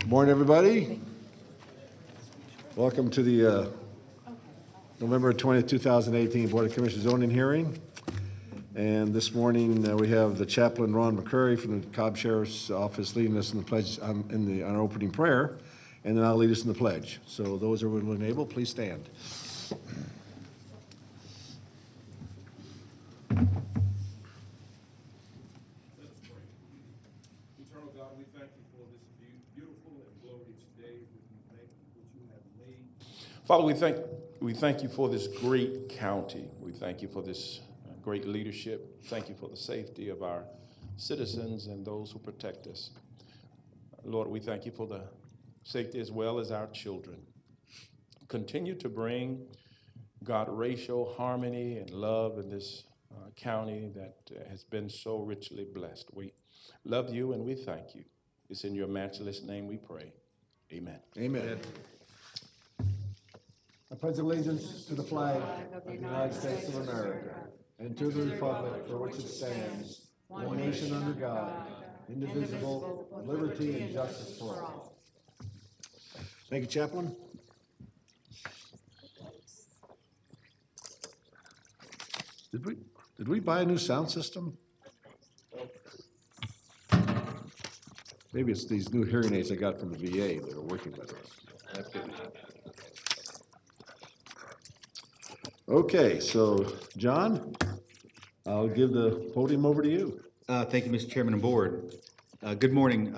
Morning, everybody. Welcome to the November 20th, 2018 Board of Commissioners zoning hearing. And this morning we have the chaplain Ron McCurry from the Cobb Sheriff's Office leading us in the pledge on our opening prayer, and then I'll lead us in the pledge. So those who are willing and able, please stand. Father, we thank you for this great county. We thank you for this great leadership. Thank you for the safety of our citizens and those who protect us. Lord, we thank you for the safety as well as our children. Continue to bring, God, racial harmony and love in this county that has been so richly blessed. We love you and we thank you. It's in your matchless name we pray. Amen. Amen. I pledge allegiance to the flag of the United States of America and to the republic for which it stands, one nation under God, indivisible, with liberty and justice for all. Thank you, Chaplain. Did we buy a new sound system? Maybe it's these new hearing aids I got from the VA that are working with us. Okay, so John, I'll give the podium over to you. Thank you, Mr. Chairman and Board. Good morning.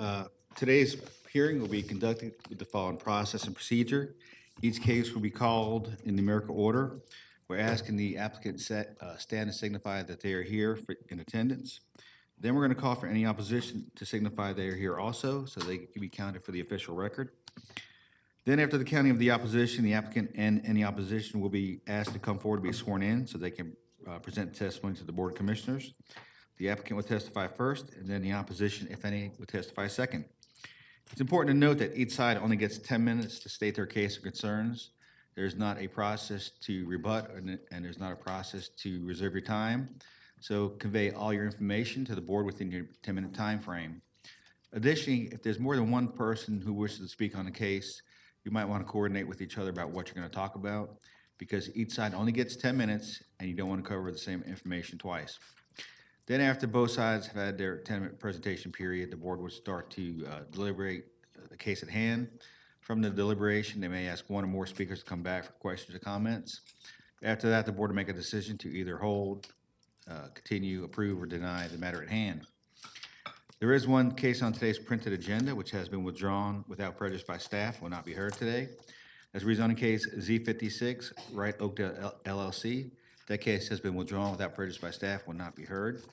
Today's hearing will be conducted with the following process and procedure. Each case will be called in numerical order. We're asking the applicant stand and signify that they are here in attendance. Then we're going to call for any opposition to signify they are here also, so they can be counted for the official record. Then after the counting of the opposition, the applicant and any opposition will be asked to come forward to be sworn in so they can present testimony to the Board of Commissioners. The applicant will testify first, and then the opposition, if any, will testify second. It's important to note that each side only gets 10 minutes to state their case or concerns. There's not a process to rebut, and there's not a process to reserve your time. So convey all your information to the board within your 10-minute time frame. Additionally, if there's more than one person who wishes to speak on the case, you might want to coordinate with each other about what you're going to talk about, because each side only gets 10 minutes and you don't want to cover the same information twice. Then after both sides have had their 10-minute presentation period, the board will start to deliberate the case at hand. From the deliberation, they may ask one or more speakers to come back for questions or comments. After that, the board will make a decision to either hold, continue, approve, or deny the matter at hand. There is one case on today's printed agenda which has been withdrawn without prejudice by staff, will not be heard today. That's rezoning case Z56, Wright Oakdale LLC. That case has been withdrawn without prejudice by staff, will not be heard.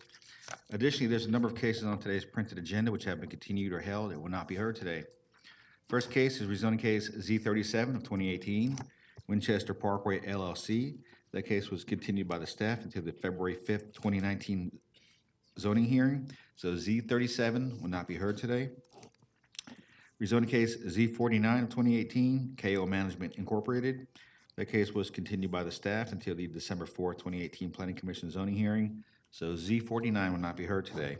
Additionally, there's a number of cases on today's printed agenda which have been continued or held and will not be heard today. First case is rezoning case Z37 of 2018, Winchester Parkway LLC. That case was continued by the staff until the February 5th, 2019 zoning hearing. So Z37 will not be heard today. Rezoning case Z49 of 2018, KO Management Incorporated. That case was continued by the staff until the December 4th, 2018 Planning Commission zoning hearing. So Z49 will not be heard today.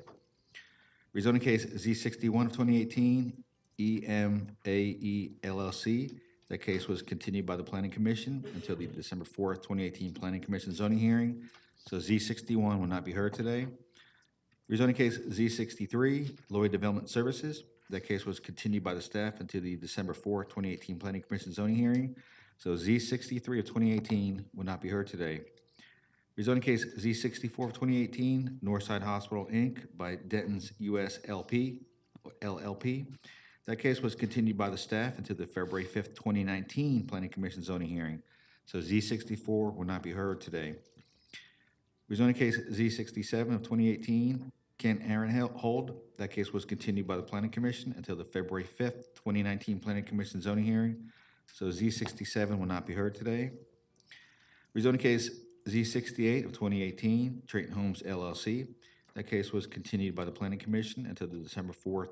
Rezoning case Z61 of 2018, EMAE LLC. That case was continued by the Planning Commission until the December 4th, 2018 Planning Commission zoning hearing. So Z61 will not be heard today. Rezoning case Z63, Lloyd Development Services. That case was continued by the staff until the December 4th, 2018 Planning Commission zoning hearing. So Z63 of 2018 will not be heard today. Rezoning case Z64 of 2018, Northside Hospital, Inc. by Denton's US LLP. That case was continued by the staff until the February 5th, 2019 Planning Commission zoning hearing. So Z64 will not be heard today. Rezoning case Z67 of 2018, Kent Aaron Hold. That case was continued by the Planning Commission until the February 5th, 2019 Planning Commission zoning hearing. So Z67 will not be heard today. Rezoning case Z68 of 2018, Trayton Homes LLC. That case was continued by the Planning Commission until the December 4th,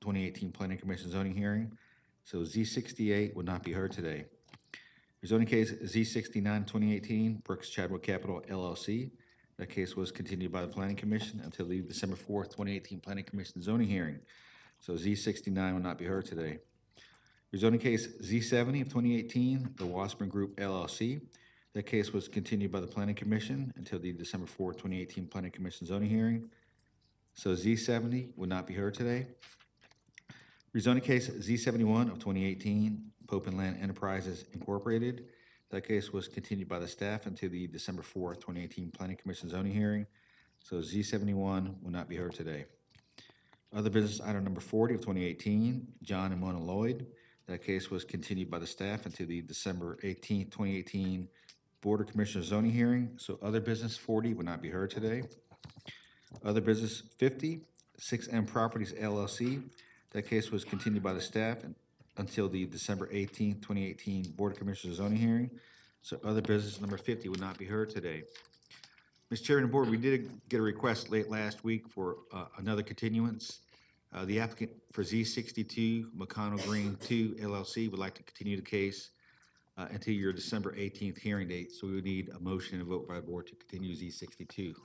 2018 Planning Commission zoning hearing. So Z68 will not be heard today. Rezoning case Z69 2018, Brooks Chadwick Capital LLC. That case was continued by the Planning Commission until the December 4th, 2018 Planning Commission zoning hearing. So Z69 will not be heard today. Rezoning case Z70 of 2018, the Washburn Group LLC. That case was continued by the Planning Commission until the December 4, 2018 Planning Commission zoning hearing. So Z70 would not be heard today. Rezoning case Z71 of 2018, Pope and Land Enterprises Incorporated. That case was continued by the staff until the December 4th, 2018 Planning Commission zoning hearing. So Z71 will not be heard today. Other business item number 40 of 2018, John and Mona Lloyd. That case was continued by the staff until the December 18th, 2018 Board of Commissioners zoning hearing. So other business 40 will not be heard today. Other business 50, 6M Properties LLC. That case was continued by the staff until the December 18th, 2018 Board of Commissioners zoning hearing. So other business number 50 will not be heard today. Mr. Chairman and Board, we did get a request late last week for another continuance. The applicant for Z62 McConnell Green 2 LLC would like to continue the case until your December 18th hearing date. So we would need a motion and a vote by the board to continue Z62.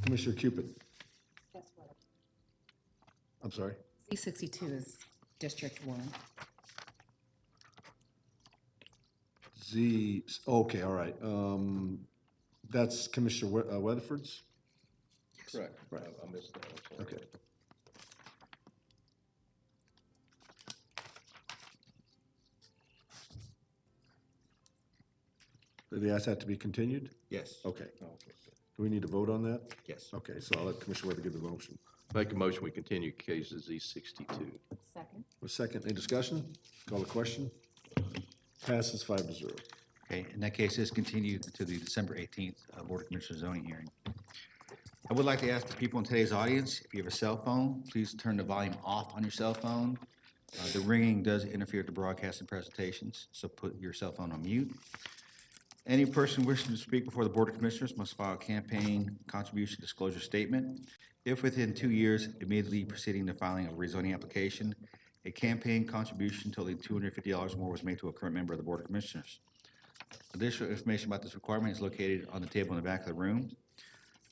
Commissioner Cupid. I'm sorry. Z62 is District 1. Okay, all right. That's Commissioner Weatherford's? Correct. Right. I missed that. I'm sorry. Okay. Did they ask that to be continued? Yes. Okay. Do we need to vote on that? Yes. Okay, so I'll let Commissioner Weather give the motion. Make a motion, we continue cases Z62. Second. A second, any discussion? Call the question. Passes 5-0. Okay, and that case is continued to the December 18th Board of Commissioners zoning hearing. I would like to ask the people in today's audience, if you have a cell phone, please turn the volume off on your cell phone. The ringing does interfere with the broadcast and presentations, so put your cell phone on mute. Any person wishing to speak before the Board of Commissioners must file a campaign contribution disclosure statement. If within 2 years immediately preceding the filing of a rezoning application, a campaign contribution totaling $250 more was made to a current member of the Board of Commissioners. Additional information about this requirement is located on the table in the back of the room.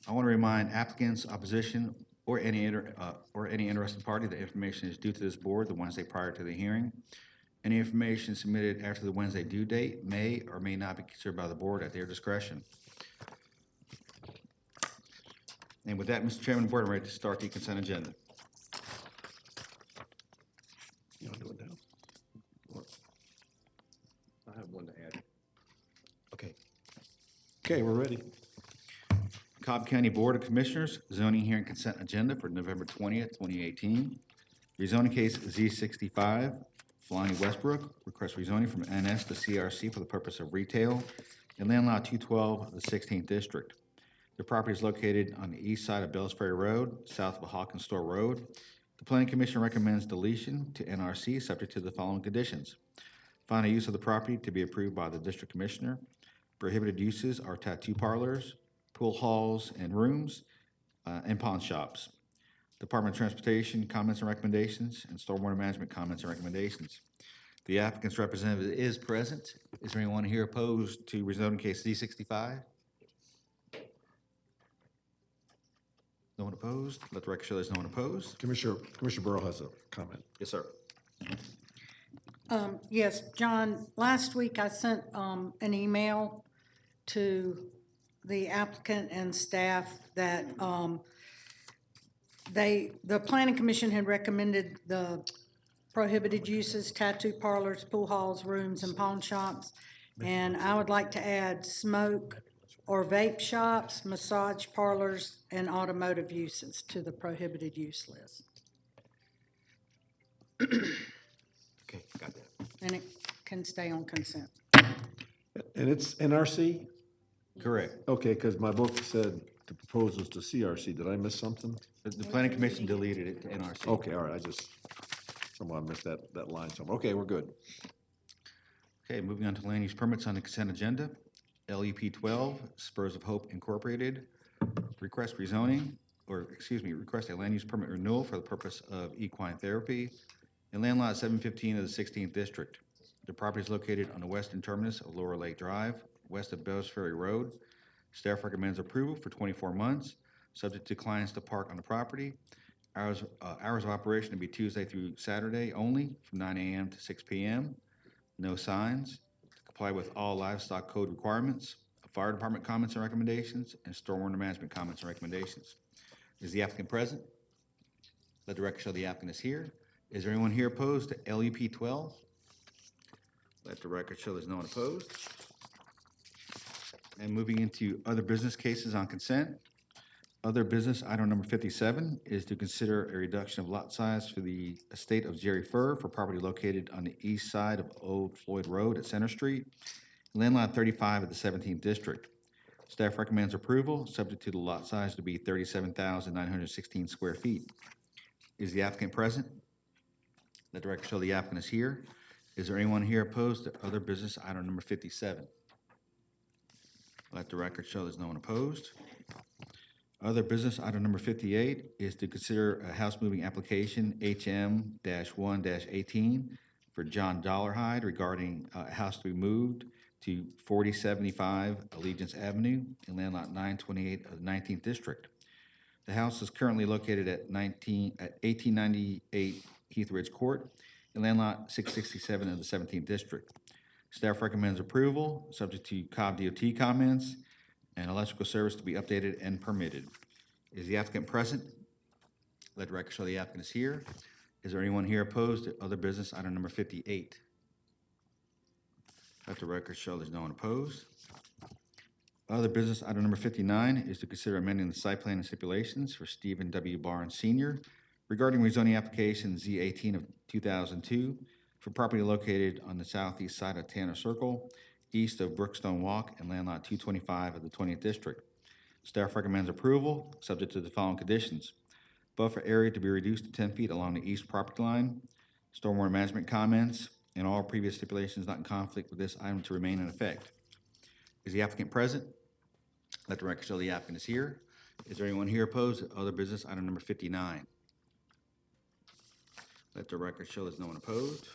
I want to remind applicants, opposition, or any interested party that information is due to this board the Wednesday prior to the hearing. Any information submitted after the Wednesday due date may or may not be considered by the board at their discretion. And with that, Mr. Chairman, board, I'm ready to start the consent agenda. You want to do it now? Or- I have one to add. Okay. Okay, we're ready. Cobb County Board of Commissioners zoning hearing consent agenda for November 20th, 2018. Rezoning case Z65, Flying Westbrook, request rezoning from NS to CRC for the purpose of retail in land lot 212 of the 16th District. The property is located on the east side of Bells Ferry Road, south of Hawkins Store Road. The Planning Commission recommends deletion to NRC subject to the following conditions. Final use of the property to be approved by the District Commissioner. Prohibited uses are tattoo parlors, pool halls and rooms, and pawn shops. Department of Transportation comments and recommendations, and Stormwater Management comments and recommendations. The applicant's representative is present. Is there anyone here opposed to rezoning case Z65? No one opposed? Let the record show there's no one opposed. Commissioner Burrow has a comment. Yes, sir. Yes, John, last week I sent an email to the applicant and staff that the Planning Commission had recommended the prohibited uses, tattoo parlors, pool halls, rooms, and pawn shops. And I would like to add smoke or vape shops, massage parlors, and automotive uses to the prohibited use list. Okay, got that. And it can stay on consent. And it's NRC? Correct. Okay, because my book said the proposals to CRC. Did I miss something? The Planning Commission deleted it to NRC. Okay, all right, someone missed that line somewhere. Okay, we're good. Okay, moving on to land use permits on the consent agenda. LEP 12, Spurs of Hope Incorporated, request rezoning, request a land use permit renewal for the purpose of equine therapy in land lot 715 of the 16th District. The property is located on the western terminus of Lower Lake Drive, west of Bells Ferry Road. Staff recommends approval for 24 months, subject to clients to park on the property. Hours of operation to be Tuesday through Saturday only, from 9 a.m. to 6 p.m. No signs. To comply with all livestock code requirements, fire department comments and recommendations, and stormwater management comments and recommendations. Is the applicant present? Let the record show the applicant is here. Is there anyone here opposed to LUP 12? Let the record show there's no one opposed. And moving into other business cases on consent. Other business, item number 57, is to consider a reduction of lot size for the estate of Jerry Furr for property located on the east side of Old Floyd Road at Center Street, land lot 35 of the 17th District. Staff recommends approval, subject to the lot size to be 37,916 square feet. Is the applicant present? Let the record show the applicant is here. Is there anyone here opposed to other business, item number 57? Let the record show there's no one opposed. Other business, item number 58, is to consider a house moving application HM-1-18 for John Dollarhide regarding a house to be moved to 4075 Allegiance Avenue in land lot 928 of the 19th District. The house is currently located at 1898 Heath Ridge Court in land lot 667 of the 17th District. Staff recommends approval, subject to Cobb DOT comments, and electrical service to be updated and permitted. Is the applicant present? Let the record show the applicant is here. Is there anyone here opposed to other business, item number 58? Let the record show there's no one opposed. Other business, item number 59, is to consider amending the site plan and stipulations for Stephen W. Barnes Sr. regarding rezoning application Z18 of 2002 for property located on the southeast side of Tanner Circle, east of Brookstone Walk and land lot 225 of the 20th District. Staff recommends approval, subject to the following conditions. Buffer area to be reduced to 10 feet along the east property line, stormwater management comments, and all previous stipulations not in conflict with this item to remain in effect. Is the applicant present? Let the record show the applicant is here. Is there anyone here opposed to other business, item number 59? Let the record show there's no one opposed.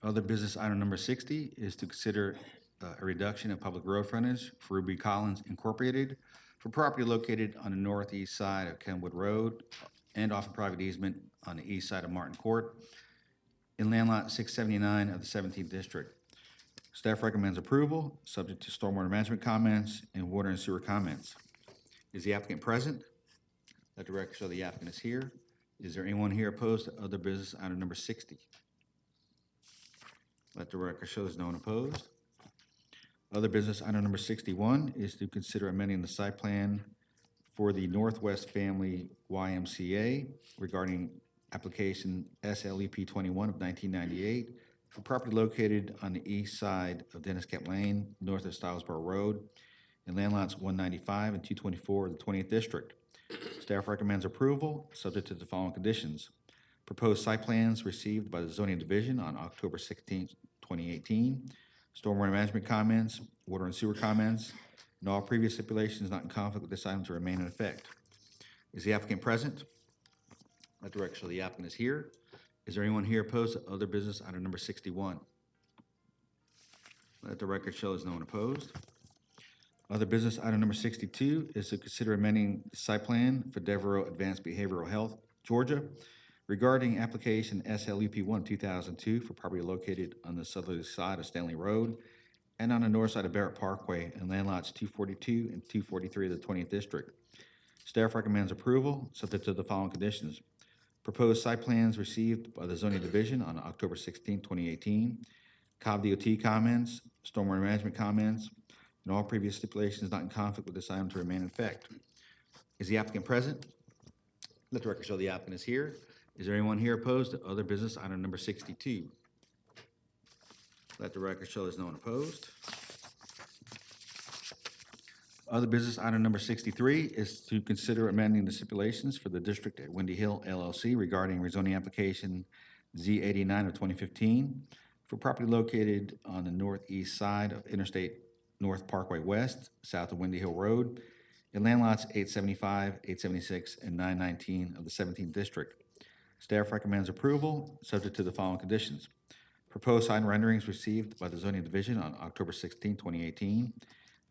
Other business, item number 60, is to consider a reduction of public road frontage for Ruby Collins Incorporated for property located on the northeast side of Kenwood Road and off a private easement on the east side of Martin Court in land lot 679 of the 17th District. Staff recommends approval, subject to stormwater management comments and water and sewer comments. Is the applicant present? Let the record show the applicant is here. Is there anyone here opposed to other business, item number 60? Let the record show there's no one opposed. Other business, item number 61, is to consider amending the site plan for the Northwest Family YMCA regarding application SLEP 21 of 1998 for property located on the east side of Dennis Camp Lane, north of Stylesboro Road, in land lots 195 and 224 of the 20th District. Staff recommends approval, subject to the following conditions. Proposed site plans received by the Zoning Division on October 16, 2018. Stormwater management comments, water and sewer comments, and all previous stipulations not in conflict with this item to remain in effect. Is the applicant present? Let the record show the applicant is here. Is there anyone here opposed to other business, item number 61? Let the record show there's no one opposed. Other business, item number 62, is to consider amending the site plan for Devereaux Advanced Behavioral Health, Georgia, regarding application SLUP 1 2002 for property located on the southerly side of Stanley Road and on the north side of Barrett Parkway in land lots 242 and 243 of the 20th District. Staff recommends approval, subject to the following conditions. Proposed site plans received by the Zoning Division on October 16, 2018. Cobb DOT comments, stormwater management comments, and all previous stipulations not in conflict with this item to remain in effect. Is the applicant present? Let the record show the applicant is here. Is there anyone here opposed to other business, item number 62? Let the record show there's no one opposed. Other business, item number 63, is to consider amending the stipulations for the district at Windy Hill LLC regarding rezoning application Z89 of 2015 for property located on the northeast side of Interstate North Parkway West, south of Windy Hill Road, in land lots 875, 876, and 919 of the 17th District. Staff recommends approval, subject to the following conditions. Proposed sign renderings received by the Zoning Division on October 16, 2018.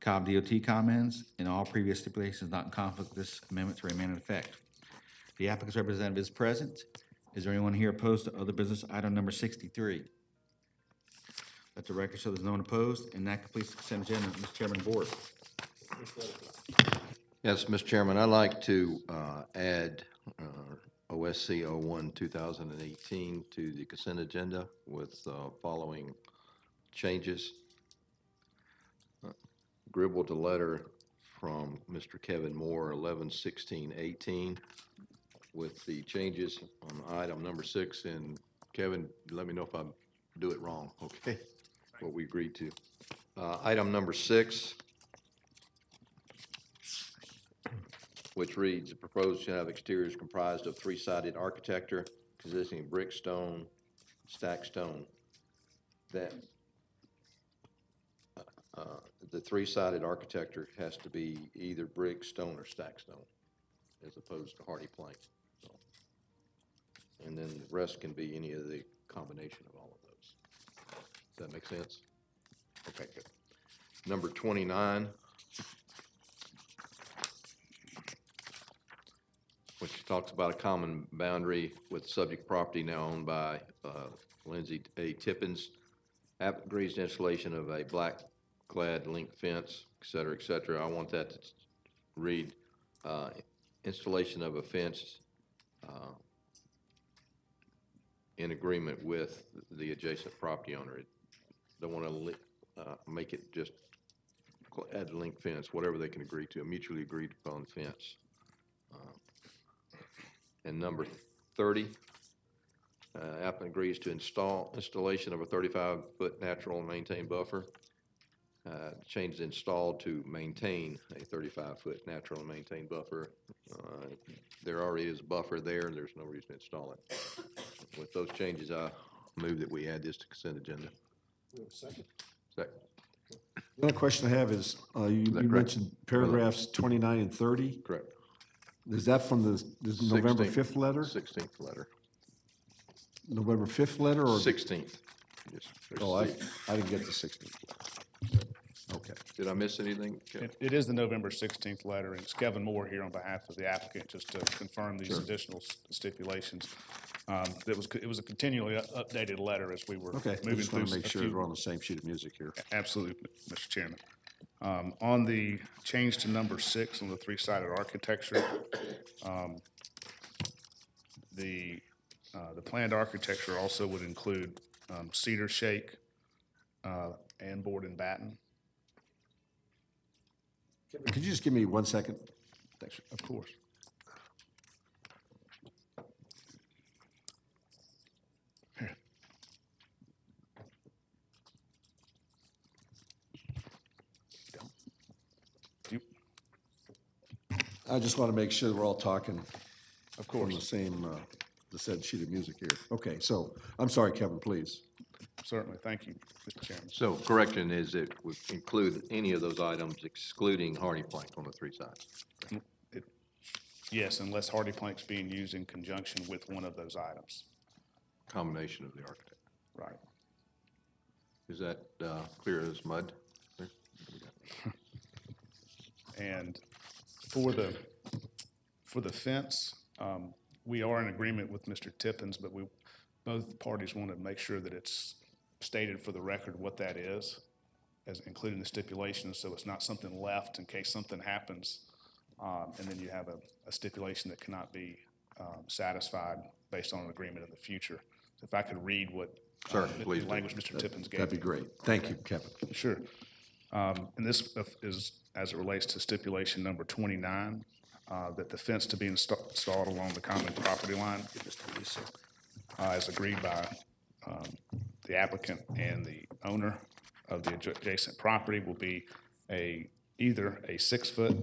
Cobb DOT comments, and all previous stipulations not in conflict with this amendment to remain in effect. The applicant's representative is present. Is there anyone here opposed to other business item number 63? Let the record show there's no one opposed, and that completes the consent agenda. Mr. Chairman, board. Yes, Mr. Chairman, I'd like to add OSC 01-2018 to the consent agenda with following changes. Agreeable to letter from Mr. Kevin Moore, 11/16/18, with the changes on item number 6. And Kevin, let me know if I do it wrong, okay? What we agreed to. Item number 6, which reads, the proposed shall have exteriors comprised of 3-sided architecture consisting of brick, stone, stacked stone. That the 3-sided architecture has to be either brick, stone, or stacked stone, as opposed to hardy plank. So, and then the rest can be any of the combination of all of those. Does that make sense? Okay, good. Number 29, which talks about a common boundary with subject property now owned by Lindsay A. Tippins. Applicant agrees to installation of a black-clad link fence, et cetera, et cetera. I want that to read installation of a fence in agreement with the adjacent property owner. Don't want to make it just add link fence, whatever they can agree to, a mutually agreed upon fence. And number 30, applicant agrees to installation of a 35-foot natural and maintained buffer. Change installed to maintain a 35-foot natural and maintained buffer. There already is a buffer there, and there's no reason to install it. With those changes, I move that we add this to consent agenda. Second. Second. The other question I have is, you correct? mentioned paragraphs 29 and 30. Correct. Is that from the November 16th 5th letter? 16th letter. November 5th letter or? 16th. Yes, there's Oh, I C. didn't get the 16th letter. Okay. Did I miss anything? It is the November 16th letter, and it's Kevin Moore here on behalf of the applicant, just to confirm these additional stipulations. It was a continually updated letter as we were Okay, I moving just through. want to make a sure few- we're on the same sheet of music here. Absolutely, Mr. Chairman. On the change to number 6 on the 3-sided architecture, the planned architecture also would include cedar shake and board and batten. Could you just give me 1 second? Thanks, of course. Here. You- I just want to make sure we're all talking Of from the course, same, the said sheet of music here. Okay, so, I'm sorry, Kevin, please. certainly. Thank you, Mr. Chairman. So correction is it would include any of those items excluding hardy plank on the 3 sides. Yes, unless hardy plank's being used in conjunction with one of those items. Combination of the architect. Right. Is that clear as mud? And for the fence, we are in agreement with Mr. Tippins, but both parties want to make sure that it's stated for the record what that is, as including the stipulations, so it's not something left in case something happens, and then you have a stipulation that cannot be satisfied based on an agreement in the future. So if I could read what Sure, the please do. language Mr. Tippins gave. That'd be great. Thank you, Kevin. Sure. And this is, as it relates to stipulation number 29, that the fence to be installed along the common property line, as agreed by the applicant and the owner of the adjacent property, will be either a 6-foot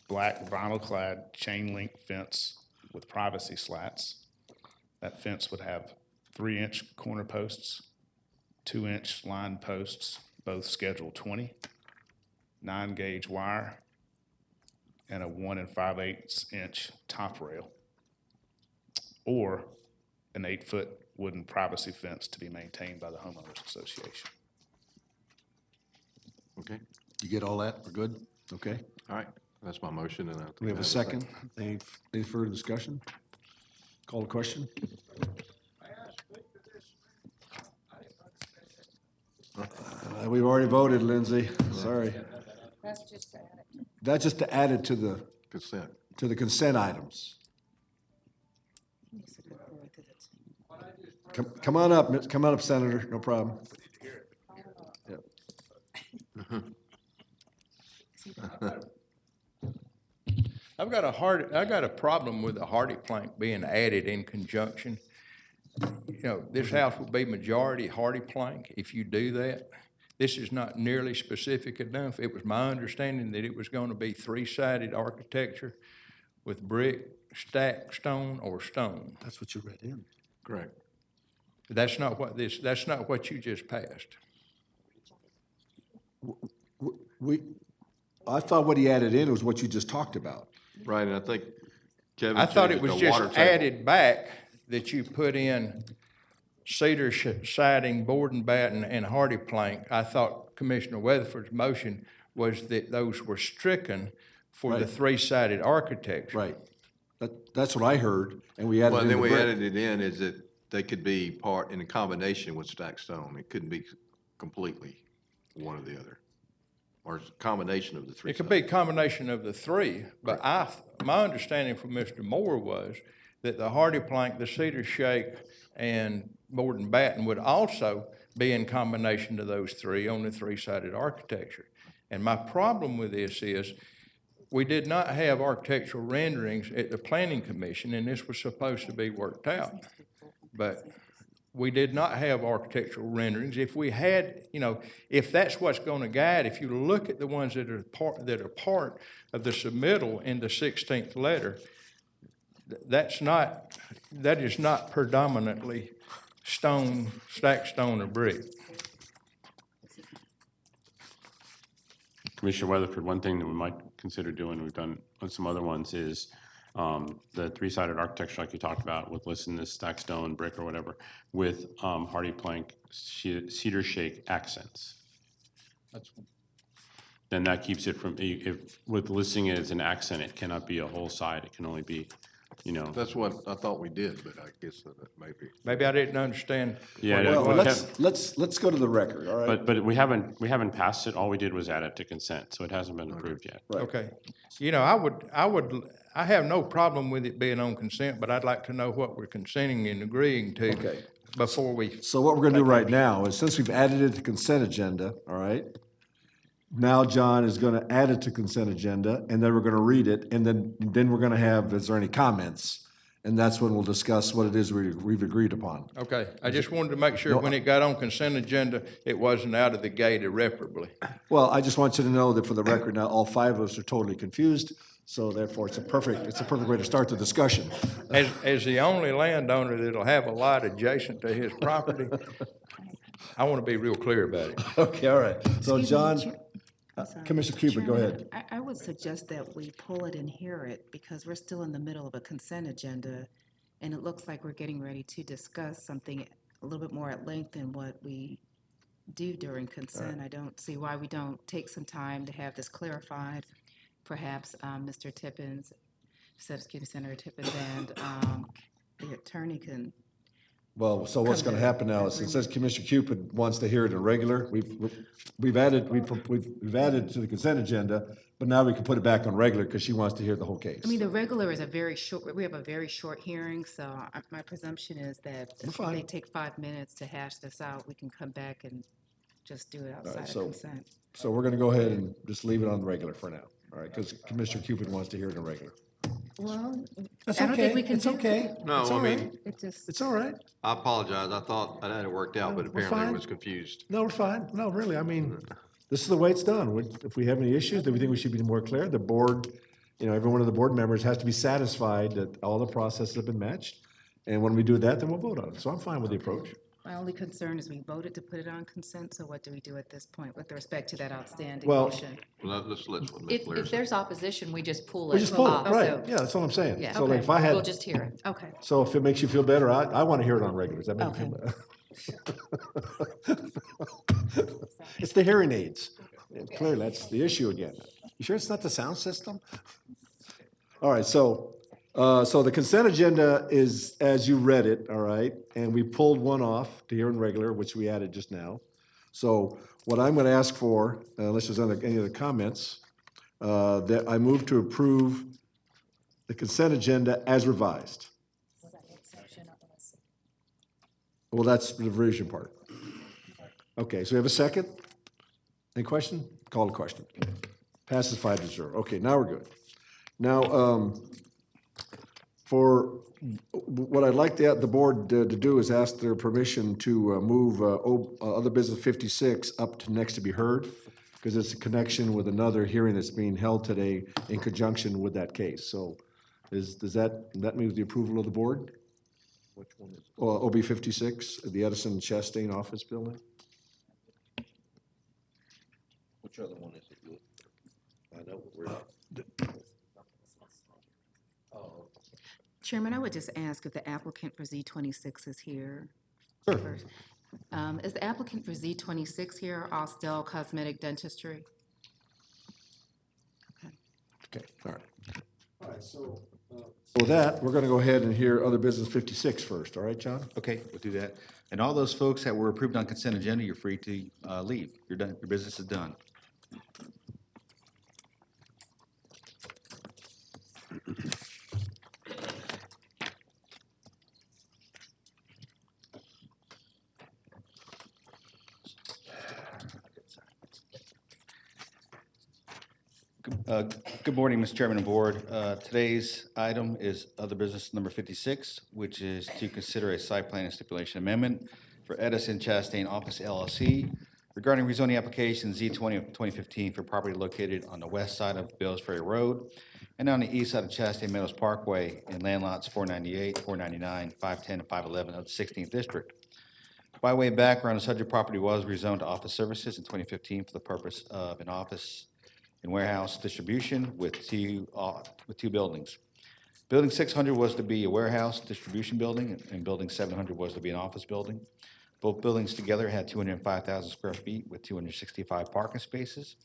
black vinyl-clad chain link fence with privacy slats. That fence would have 3-inch corner posts, 2-inch line posts, both Schedule 20, 9-gauge wire, and a 1 5/8-inch top rail, or an 8-foot wooden privacy fence to be maintained by the homeowners association. Okay. You get all that? We're good? Okay. All right, that's my motion, and I think We have I a second. Any further discussion? Call the question? We've already voted, Lindsay. Sorry. That's just to add it to the Consent. consent items. Come on up, Senator, no problem. I've got a problem with the hardy plank being added in conjunction. You know, this house will be majority hardy plank if you do that. This is not nearly specific enough. It was my understanding that it was going to be three-sided architecture with brick, stacked stone, or stone. That's what you read in. Correct. That's not what you just passed. I thought what he added in was what you just talked about. Right, and I think Kevin I thought said it was the just water table. added back that you put in cedar siding, board and batten, and hardy plank. I thought Commissioner Weatherford's motion was that those were stricken for the Right. three-sided architecture. Right. That's what I heard, and we added Well, in then the we brick. added it in is that they could be part in a combination with stacked stone. It couldn't be completely one or the other. Or it's a combination of the three. It could be a combination of the three, but my understanding from Mr. Moore was that the hardy plank, the cedar shake, and board and batten would also be in combination to those three on the three-sided architecture. And my problem with this is, we did not have architectural renderings at the Planning Commission, and this was supposed to be worked out. But we did not have architectural renderings. If we had, you know, if that's what's going to guide, if you look at the ones that are part of the submittal in the 16th letter, that is not predominantly stone, stacked stone or brick. Commissioner Weatherford, one thing that we might consider doing, we've done on some other ones, is the three-sided architecture like you talked about with listing this stacked stone, brick or whatever, with hardy plank, cedar shake accents. Then that keeps it from, with listing it as an accent, it cannot be a whole side, it can only be, you know. That's what I thought we did, but I guess that maybe. Maybe I didn't understand. Yeah, Well, we let's go to the record, all right? but we haven't passed it, all we did was add it to consent, so it hasn't been approved yet. Right. Okay. You know, I have no problem with it being on consent, but I'd like to know what we're consenting and agreeing to Okay. before we, So what we're gonna do right now is, since we've added it to consent agenda, all right? Now John is gonna add it to consent agenda, and then we're gonna read it, and then we're gonna have, is there any comments? And that's when we'll discuss what it is we've agreed upon. okay. I just wanted to make sure when it got on consent agenda, it wasn't out of the gate irreparably. Well, I just want you to know that for the record now, all five of us are totally confused, so therefore it's a perfect way to start the discussion. As the only landowner that'll have a lot adjacent to his property, I want to be real clear about it. Okay, all right. So Excuse me, John, Sorry. Commissioner Cupid, go Chairman, ahead. I would suggest that we pull it and hear it, because we're still in the middle of a consent agenda, and it looks like we're getting ready to discuss something a little bit more at length than what we do during consent. I don't see why we don't take some time to have this clarified. Perhaps Mr. Tippins, Senator Tippins, and the attorney can. Well, so what's gonna happen now is, it says Commissioner Cupid wants to hear it in regular. We've added to the consent agenda, but now we can put it back on regular because she wants to hear the whole case. I mean, the regular is we have a very short hearing, so my presumption is that if fine. they take 5 minutes to hash this out, we can come back and just do it outside so- of consent. So we're gonna go ahead and just leave it on the regular for now, all right? Because Commissioner Cupid wants to hear it in regular. Well, That's I don't think okay, we can it's do okay. No, It's I all mean, right. It just, It's all right. I apologize. I thought I had it worked out, but we're apparently I fine. was confused. No, we're fine. No, really, I mean, this is the way it's done. If we have any issues that we think we should be more clear, the board, every one of the board members has to be satisfied that all the processes have been matched. And when we do that, then we'll vote on it. So I'm fine with the approach. my only concern is we voted to put it on consent, so what do we do at this point with respect to that outstanding Well, motion? Well, let's what Ms. If Blair said. there's opposition, we just pull it. We just pull it, off. right? So- Yeah, that's all I'm saying. Yeah. So like if I We'll had, just hear it. Okay, so if it makes you feel better, I want to hear it on regular. Does that make you feel better? It's the hearing aids. clearly, that's the issue again. You sure it's not the sound system? All right, so the consent agenda is as you read it, all right? And we pulled one off to hearing regular, which we added just now. So what I'm going to ask for, unless there's any other comments, that I move to approve the consent agenda as revised. Well, that's the revision part. Okay, so we have a second? Any question? Call the question. Passes 5-0. Okay, now we're good. Now, for what I'd like the board to do is ask their permission to move other business 56 up to next to be heard, because it's a connection with another hearing that's being held today in conjunction with that case. So does that mean with the approval of the board? Which one is it? OB 56, the Edison Chastain office building. Which other one is it? I know what we're. Chairman, I would just ask if the applicant for Z26 is here. Sure. First. Is the applicant for Z26 here, Austell Cosmetic Dentistry? Okay, all right. All right, so with that, we're going to go ahead and hear other business 56 first, all right, John? Okay, we'll do that. And all those folks that were approved on consent agenda, you're free to leave. You're done, your business is done. Good morning, Mr. Chairman and Board. Today's item is other business number 56, which is to consider a site plan and stipulation amendment for Edison Chastain Office LLC regarding rezoning application Z20 of 2015 for property located on the west side of Bells Ferry Road and on the east side of Chastain Meadows Parkway in land lots 498, 499, 510, and 511 of the 16th District. By way of background, the subject property was rezoned to office services in 2015 for the purpose of an office and warehouse distribution with two buildings. Building 600 was to be a warehouse distribution building, and Building 700 was to be an office building. Both buildings together had 205,000 square feet with 265 parking spaces.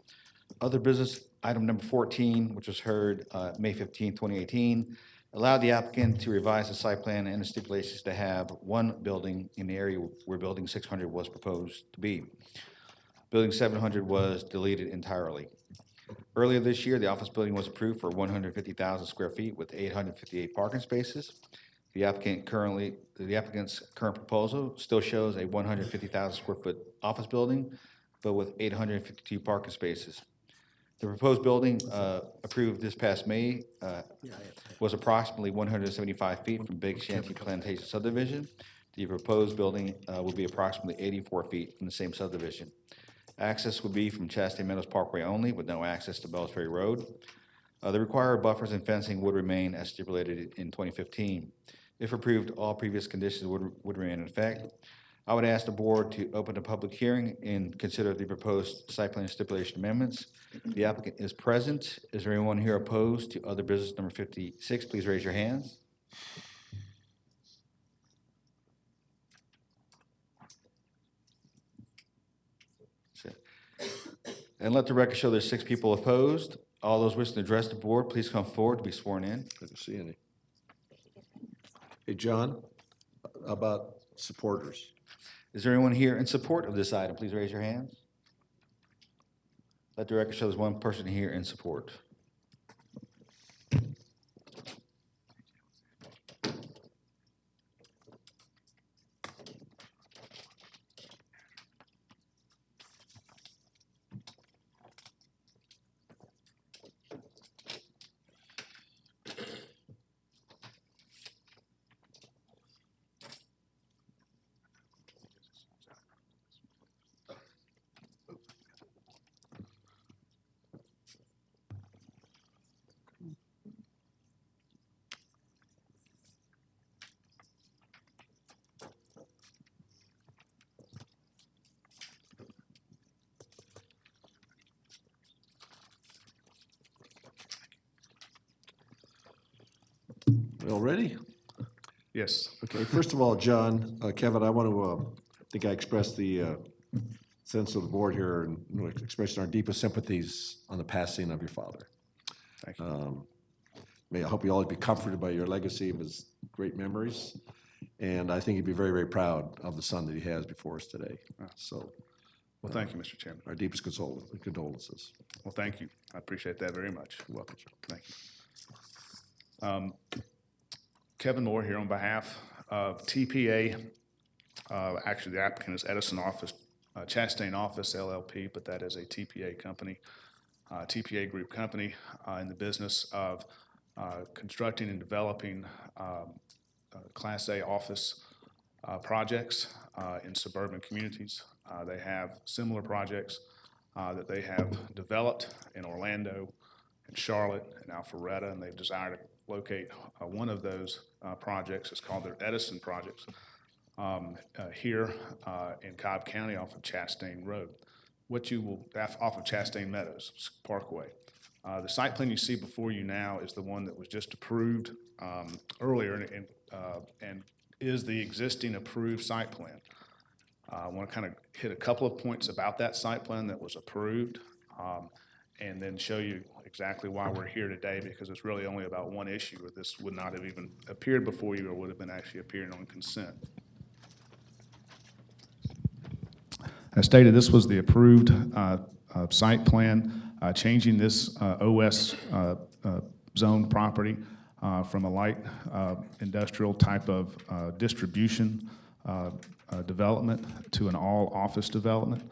Other business item number 14, which was heard May 15, 2018, allowed the applicant to revise the site plan and the stipulations to have one building in the area where Building 600 was proposed to be. Building 700 was deleted entirely. Earlier this year, the office building was approved for 150,000 square feet with 858 parking spaces. The applicant's current proposal still shows a 150,000 square foot office building, but with 852 parking spaces. The proposed building approved this past May was approximately 175 feet from Big Shanty Plantation subdivision. The proposed building will be approximately 84 feet from the same subdivision. Access would be from Chastain Meadows Parkway only, with no access to Bells Ferry Road. The required buffers and fencing would remain as stipulated in 2015. If approved, all previous conditions would remain in effect. I would ask the board to open a public hearing and consider the proposed site plan stipulation amendments. The applicant is present. Is there anyone here opposed to other business number 56? Please raise your hands. And let the record show there's 6 people opposed. All those wishing to address the board, please come forward to be sworn in. I don't see any. Hey, John, about supporters? Is there anyone here in support of this item? Please raise your hands. Let the record show there's 1 person here in support. We all ready? Yes. Okay, first of all, John, Kevin, I want to, I think I expressed the sense of the board here and expressing our deepest sympathies on the passing of your father. Thank you. I hope you always be comforted by your legacy of his great memories. And I think he'd be very, very proud of the son that he has before us today. So Well, thank you, Mr. Chairman. our deepest condolences. Well, thank you. I appreciate that very much. You're welcome, sir. Thank you. Kevin Moore here on behalf of TPA. Actually, the applicant is Edison Chastain Office LLP, but that is a TPA company, TPA group company in the business of constructing and developing Class A office projects in suburban communities. They have similar projects that they have developed in Orlando, in Charlotte, and Alpharetta, and they desire to locate one of those projects. It's called their Edison Projects here in Cobb County off of Chastain Road. Off of Chastain Meadows Parkway. The site plan you see before you now is the one that was just approved earlier and is the existing approved site plan. I want to kind of hit a couple of points about that site plan that was approved and then show you exactly why we're here today, because it's really only about one issue where this would not have even appeared before you or would have been actually appearing on consent. As stated, this was the approved site plan, changing this OS zone property from a light industrial type of distribution development to an all office development.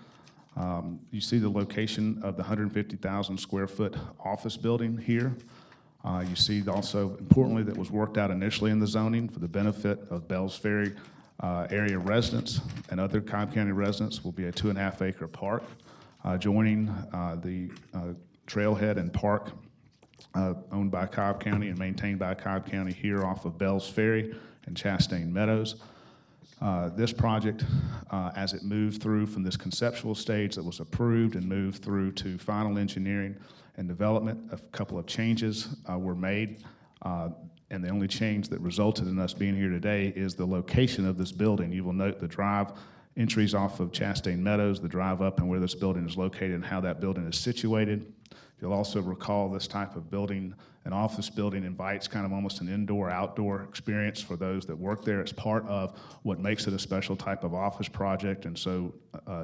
You see the location of the 150,000 square foot office building here. You see also, importantly, that was worked out initially in the zoning for the benefit of Bells Ferry area residents and other Cobb County residents will be a 2.5 acre park joining the trailhead and park owned by Cobb County and maintained by Cobb County here off of Bells Ferry and Chastain Meadows. This project, as it moved through from this conceptual stage that was approved and moved through to final engineering and development, a couple of changes were made. And the only change that resulted in us being here today is the location of this building. You will note the drive entries off of Chastain Meadows, the drive up and where this building is located and how that building is situated. You'll also recall this type of building, an office building, invites kind of almost an indoor-outdoor experience for those that work there. It's part of what makes it a special type of office project and so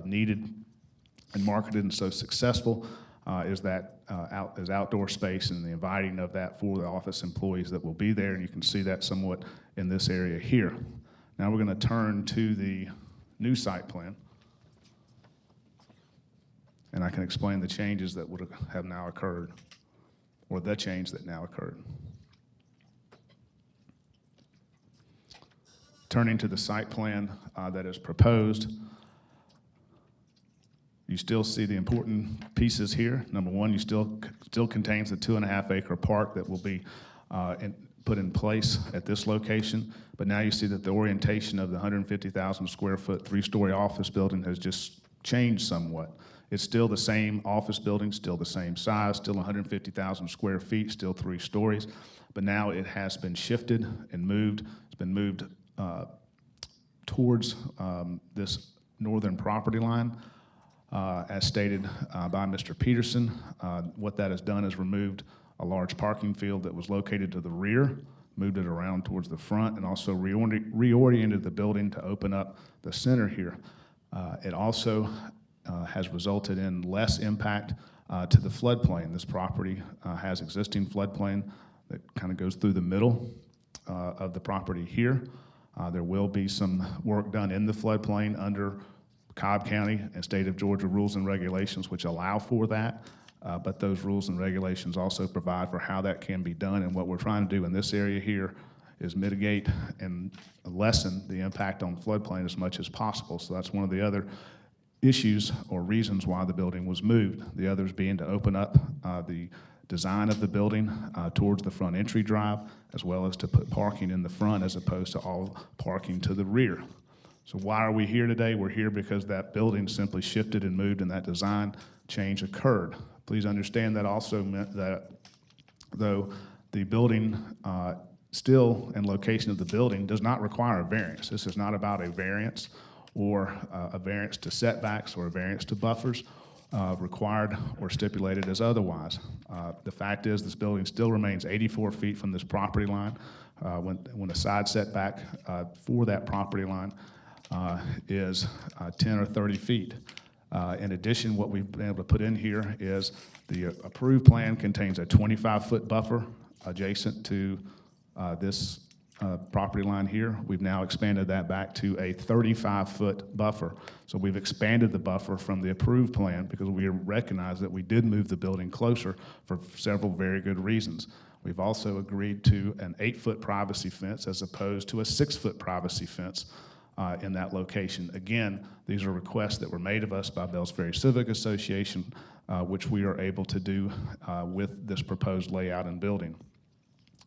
needed and marketed and so successful is that outdoor space and the inviting of that for the office employees that will be there, and you can see that somewhat in this area here. Now we're going to turn to the new site plan, and I can explain the changes that would have now occurred, or the change that now occurred. Turning to the site plan that is proposed, you still see the important pieces here. Number one, you still contains the 2.5 acre park that will be put in place at this location. But now you see that the orientation of the 150,000 square foot 3-story office building has just changed somewhat. It's still the same office building, still the same size, still 150,000 square feet, still 3 stories. But now it has been shifted and moved. It's been moved towards this northern property line. As stated by Mr. Peterson, what that has done is removed a large parking field that was located to the rear, moved it around towards the front, and also reoriented the building to open up the center here. It also has resulted in less impact to the floodplain. This property has existing floodplain that kind of goes through the middle of the property here. There will be some work done in the floodplain under Cobb County and state of Georgia rules and regulations which allow for that, but those rules and regulations also provide for how that can be done, and what we're trying to do in this area here is mitigate and lessen the impact on floodplain as much as possible. So that's one of the other issues or reasons why the building was moved. The others being to open up the design of the building towards the front entry drive, as well as to put parking in the front as opposed to all parking to the rear. So why are we here today? We're here because that building simply shifted and moved and that design change occurred. Please understand that also meant that though the building still and location of the building does not require a variance. This is not about a variance or a variance to setbacks or a variance to buffers required or stipulated as otherwise. The fact is, this building still remains 84 feet from this property line, when a side setback for that property line is 10 or 30 feet. In addition, what we've been able to put in here is the approved plan contains a 25-foot buffer adjacent to this property line here. We've now expanded that back to a 35-foot buffer. So we've expanded the buffer from the approved plan because we recognize that we did move the building closer for several very good reasons. We've also agreed to an 8-foot privacy fence as opposed to a 6-foot privacy fence in that location. Again, these are requests that were made of us by Bells Ferry Civic Association, which we are able to do with this proposed layout and building.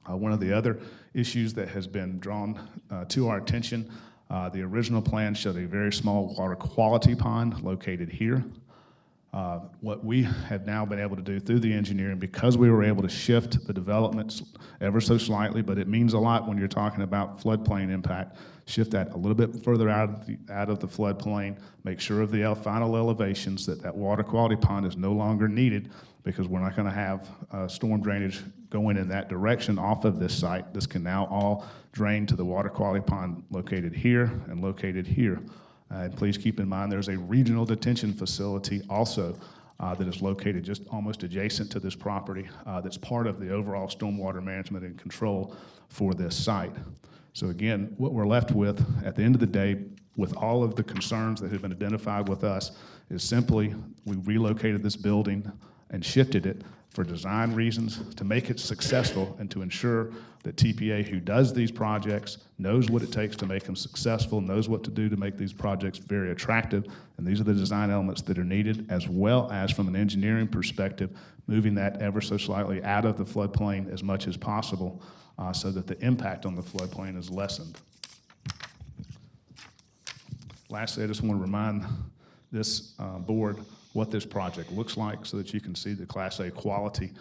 One of the other issues that has been drawn to our attention, the original plan showed a very small water quality pond located here. What we have now been able to do through the engineering, because we were able to shift the developments ever so slightly, but it means a lot when you're talking about floodplain impact, shift that a little bit further out of the floodplain, make sure of the final elevations that water quality pond is no longer needed, because we're not going to have storm drainage going in that direction off of this site. This can now all drain to the water quality pond located here and located here. And please keep in mind there's a regional detention facility also that is located just almost adjacent to this property that's part of the overall stormwater management and control for this site. So again, what we're left with at the end of the day, with all of the concerns that have been identified with us, is simply we relocated this building and shifted it for design reasons to make it successful and to ensure that TPA, who does these projects, knows what it takes to make them successful, knows what to do to make these projects very attractive, and these are the design elements that are needed, as well as from an engineering perspective, moving that ever so slightly out of the floodplain as much as possible so that the impact on the floodplain is lessened. Lastly, I just want to remind this board what this project looks like so that you can see the Class A quality.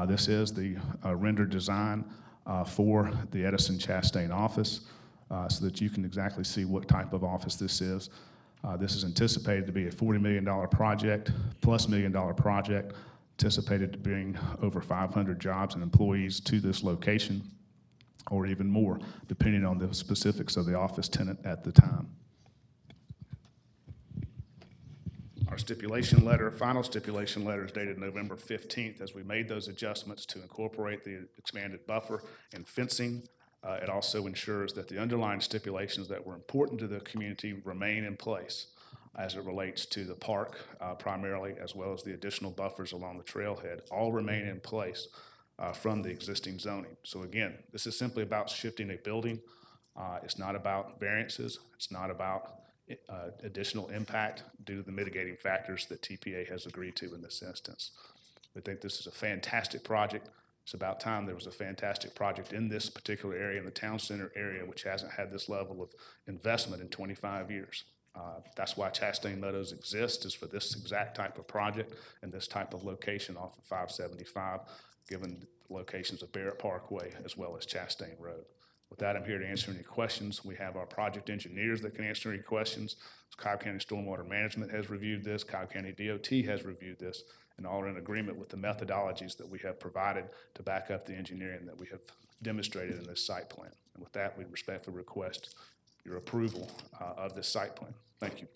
This is the rendered design for the Edison Chastain office so that you can exactly see what type of office this is. This is anticipated to be a $40 million project, plus $1 million project, anticipated to bring over 500 jobs and employees to this location, or even more, depending on the specifics of the office tenant at the time. Our stipulation letter, final stipulation letter, is dated November 15th. As we made those adjustments to incorporate the expanded buffer and fencing, it also ensures that the underlying stipulations that were important to the community remain in place as it relates to the park primarily, as well as the additional buffers along the trailhead, all remain in place from the existing zoning. So again, this is simply about shifting a building. It's not about variances. It's not about additional impact due to the mitigating factors that TPA has agreed to in this instance. We think this is a fantastic project. It's about time there was a fantastic project in this particular area, in the town center area, which hasn't had this level of investment in 25 years. That's why Chastain Meadows exists, is for this exact type of project and this type of location off of 575, given the locations of Barrett Parkway as well as Chastain Road. With that, I'm here to answer any questions. We have our project engineers that can answer any questions. Cobb County Stormwater Management has reviewed this. Cobb County DOT has reviewed this, and all are in agreement with the methodologies that we have provided to back up the engineering that we have demonstrated in this site plan. And with that, we respectfully request your approval of this site plan. Thank you.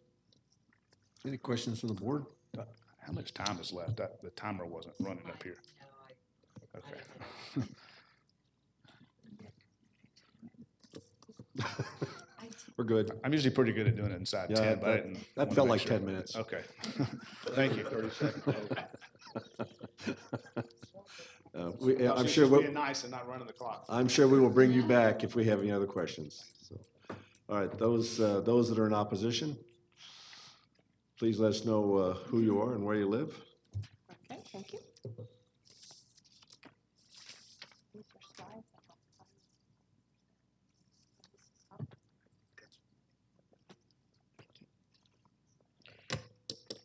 Any questions from the board? How much time is left? The timer wasn't running up here. Okay. We're good. I'm usually pretty good at doing it inside 10, but I didn't that wanna felt make like sure. 10 minutes. Okay. Thank you. 30 seconds. I'm She's sure just being nice and not running the clock. I'm sure we will bring you back if we have any other questions. So, all right, those that are in opposition, please let us know who you are and where you live. Okay, thank you.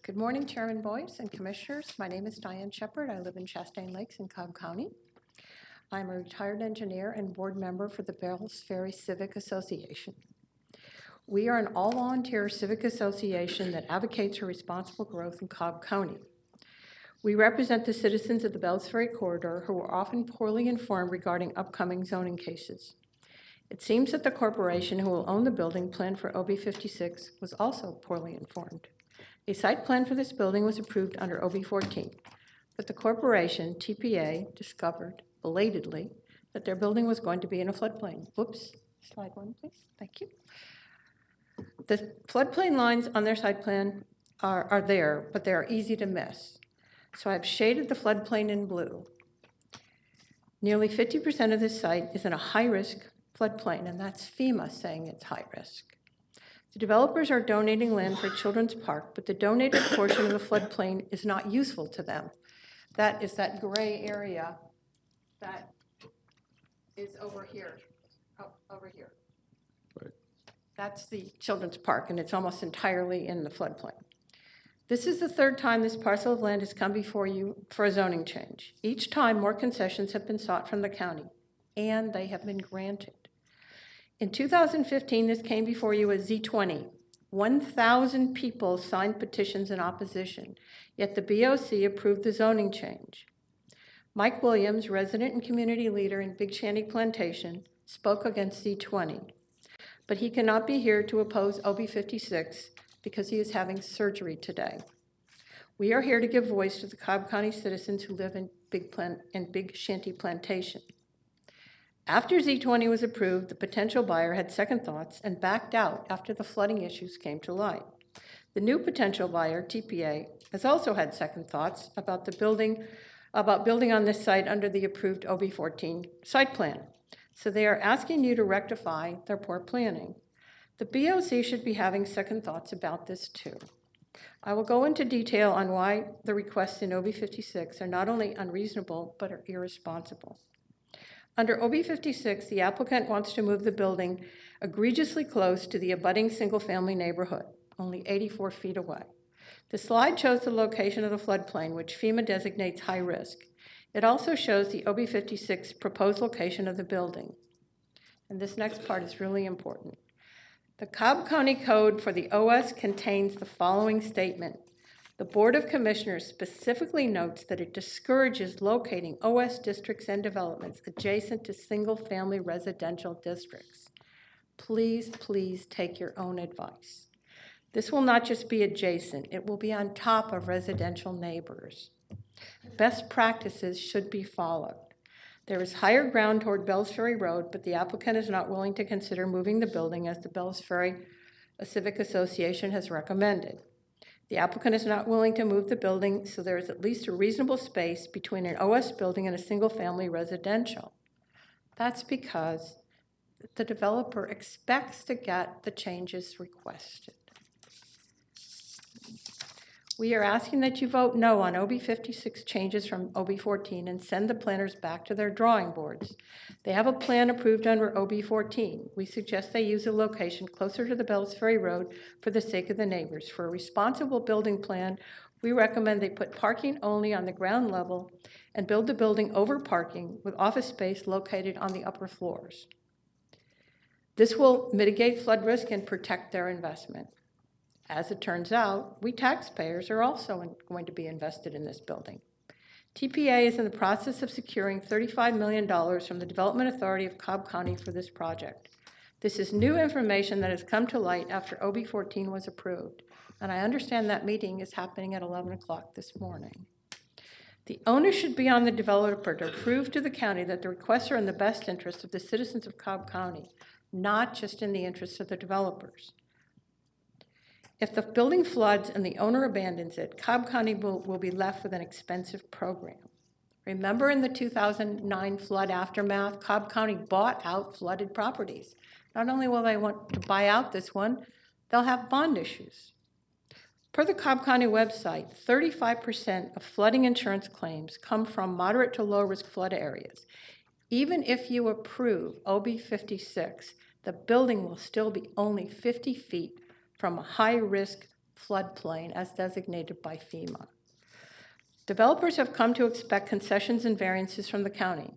Good morning, Chairman Boyce and Commissioners. My name is Diane Shepard. I live in Chastain Lakes in Cobb County. I'm a retired engineer and board member for the Bells Ferry Civic Association. We are an all-volunteer civic association that advocates for responsible growth in Cobb County. We represent the citizens of the Bells Ferry corridor who are often poorly informed regarding upcoming zoning cases. It seems that the corporation who will own the building planned for OB 56 was also poorly informed. A site plan for this building was approved under OB 14, but the corporation, TPA, discovered belatedly that their building was going to be in a floodplain. Whoops, slide one, please. Thank you. The floodplain lines on their site plan are there, but they are easy to miss. So I've shaded the floodplain in blue. Nearly 50% of this site is in a high-risk floodplain, and that's FEMA saying it's high risk. The developers are donating land for Children's Park, but the donated portion of the floodplain is not useful to them. That is that gray area that is over here, over here. Right. That's the Children's Park, and it's almost entirely in the floodplain. This is the third time this parcel of land has come before you for a zoning change. Each time, more concessions have been sought from the county, and they have been granted. In 2015, this came before you as Z20. 1,000 people signed petitions in opposition, yet the BOC approved the zoning change. Mike Williams, resident and community leader in Big Shanty Plantation, spoke against Z20, but he cannot be here to oppose OB 56 because he is having surgery today. We are here to give voice to the Cobb County citizens who live in Big Shanty Plantation. After Z20 was approved, the potential buyer had second thoughts and backed out after the flooding issues came to light. The new potential buyer, TPA, has also had second thoughts about building on this site under the approved OB 14 site plan. So they are asking you to rectify their poor planning. The BOC should be having second thoughts about this too. I will go into detail on why the requests in OB 56 are not only unreasonable, but are irresponsible. Under OB 56, the applicant wants to move the building egregiously close to the abutting single-family neighborhood, only 84 feet away. The slide shows the location of the floodplain, which FEMA designates high risk. It also shows the OB 56 proposed location of the building. And this next part is really important. The Cobb County Code for the OS contains the following statement. The Board of Commissioners specifically notes that it discourages locating OS districts and developments adjacent to single-family residential districts. Please, please take your own advice. This will not just be adjacent, it will be on top of residential neighbors. Best practices should be followed. There is higher ground toward Bells Ferry Road, but the applicant is not willing to consider moving the building as the Bells Ferry Civic Association has recommended. The applicant is not willing to move the building, so there is at least a reasonable space between an OS building and a single-family residential. That's because the developer expects to get the changes requested. We are asking that you vote no on OB 56 changes from OB 14 and send the planners back to their drawing boards. They have a plan approved under OB 14. We suggest they use a location closer to the Bells Ferry Road for the sake of the neighbors. For a responsible building plan, we recommend they put parking only on the ground level and build the building over parking with office space located on the upper floors. This will mitigate flood risk and protect their investment. As it turns out, we taxpayers are also going to be invested in this building. TPA is in the process of securing $35 million from the Development Authority of Cobb County for this project. This is new information that has come to light after OB 14 was approved, and I understand that meeting is happening at 11 o'clock this morning. The onus should be on the developer to prove to the county that the requests are in the best interest of the citizens of Cobb County, not just in the interest of the developers. If the building floods and the owner abandons it, Cobb County will be left with an expensive program. Remember in the 2009 flood aftermath, Cobb County bought out flooded properties. Not only will they want to buy out this one, they'll have bond issues. Per the Cobb County website, 35% of flooding insurance claims come from moderate to low-risk flood areas. Even if you approve OB 56, the building will still be only 50 feet from a high-risk floodplain as designated by FEMA. Developers have come to expect concessions and variances from the county.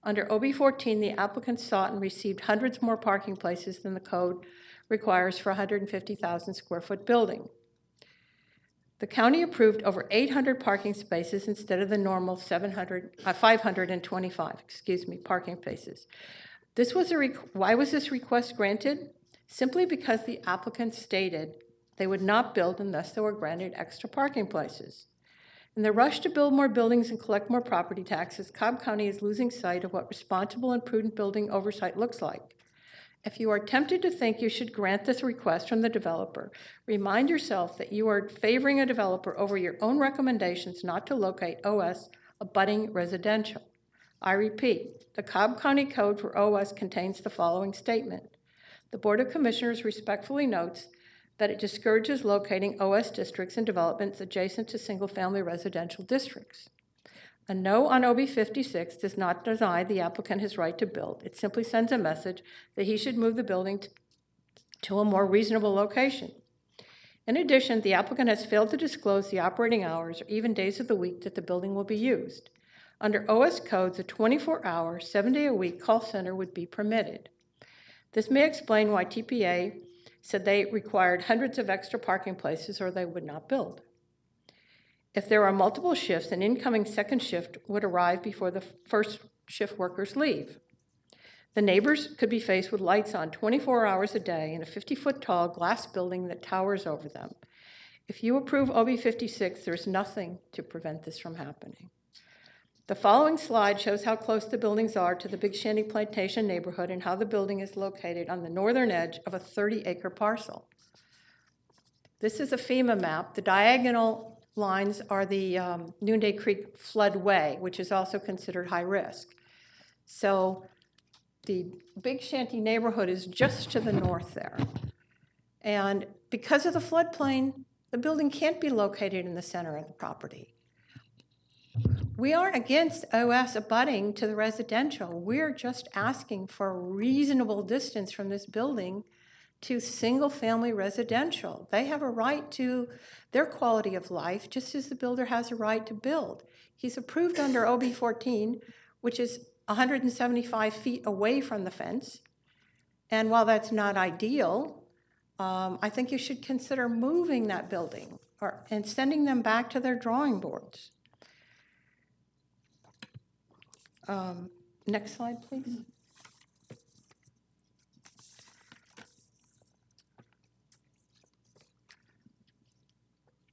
Under OB 14, the applicant sought and received hundreds more parking places than the code requires for a 150,000 square foot building. The county approved over 800 parking spaces instead of the normal 525, parking spaces. Why was this request granted? Simply because the applicant stated they would not build unless they were granted extra parking places. In the rush to build more buildings and collect more property taxes, Cobb County is losing sight of what responsible and prudent building oversight looks like. If you are tempted to think you should grant this request from the developer, remind yourself that you are favoring a developer over your own recommendations not to locate OS abutting residential. I repeat, the Cobb County Code for OS contains the following statement. The Board of Commissioners respectfully notes that it discourages locating OS districts and developments adjacent to single-family residential districts. A no on OB 56 does not deny the applicant his right to build. It simply sends a message that he should move the building to a more reasonable location. In addition, the applicant has failed to disclose the operating hours or even days of the week that the building will be used. Under OS codes, a 24-hour, 7-day-a-week call center would be permitted. This may explain why TPA said they required hundreds of extra parking places or they would not build. If there are multiple shifts, an incoming second shift would arrive before the first shift workers leave. The neighbors could be faced with lights on 24 hours a day in a 50-foot tall glass building that towers over them. If you approve OB 56, there's nothing to prevent this from happening. The following slide shows how close the buildings are to the Big Shanty Plantation neighborhood and how the building is located on the northern edge of a 30-acre parcel. This is a Fema map. The diagonal lines are the Noonday Creek floodway, which is also considered high risk. So the Big Shanty neighborhood is just to the north there. And because of the floodplain, the building can't be located in the center of the property. We aren't against OS abutting to the residential. We're just asking for a reasonable distance from this building to single-family residential. They have a right to their quality of life, just as the builder has a right to build. He's approved under OB 14, which is 175 feet away from the fence. And while that's not ideal, I think you should consider moving that building and sending them back to their drawing boards. Next slide, please.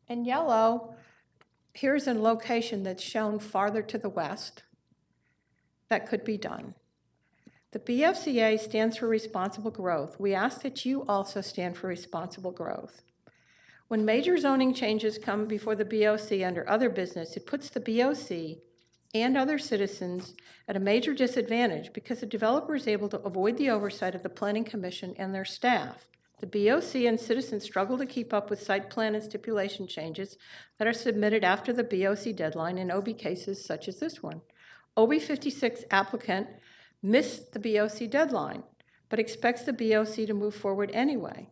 In yellow, here's a location that's shown farther to the west that could be done. The BFCA stands for responsible growth. We ask that you also stand for responsible growth. When major zoning changes come before the BOC under other business, it puts the BOC and other citizens at a major disadvantage because the developer is able to avoid the oversight of the Planning Commission and their staff. The BOC and citizens struggle to keep up with site plan and stipulation changes that are submitted after the BOC deadline in OB cases such as this one. OB 56 applicant missed the BOC deadline, but expects the BOC to move forward anyway.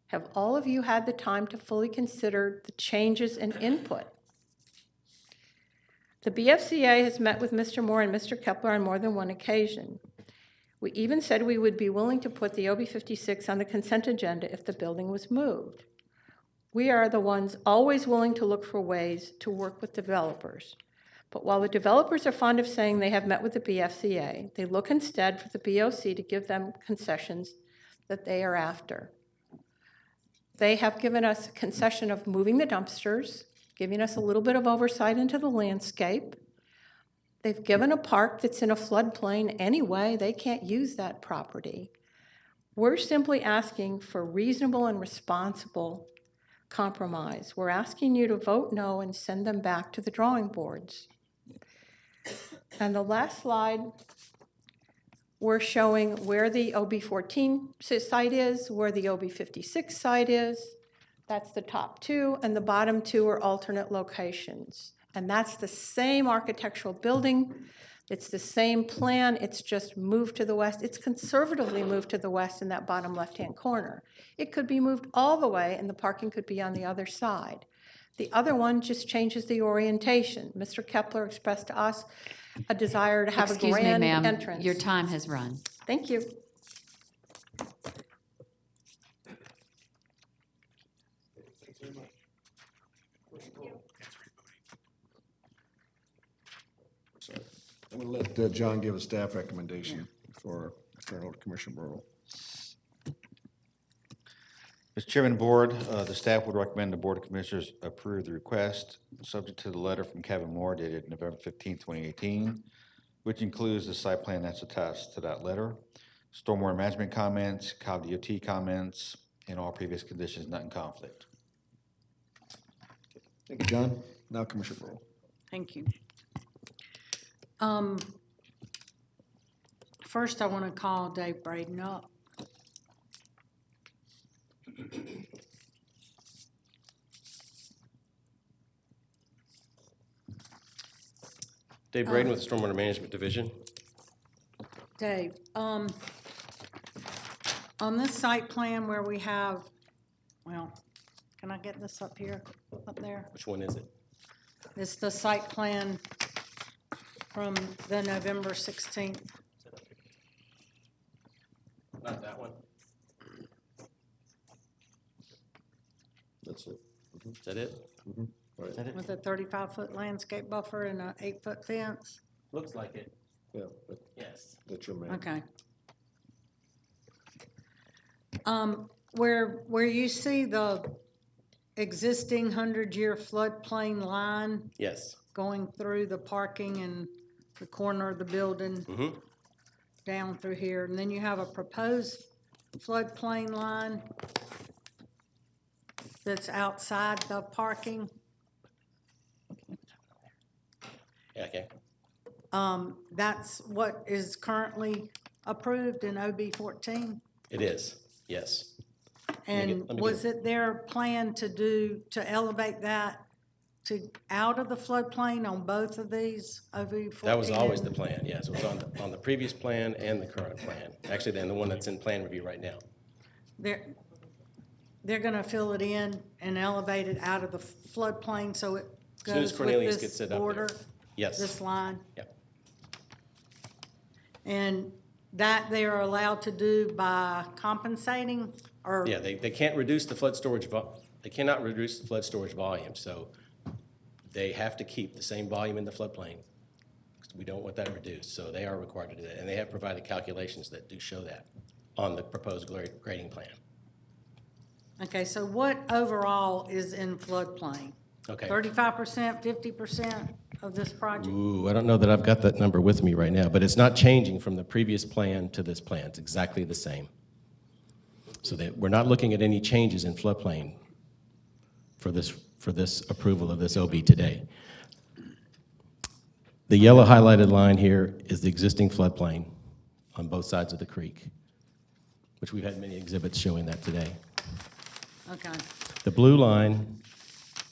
Have all of you had the time to fully consider the changes and input? The BFCA has met with Mr. Moore and Mr. Kepler on more than one occasion. We even said we would be willing to put the OB 56 on the consent agenda if the building was moved. We are the ones always willing to look for ways to work with developers. But while the developers are fond of saying they have met with the BFCA, they look instead for the BOC to give them concessions that they are after. They have given us a concession of moving the dumpsters, giving us a little bit of oversight into the landscape. They've given a park that's in a floodplain anyway. They can't use that property. We're simply asking for reasonable and responsible compromise. We're asking you to vote no and send them back to the drawing boards. And the last slide, we're showing where the OB 14 site is, where the OB 56 site is. That's the top two, and the bottom two are alternate locations. And that's the same architectural building. It's the same plan. It's just moved to the west. It's conservatively moved to the west in that bottom left-hand corner. It could be moved all the way, and the parking could be on the other side. The other one just changes the orientation. Mr. Kepler expressed to us a desire to have a grand entrance. Excuse me, ma'am. Your time has run. Thank you. I'm going to let John give a staff recommendation for Colonel Commissioner Burrow. Mr. Chairman and Board, the staff would recommend the Board of Commissioners approve the request, subject to the letter from Kevin Moore dated November 15, 2018, which includes the site plan that's attached to that letter, stormwater management comments, Cobb DOT comments, and all previous conditions not in conflict. Thank you, John. Now Commissioner Burrow. Thank you. First, I want to call Dave Braden up. Dave Braden with the Stormwater Management Division. Dave, on this site plan where we have, well, can I get this up here, up there? Which one is it? It's the site plan from the November 16th. Not that one. That's it. Is that it? Right. Is that it? With a 35-foot landscape buffer and an 8-foot fence? Looks like it. Yeah, but Yes. that's your man. Okay. Where you see the existing 100-year floodplain line Yes. going through the parking and the corner of the building down through here, and then you have a proposed floodplain line that's outside the parking. Yeah, okay. That's what is currently approved in OB 14. It is, yes. And let me was get- it their plan to elevate that out of the floodplain on both of these, OB 14? That was always the and- plan, yes. It was on the previous plan and the current plan. Actually, then the one that's in plan review right now. They're gonna fill it in and elevate it out of the floodplain so it As soon as goes Cornelius with gets this it up there. border, Yes. this line? Yeah. And that they are allowed to do by compensating or? Yeah, they can't reduce the flood storage, they cannot reduce the flood storage volume, so they have to keep the same volume in the floodplain. We don't want that reduced, so they are required to do that, and they have provided calculations that do show that on the proposed grading plan. Okay, so what overall is in floodplain? Okay. 35%, 50% of this project? Ooh, I don't know that I've got that number with me right now, but it's not changing from the previous plan to this plan. It's exactly the same. So that we're not looking at any changes in floodplain for this approval of this OB today. The yellow highlighted line here is the existing floodplain on both sides of the creek, which we've had many exhibits showing that today. Okay, The blue line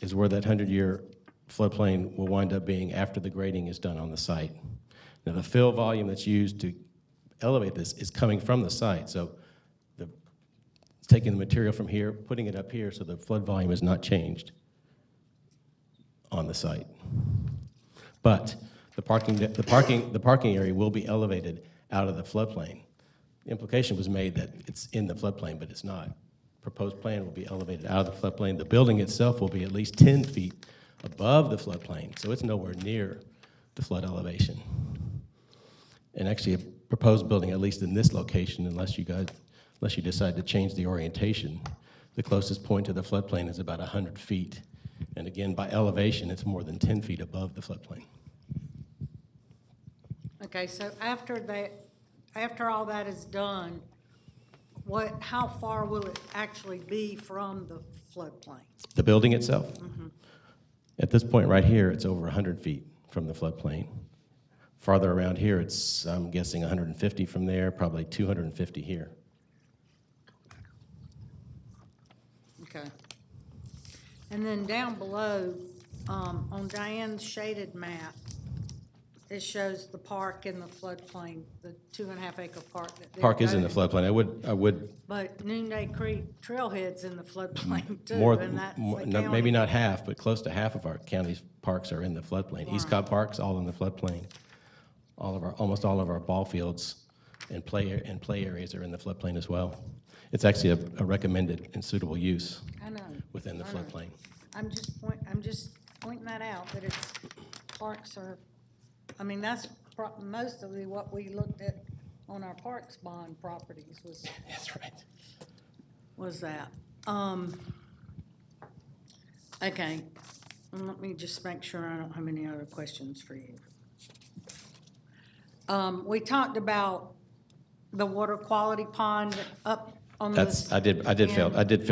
is where that 100-year floodplain will wind up being after the grading is done on the site. Now, the fill volume that's used to elevate this is coming from the site, so it's taking the material from here, putting it up here, so the flood volume is not changed on the site. But the parking area will be elevated out of the floodplain. The implication was made that it's in the floodplain, but it's not. Proposed plan will be elevated out of the floodplain. The building itself will be at least 10 feet above the floodplain, so it's nowhere near the flood elevation. And actually, a proposed building, at least in this location, unless you decide to change the orientation, the closest point to the floodplain is about 100 feet. And again, by elevation, it's more than 10 feet above the floodplain. okay, so after all that is done, how far will it actually be from the floodplain? The building itself? At this point right here, it's over 100 feet from the floodplain. Farther around here, it's, I'm guessing, 150 from there, probably 250 here. Okay. And then down below, on Diane's shaded map, it shows the park in the floodplain, the 2.5 acre park. Park is in the floodplain. I would But Noonday Creek Trailhead's in the floodplain too, more, and that's more the no, county. maybe not half, but close to half of our county's parks are in the floodplain. East Cobb Park's all in the floodplain. Almost all of our ball fields and play areas are in the floodplain as well. It's actually a recommended and suitable use I know. within the I know. floodplain. I'm just pointing that out, that it's, parks are, I mean, that's mostly what we looked at on our parks bond properties That's right. was that. Okay, let me just make sure I don't have any other questions for you. We talked about the water quality pond up on this. I did fail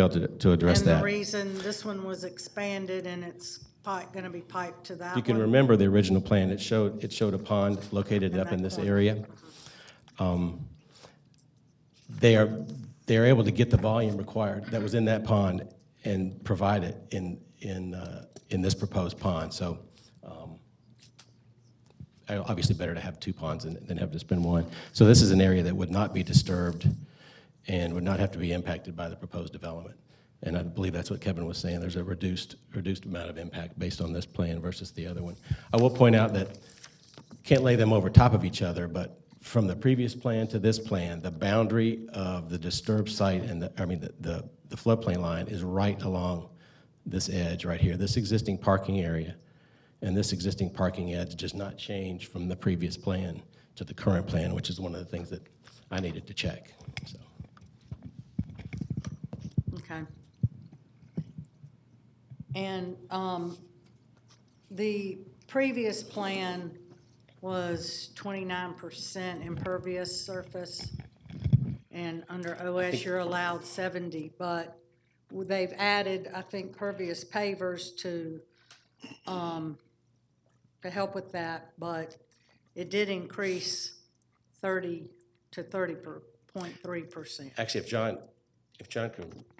to address And the that. reason this one was expanded and it's gonna be piped to that You can one. remember the original plan, it showed a pond located In up in that this corner. area. They are able to get the volume required that was in that pond and provide it in this proposed pond. So obviously better to have two ponds than have to spend one. So this is an area that would not be disturbed and would not have to be impacted by the proposed development. And I believe that's what Kevin was saying. There's a reduced amount of impact based on this plan versus the other one. I will point out that can't lay them over top of each other, but from the previous plan to this plan, the boundary of the disturbed site and the floodplain line is right along this edge right here, this existing parking area. And this existing parking edge does not change from the previous plan to the current plan, which is one of the things that I needed to check. So. Okay. And the previous plan was 29% impervious surface, and under OS, you're allowed 70, but they've added, I think, pervious pavers to help with that, but it did increase 30 to 30.3%. Actually, if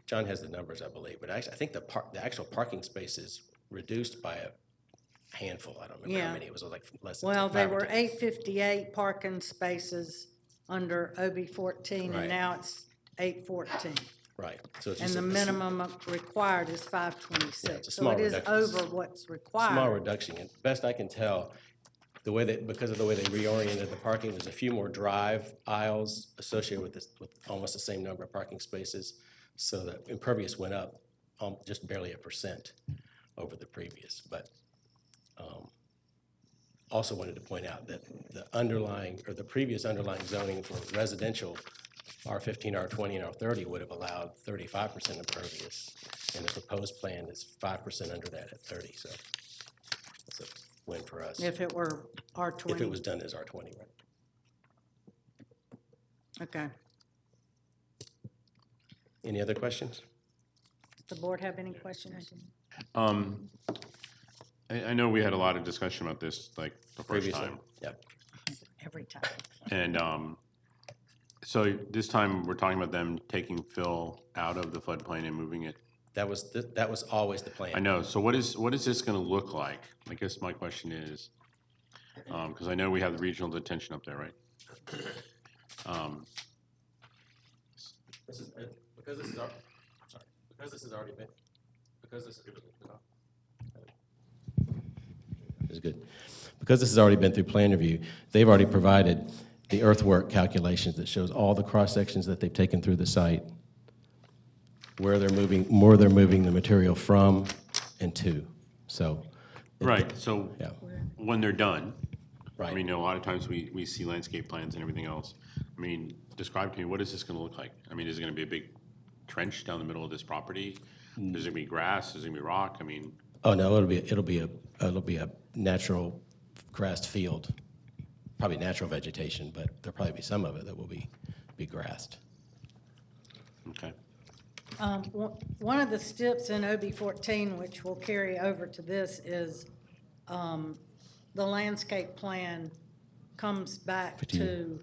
John has the numbers, I believe, but actually, I think the actual parking spaces reduced by a handful. I don't remember how many. It was like less than Well, 5 they or were 10. 858 parking spaces under OB 14, Right. and now it's 814. Right. So it's And just the a minimum required is Yeah, it's 526. a So small it is reduction. over what's required. small reduction. And best I can tell, because of the way they reoriented the parking, there's a few more drive aisles associated with this, with almost the same number of parking spaces. So the impervious went up just barely 1% over the previous. But also wanted to point out that the previous underlying zoning for residential R15, R20, and R30 would have allowed 35% impervious, and the proposed plan is 5% under that at 30. So that's a win for us. If it were R20. If it was done as R20, right? Okay. Any other questions? Does the board have any questions? I know we had a lot of discussion about this, like, the first Previously? time. Yep. Every time. And so this time, we're talking about them taking fill out of the floodplain and moving it. That was always the plan. I know, so what is this gonna look like? I guess my question is, because I know we have the regional detention up there, right? This is, because this has already been, is good. Because this has already been through plan review, they've already provided the earthwork calculations that shows all the cross sections that they've taken through the site, where they're moving the material from and to. So. Right, so Yeah. when they're done, Right. I mean, a lot of times we see landscape plans and everything else. I mean, describe to me, what is this gonna look like? I mean, is it gonna be a big trench down the middle of this property? Is it gonna be grass? Is it gonna be rock? I mean, Oh, no, it'll be a natural grassed field, probably natural vegetation, but there'll probably be some of it that will be grassed. okay. One of the steps in OB 14, which will carry over to this, is the landscape plan comes back to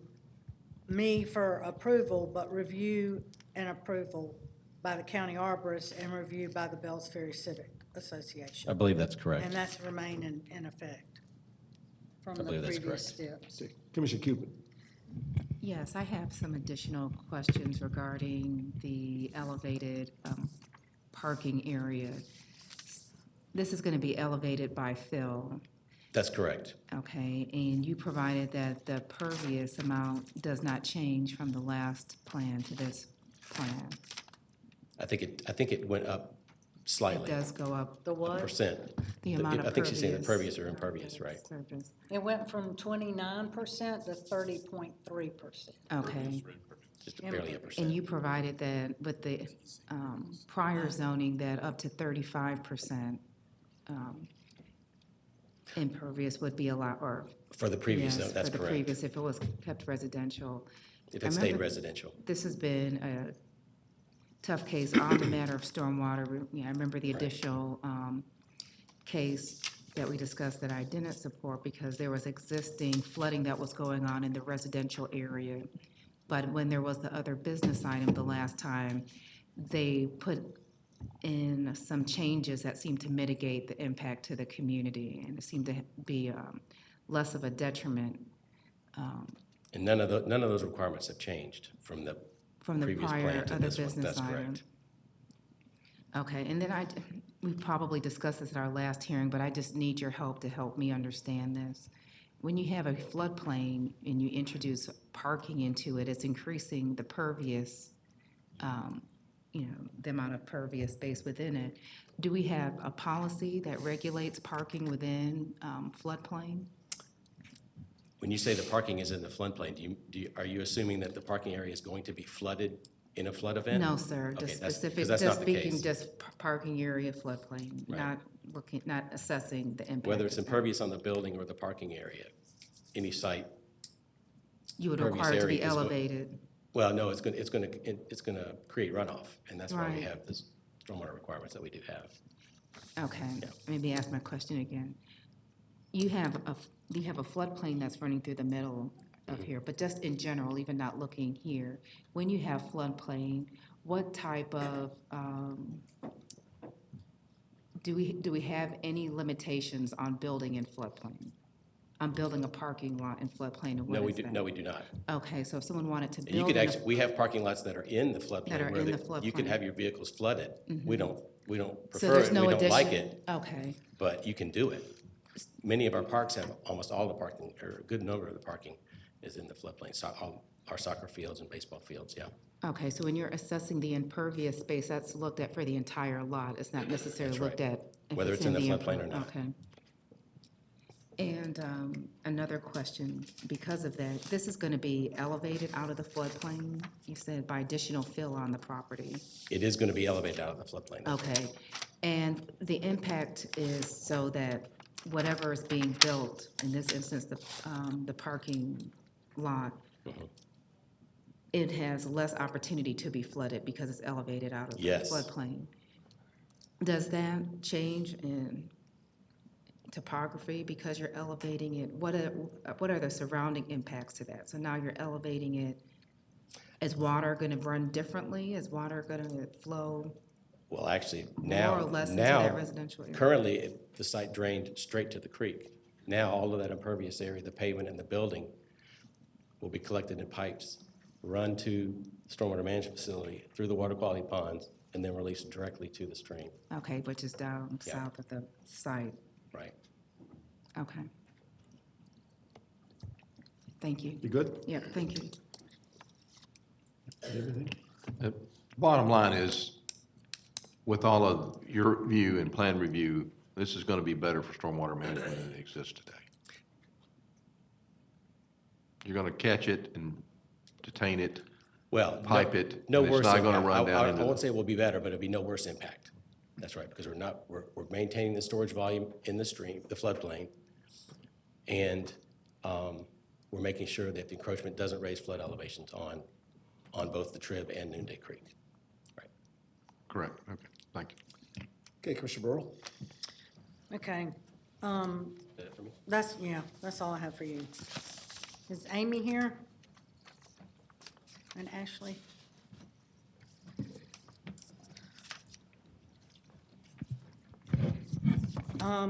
me for approval, but review and approval by the county arborist and review by the Bells Ferry Civic Association. I believe that's correct. And that's remained in effect from I the believe that's previous correct. steps. Commissioner Cupid. Yes, I have some additional questions regarding the elevated parking area. This is going to be elevated by fill, That's correct. okay? And you provided that the pervious amount does not change from the last plan to this plan. I think it went up Slightly. It does go up. The what? Percent. The amount of I think she's saying the pervious. pervious or impervious, right? Surface. It went from 29% to 30.3%. Okay. Just barely a percent. And you provided that with the prior zoning, that up to 35% impervious would be allowed, or. For the previous Yes, zone, that's for the correct. previous, if it was kept residential. If I it stayed remember residential. This has been a tough case on the matter of stormwater. I remember the additional case that we discussed that I didn't support because there was existing flooding that was going on in the residential area. But when there was the other business item the last time, they put in some changes that seemed to mitigate the impact to the community, and it seemed to be less of a detriment And none of those requirements have changed from the from the previous prior plan to other this one. business That's item. correct. Okay, and then we probably discussed this at our last hearing, but I just need your help to help me understand this. When you have a floodplain and you introduce parking into it, it's increasing the pervious, the amount of pervious space within it. Do we have a policy that regulates parking within floodplain? When you say the parking is in the floodplain, are you assuming that the parking area is going to be flooded in a flood event? No, sir, Okay, just that's- 'cause specific, that's just not the speaking, case. just parking area floodplain, Right. not assessing the impact. Whether it's impervious on the building or the parking area, any site. You would impervious require it to area be is go- elevated. Well, no, it's gonna create runoff, and that's why we Right. have this stormwater requirements that we do have. Okay, Yeah. maybe ask my question again. You have a floodplain that's running through the middle of Mm-hmm. here, but just in general, even not looking here, when you have floodplain, what type of, do we have any limitations on building in floodplain? On building a parking lot in floodplain, and what is that? No, we do not. Okay, so if someone wanted to And you build could in a, actually, we have parking lots that are in the That floodplain are where in the you can floodplain. have your vehicles flooded. We don't so prefer there's it, no we don't like addition? it, Okay, but you can do it. Many of our parks have almost all the parking, or a good number of the parking is in the floodplain. All our soccer fields and baseball fields, yeah. okay, so when you're assessing the impervious space, that's looked at for the entire lot, it's not necessarily That's right. looked at if Whether it's in the floodplain or imper- not. Okay. And another question, because of that, this is gonna be elevated out of the floodplain, you said, by additional fill on the property. It is gonna be elevated out of the floodplain. Okay, and the impact is so that whatever is being built, in this instance, the parking lot, Mm-hmm. it has less opportunity to be flooded because it's elevated out of the Yes. floodplain. Does that change in topography because you're elevating it? What are the surrounding impacts to that? So now you're elevating it. Is water gonna run differently? Is water gonna flow Well, actually, more now, or less into that now, residential area? currently, the site drained straight to the creek. Now, all of that impervious area, the pavement and the building will be collected in pipes, run to the stormwater management facility through the water quality ponds, and then released directly to the stream, Okay, which is down Yeah. south of the site. right? Okay. Thank you. You good? Yeah, thank you. The bottom line is, with all of your view and plan review, this is gonna be better for stormwater management than it exists today. You're gonna catch it and detain it, Well, pipe it, no and it's worse not gonna impact. run down I into won't the. say it will be better, but it'll be no worse impact. That's right, because we're maintaining the storage volume in the stream, the floodplain, and we're making sure that the encroachment doesn't raise flood elevations on both the Trib and Noonday Creek. Right. Correct, okay, thank you. Okay, Commissioner Burrow? Okay, Is that it for me? that's all I have for you. Is Amy here? And Ashley?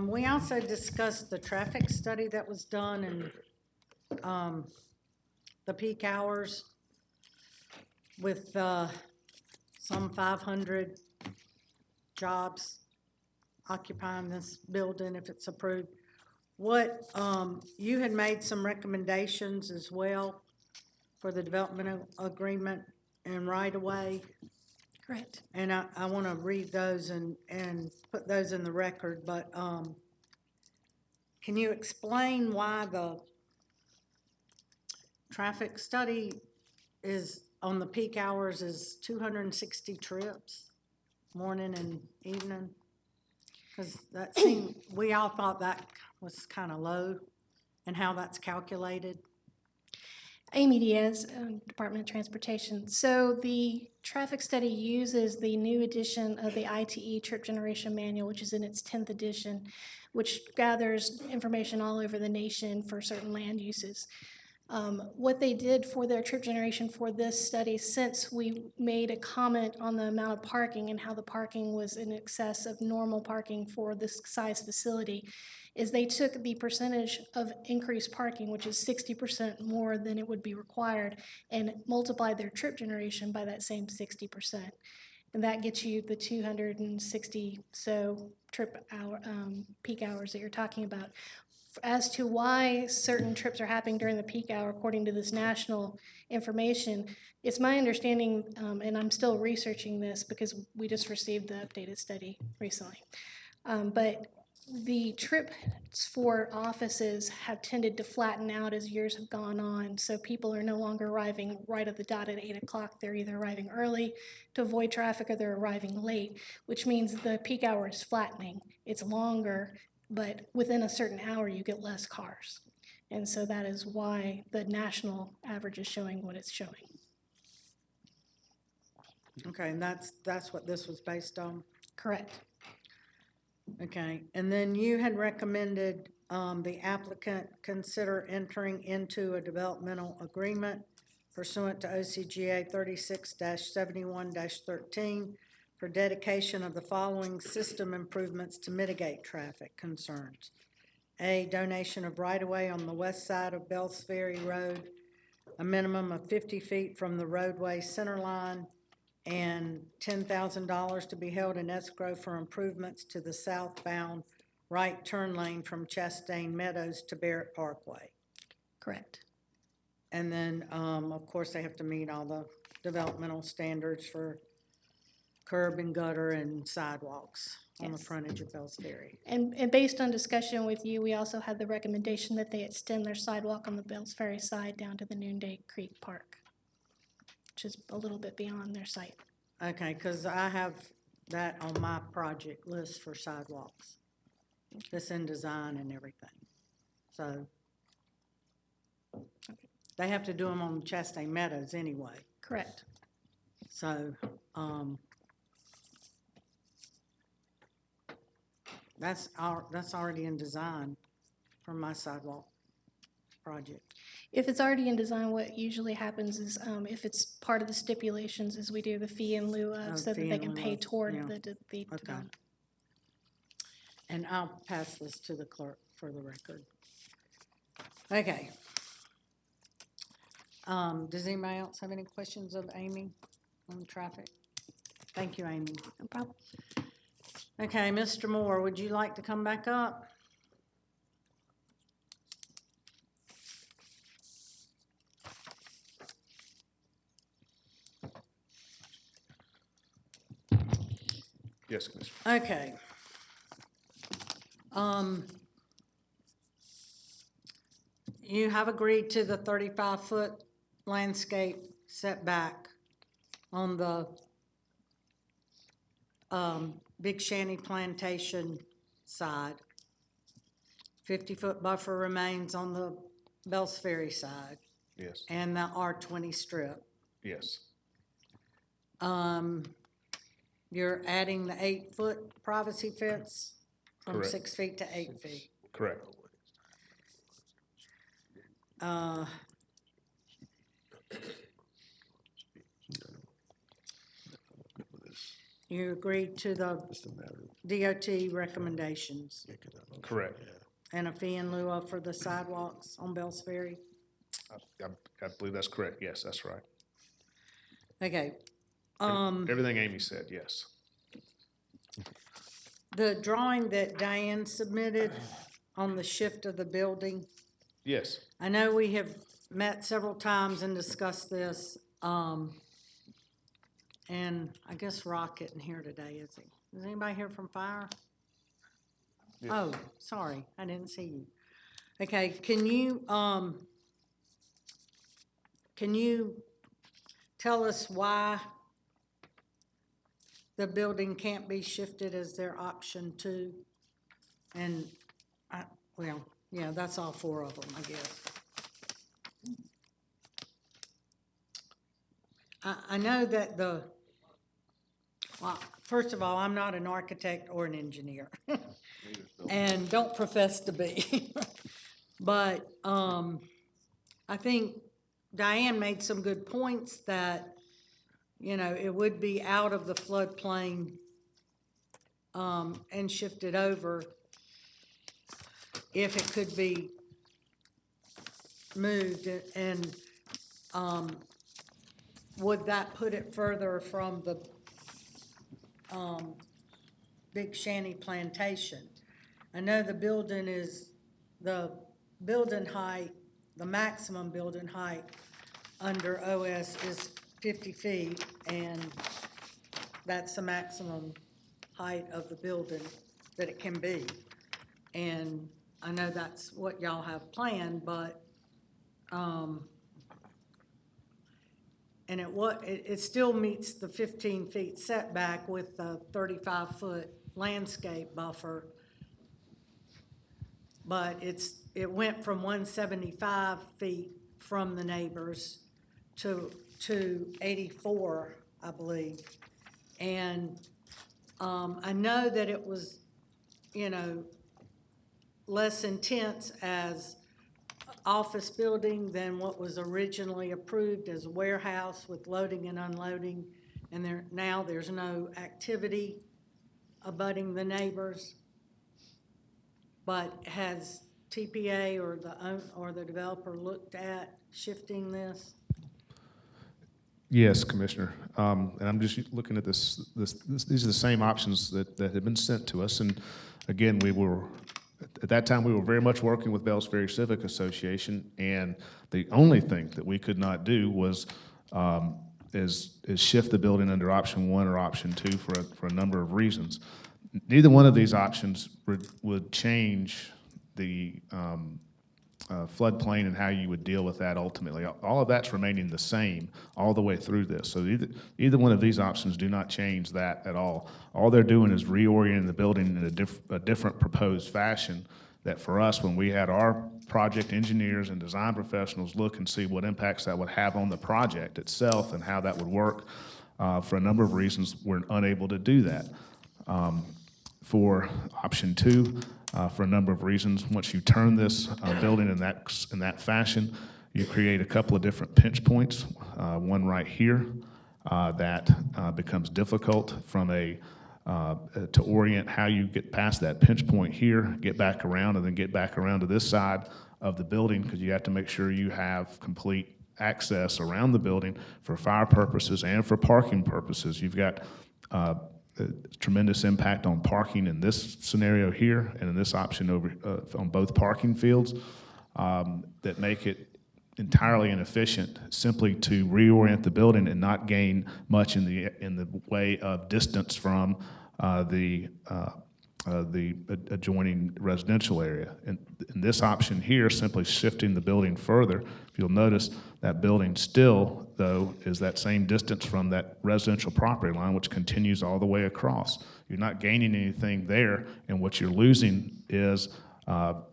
We also discussed the traffic study that was done and the peak hours with some 500 jobs occupying this building if it's approved. What, you had made some recommendations as well for the developmental agreement and right-of-way. Correct. And I want to read those and put those in the record, but can you explain why the traffic study is, on the peak hours, is 260 trips, morning and evening? Because that seemed, we all thought that was kind of low, and how that's calculated. Amy Diaz, Department of Transportation. So the traffic study uses the new edition of the ITE Trip Generation Manual, which is in its 10th edition, which gathers information all over the nation for certain land uses. What they did for their trip generation for this study, since we made a comment on the amount of parking and how the parking was in excess of normal parking for this size facility, is they took the percentage of increased parking, which is 60% more than it would be required, and multiplied their trip generation by that same 60%. And that gets you the 260 so trip hour, peak hours that you're talking about. As to why certain trips are happening during the peak hour, according to this national information, it's my understanding, and I'm still researching this because we just received the updated study recently, but the trips for offices have tended to flatten out as years have gone on. So people are no longer arriving right at the dot at 8 o'clock. They're either arriving early to avoid traffic or they're arriving late, which means the peak hour is flattening. It's longer, but within a certain hour you get less cars. And so that is why the national average is showing what it's showing. Okay, and that's what this was based on? Correct. Okay, and then you had recommended the applicant consider entering into a developmental agreement pursuant to OCGA 36-71-13 for dedication of the following system improvements to mitigate traffic concerns. A, donation of right-of-way on the west side of Bells Ferry Road, a minimum of 50 feet from the roadway center line, and $10,000 to be held in escrow for improvements to the southbound right turn lane from Chastain Meadows to Barrett Parkway. Correct. And then, of course, they have to meet all the developmental standards for curb and gutter and sidewalks on the Yes. frontage of Bells Ferry. And based on discussion with you, we also had the recommendation that they extend their sidewalk on the Bells Ferry side down to the Noonday Creek Park, which is a little bit beyond their site. Okay, because I have that on my project list for sidewalks. It's in design and everything. So they have to do them on Chastain Meadows anyway. Correct. So, that's already in design for my sidewalk project. If it's already in design, what usually happens is, if it's part of the stipulations, is we do the fee in lieu of, so that fee they in can lieu pay of, toward yeah. the Okay. development. And I'll pass this to the clerk for the record. Okay. Does anybody else have any questions of Amy on the traffic? Thank you, Amy. No problem. Okay, Mr. Moore, would you like to come back up? Yes, Commissioner. Okay. You have agreed to the 35-foot landscape setback on the Big Shanty Plantation side. 50-foot buffer remains on the Bells Ferry side Yes, and the R20 strip. yes, You're adding the 8-foot privacy fence from Correct. 6 feet to 8 feet. correct. You agreed to the DOT recommendations Correct. and a fee in lieu of for the sidewalks on Bells Ferry? I believe that's correct. Yes, that's right. Okay. Everything Amy said, yes. The drawing that Diane submitted on the shift of the building, Yes, I know we have met several times and discussed this, and And I guess Rock isn't here today, is he? Is anybody here from fire? Oh, sorry, I didn't see you. Okay, can you tell us why the building can't be shifted as their option 2? And, well, yeah, that's all 4 of them, I guess. I know that well, first of all, I'm not an architect or an engineer. And don't profess to be. But I think Diane made some good points that, you know, it would be out of the floodplain and shifted over if it could be moved. And would that put it further from the Big Shanty Plantation? I know the building height, the maximum building height under OS is 50 feet, and that's the maximum height of the building that it can be. And I know that's what y'all have planned, but, and it still meets the 15 feet setback with the 35-foot landscape buffer. But it went from 175 feet from the neighbors to 84, I believe. And I know that it was, you know, less intense as office building than what was originally approved as a warehouse with loading and unloading. And now there's no activity abutting the neighbors. But has TPA or the developer looked at shifting this? Yes, Commissioner. And I'm just looking at this. These are the same options that have been sent to us. And again, at that time, we were very much working with Bells Ferry Civic Association, and the only thing that we could not do was is shift the building under option 1 or option 2 for a number of reasons. Neither one of these options would change the floodplain and how you would deal with that ultimately. All of that's remaining the same all the way through this. So either one of these options do not change that at all. All they're doing is reorienting the building in a different proposed fashion that for us, when we had our project engineers and design professionals look and see what impacts that would have on the project itself and how that would work, for a number of reasons, we're unable to do that. For option 2, for a number of reasons, once you turn this building in that fashion, you create a couple of different pinch points. One right here that becomes difficult from to orient how you get past that pinch point here, get back around, and then get back around to this side of the building, because you have to make sure you have complete access around the building for fire purposes and for parking purposes. You've got tremendous impact on parking in this scenario here and in this option over on both parking fields that make it entirely inefficient simply to reorient the building and not gain much in the way of distance from the adjoining residential area. And this option here, simply shifting the building further, if you'll notice, that building still, though, is that same distance from that residential property line, which continues all the way across. You're not gaining anything there, and what you're losing is number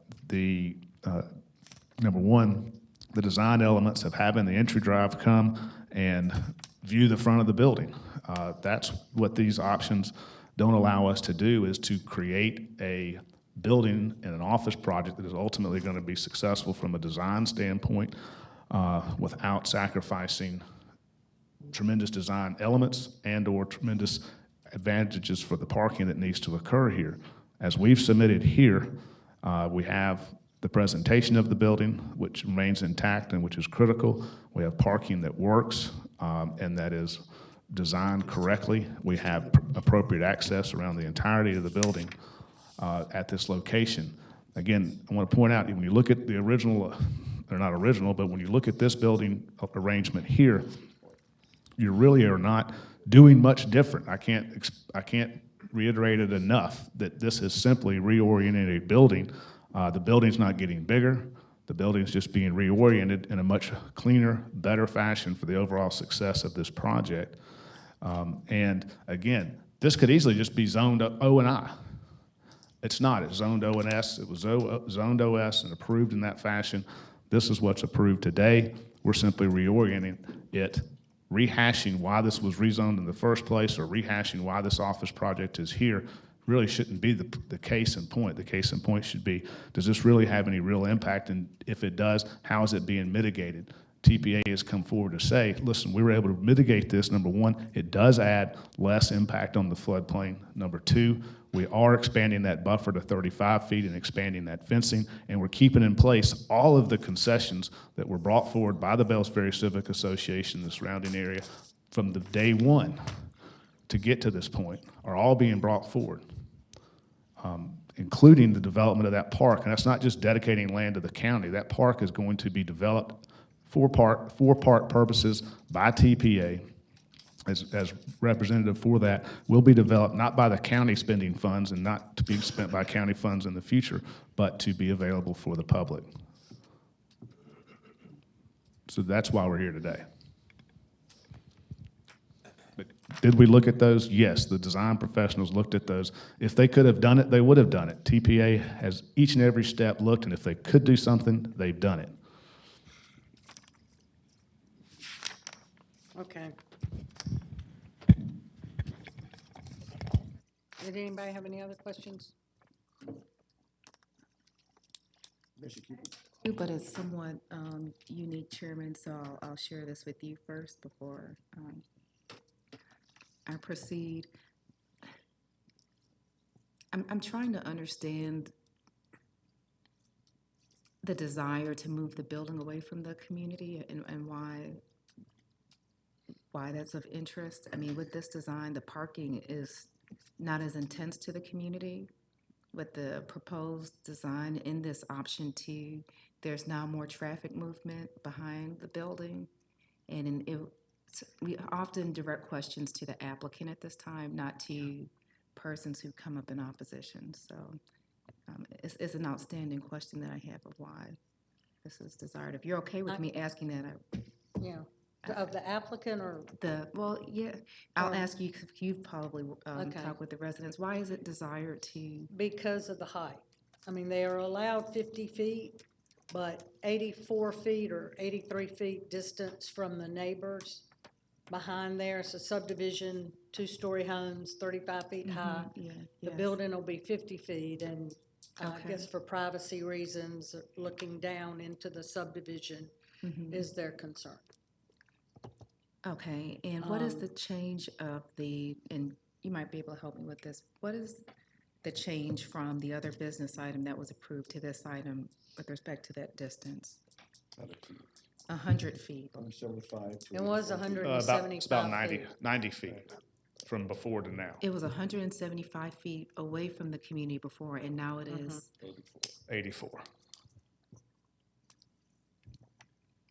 one, the design elements of having the entry drive come and view the front of the building. That's what these options don't allow us to do, is to create a building and an office project that is ultimately going to be successful from a design standpoint without sacrificing tremendous design elements and or tremendous advantages for the parking that needs to occur here. As we've submitted here, we have the presentation of the building, which remains intact and which is critical. We have parking that works and that is designed correctly. We have appropriate access around the entirety of the building at this location. Again, I want to point out, when you look at the original, they're not original, but when you look at this building arrangement here, you really are not doing much different. I can't reiterate it enough that this is simply reorienting a building. The building's not getting bigger. The building's just being reoriented in a much cleaner, better fashion for the overall success of this project. And again, this could easily just be zoned O and I. It's not. It's zoned O and S. It was zoned OS and approved in that fashion. This is what's approved today. We're simply reorienting it, rehashing why this was rezoned in the first place, or rehashing why this office project is here. Really shouldn't be the case in point. The case in point should be, does this really have any real impact? And if it does, how is it being mitigated? TPA has come forward to say, listen, we were able to mitigate this. Number one, it does add less impact on the floodplain. Number two, we are expanding that buffer to 35 feet and expanding that fencing, and we're keeping in place all of the concessions that were brought forward by the Bells Ferry Civic Association, the surrounding area, from the day one to get to this point, are all being brought forward, including the development of that park. And that's not just dedicating land to the county. That park is going to be developed for park purposes by TPA as representative for that, will be developed not by the county spending funds and not to be spent by county funds in the future, but to be available for the public. So that's why we're here today. But did we look at those? Yes, the design professionals looked at those. If they could have done it, they would have done it. TPA has each and every step looked, and if they could do something, they've done it. Okay. Did anybody have any other questions? But it's somewhat unique, Chairman, so I'll share this with you first before I proceed. I'm trying to understand the desire to move the building away from the community and why that's of interest. I mean, with this design, the parking is not as intense to the community. With the proposed design in this option 2, there's now more traffic movement behind the building. And we often direct questions to the applicant at this time, not to persons who come up in opposition. So it's an outstanding question that I have of why this is desired. If you're okay with me asking that, Yeah. Of the applicant or? well, yeah, I'll ask you, because you've probably Okay. talked with the residents. Why is it desired to? Because of the height. I mean, they are allowed 50 feet, but 84 feet or 83 feet distance from the neighbors behind there. It's a subdivision, 2-story homes, 35 feet high. Yeah, The yes. building will be 50 feet, and I Okay. guess for privacy reasons, looking down into the subdivision is their concern. Okay, and what is the change of and you might be able to help me with this, what is the change from the other business item that was approved to this item with respect to that distance? 100 feet. 175 to It was 175 It's about feet. 90 feet from before to now, It was 175 feet away from the community before, and now it is 84.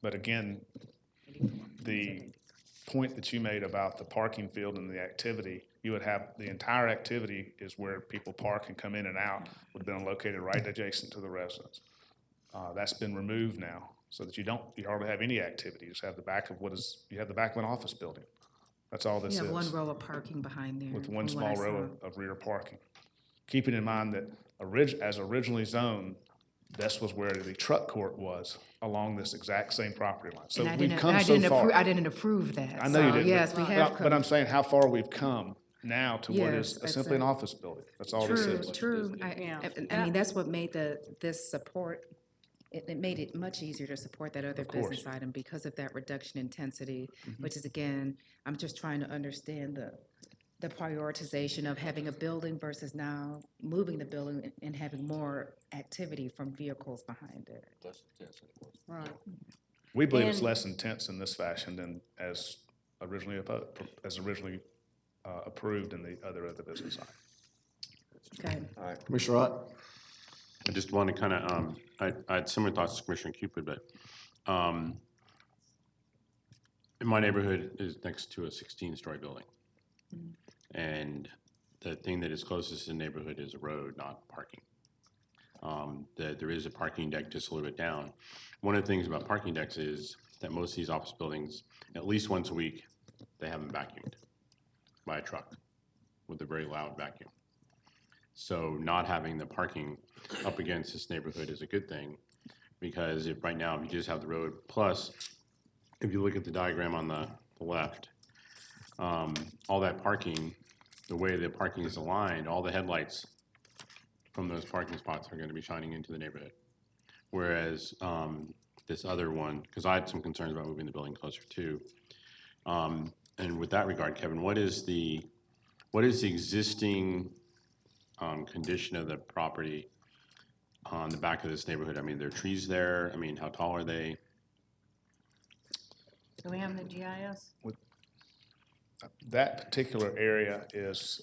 But again, the point that you made about the parking field and the activity, you would have, the entire activity is where people park and come in and out, would have been located right adjacent to the residence. That's been removed now, so that you hardly have any activity. You just have the back of you have the back of an office building. That's all this is. You have one row of parking behind there. With one from what I small row saw. of rear parking. Keeping in mind that as originally zoned, this was where the truck court was, along this exact same property line. So And we've come so far. I didn't approve that. I know you so, didn't. Yes, we have come. But I'm saying how far we've come now to what Yes, is simply an office building. That's all this True, is. true. Yeah. I mean, that's what made this support, it made it much easier to support that other business item because of that reduction in intensity, which is, again, I'm just trying to understand the prioritization of having a building versus now moving the building and having more activity from vehicles behind it. Right. We believe it's And- less intense in this fashion than as originally approved in the other business item. Okay. All right, Commissioner Ott? I just want to kind of, I had similar thoughts to Commissioner Cupid, but My neighborhood is next to a 16-story building. And the thing that is closest to the neighborhood is a road, not parking. There is a parking deck just a little bit down. One of the things about parking decks is that most of these office buildings, at least once a week, they have them vacuumed by a truck with a very loud vacuum. So not having the parking up against this neighborhood is a good thing, because if right now, if you just have the road, plus, if you look at the diagram on the left, all that parking, the way the parking is aligned, all the headlights from those parking spots are going to be shining into the neighborhood. Whereas this other one, because I had some concerns about moving the building closer too. And with that regard, Kevin, what is the existing condition of the property on the back of this neighborhood? I mean, there are trees there. I mean, how tall are they? Do we have the GIS? That particular area is,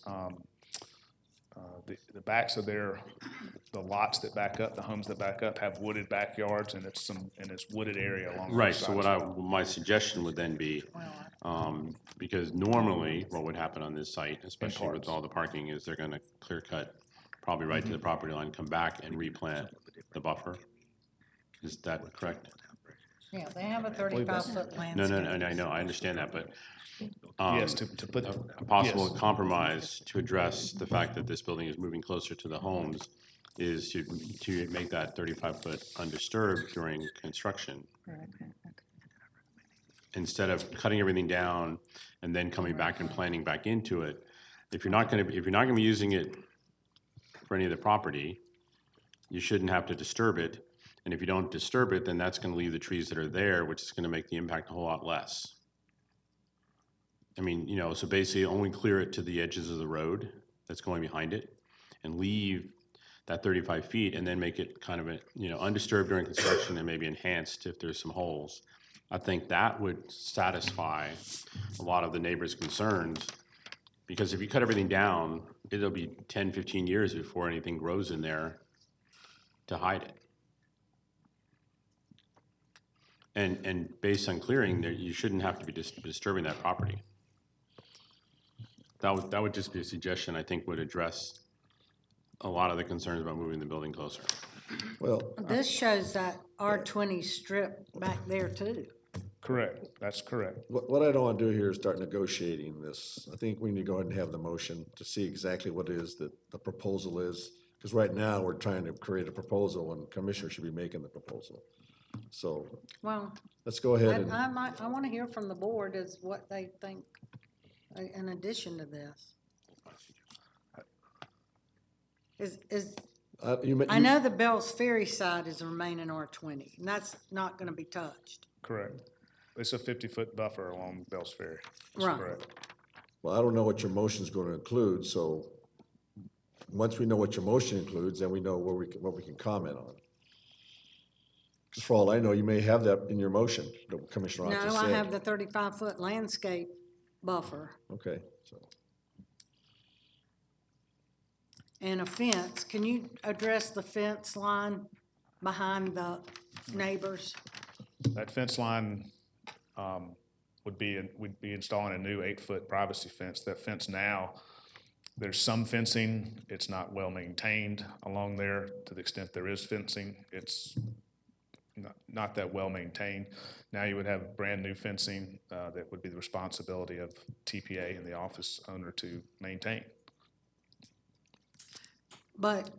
the backs of the lots that back up, the homes that back up have wooded backyards, and it's wooded area along the Right, sides. so my suggestion would then be, because normally what would happen on this site, especially with all the parking, is they're gonna clear cut probably right to the property line, come back and replant the buffer. Is that correct? Yeah, they have a 35-foot landscape. No, I know, I understand that, but Yes, to put, a possible yes. compromise to address the fact that this building is moving closer to the homes is to make that 35-foot undisturbed during construction. Instead of cutting everything down and then coming back and planting back into it. If you're not gonna be using it for any of the property, you shouldn't have to disturb it. And if you don't disturb it, then that's gonna leave the trees that are there, which is gonna make the impact a whole lot less. I mean, you know, so basically only clear it to the edges of the road that's going behind it and leave that 35 feet and then make it kind of undisturbed during construction and maybe enhanced if there's some holes. I think that would satisfy a lot of the neighbors' concerns, because if you cut everything down, it'll be 10, 15 years before anything grows in there to hide it. And based on clearing, you shouldn't have to be disturbing that property. That would just be a suggestion I think would address a lot of the concerns about moving the building closer. Well, This shows that R20 strip back there too. Correct, that's correct. what I don't want to do here is start negotiating this. I think we need to go ahead and have the motion to see exactly what it is that the proposal is. Because right now, we're trying to create a proposal, and the commissioner should be making the proposal. So Well, let's go ahead and. I want to hear from the board is what they think in addition to this. I know the Bells Ferry side is remaining R20, and that's not going to be touched. Correct. It's a 50-foot buffer along Bells Ferry. That's Right. correct. Well, I don't know what your motion's going to include, so once we know what your motion includes, then we know what we can comment on. Just for all I know, you may have that in your motion, that Commissioner Ott just No, said. I have the 35-foot landscape buffer Okay, so, and a fence. Can you address the fence line behind the neighbors? That fence line we'd be installing a new 8-foot privacy fence. That fence now, there's some fencing. It's not well maintained along there. To the extent there is fencing, it's not that well maintained. Now you would have brand new fencing that would be the responsibility of TPA and the office owner to maintain. But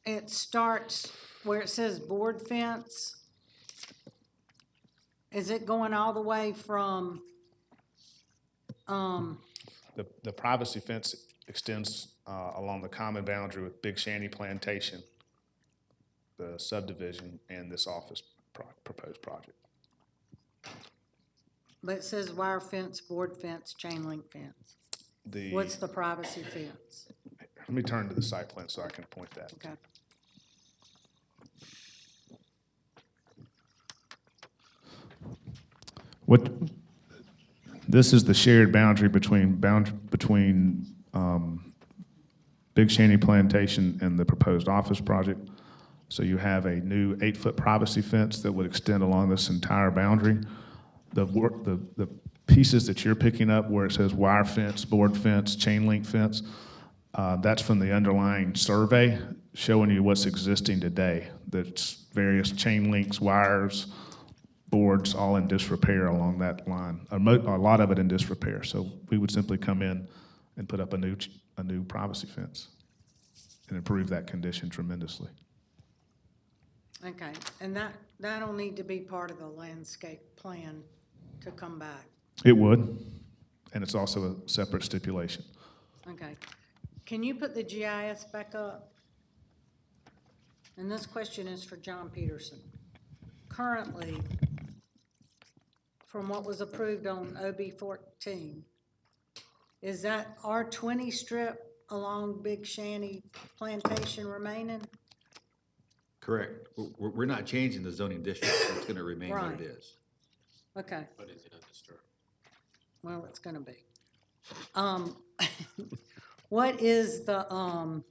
it starts where it says board fence. Is it going all the way from, The privacy fence extends along the common boundary with Big Shanty Plantation, the subdivision, and this office proposed project. but it says wire fence, board fence, chain link fence. What's the privacy fence? Let me turn to the site plan so I can point that. Okay. This is the shared boundary between Big Shanty Plantation and the proposed office project. So you have a new 8-foot privacy fence that would extend along this entire boundary. the pieces that you're picking up where it says wire fence, board fence, chain link fence, that's from the underlying survey showing you what's existing today. That's various chain links, wires, boards, all in disrepair along that line. A lot of it in disrepair. So we would simply come in and put up a new privacy fence and improve that condition tremendously. Okay, and that'll need to be part of the landscape plan to come back. It would, and it's also a separate stipulation. Okay. Can you put the GIS back up? And this question is for John Peterson. Currently, from what was approved on OB 14, is that R20 strip along Big Shanty Plantation remaining? Correct. We're not changing the zoning district. It's going to remain what Right. it is. Okay. But is it undisturbed? Well, it's gonna be. What is the,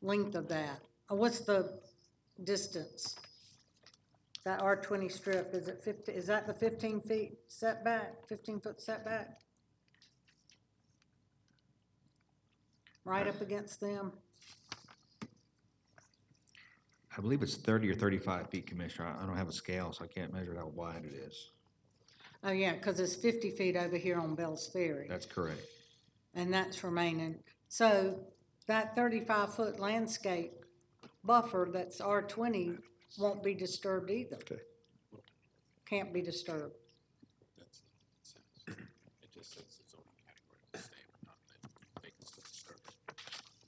length of that? What's the distance? That R20 strip, is it 50, is that the 15 feet setback, 15-foot setback? Right up against them? I believe it's 30 or 35 feet, Commissioner. I don't have a scale, so I can't measure how wide it is. Oh, yeah, because it's 50 feet over here on Bell's Ferry. That's correct. And that's remaining. So that 35-foot landscape buffer that's R20 won't be disturbed either. Okay. Can't be disturbed. It just says the zoning category is the same, not that they can still disturb it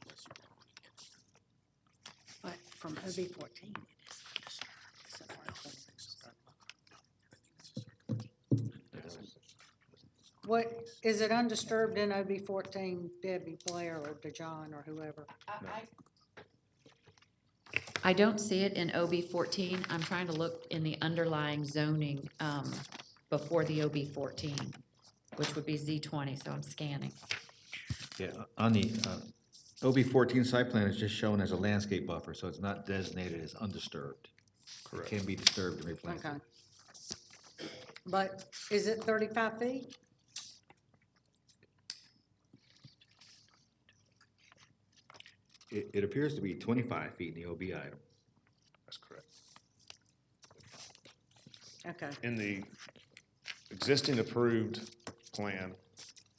unless you tell them you can't. But from OB 14, it is disturbed. So R20. What, is it undisturbed in OB 14, Debbie, Blair, or DeJohn, or whoever? I don't see it in OB 14. I'm trying to look in the underlying zoning before the OB 14, which would be Z20, so I'm scanning. Yeah, on the OB 14 site plan is just shown as a landscape buffer, so it's not designated as undisturbed. Correct. It can be disturbed and replanted. Okay. But is it 35 feet? It appears to be 25 feet in the OB item. That's correct. Okay, In the existing approved plan,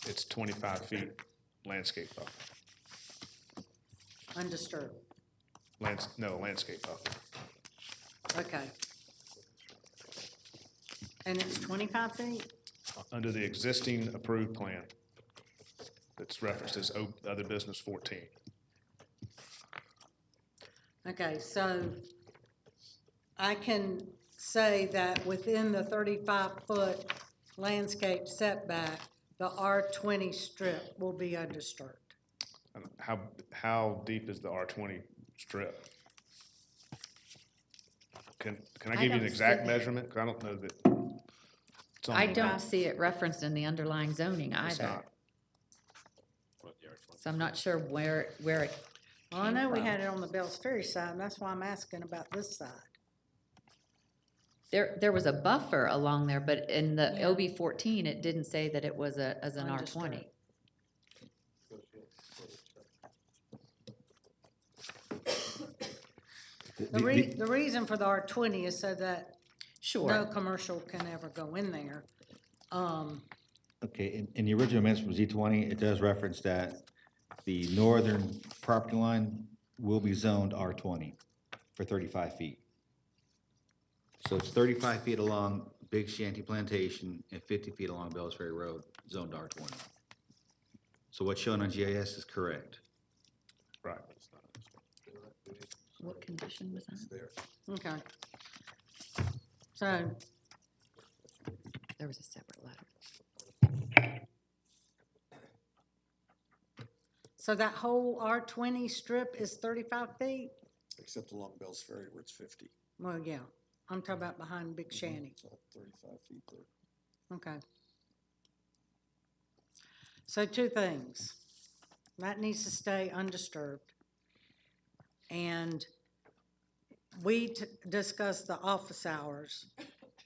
it's 25 feet landscape buffer. undisturbed. Landscape buffer. Okay. And it's 25 feet? Under the existing approved plan that's referenced as other business 14. Okay, so I can say that within the 35-foot landscape setback, the R20 strip will be undisturbed. How deep is the R20 strip? Can I give you an don't exact see- measurement? 'Cause I don't know that. It's on I the- don't see it referenced in the underlying zoning It's either. not. So I'm not sure where it Well, I came know we from. had it on the Bells Ferry side, and that's why I'm asking about this side. There was a buffer along there, but in the Yeah. OB 14, it didn't say that it was as an R20. The reason for the R20 is so that no Sure. commercial can ever go in there. Okay, in the original minutes from Z20, it does reference that the northern property line will be zoned R20 for 35 feet. So it's 35 feet along Big Shanty Plantation and 50 feet along Bells Ferry Road, zoned R20. So what's shown on GIS is correct. Right. What condition was that? Okay. So, There was a separate letter. so that whole R20 strip is 35 feet? Except along Bell's Ferry where it's 50. Well, yeah, I'm talking about behind Big Shanty. It's all 35 feet there. Okay. So two things. That needs to stay undisturbed. And we discussed the office hours,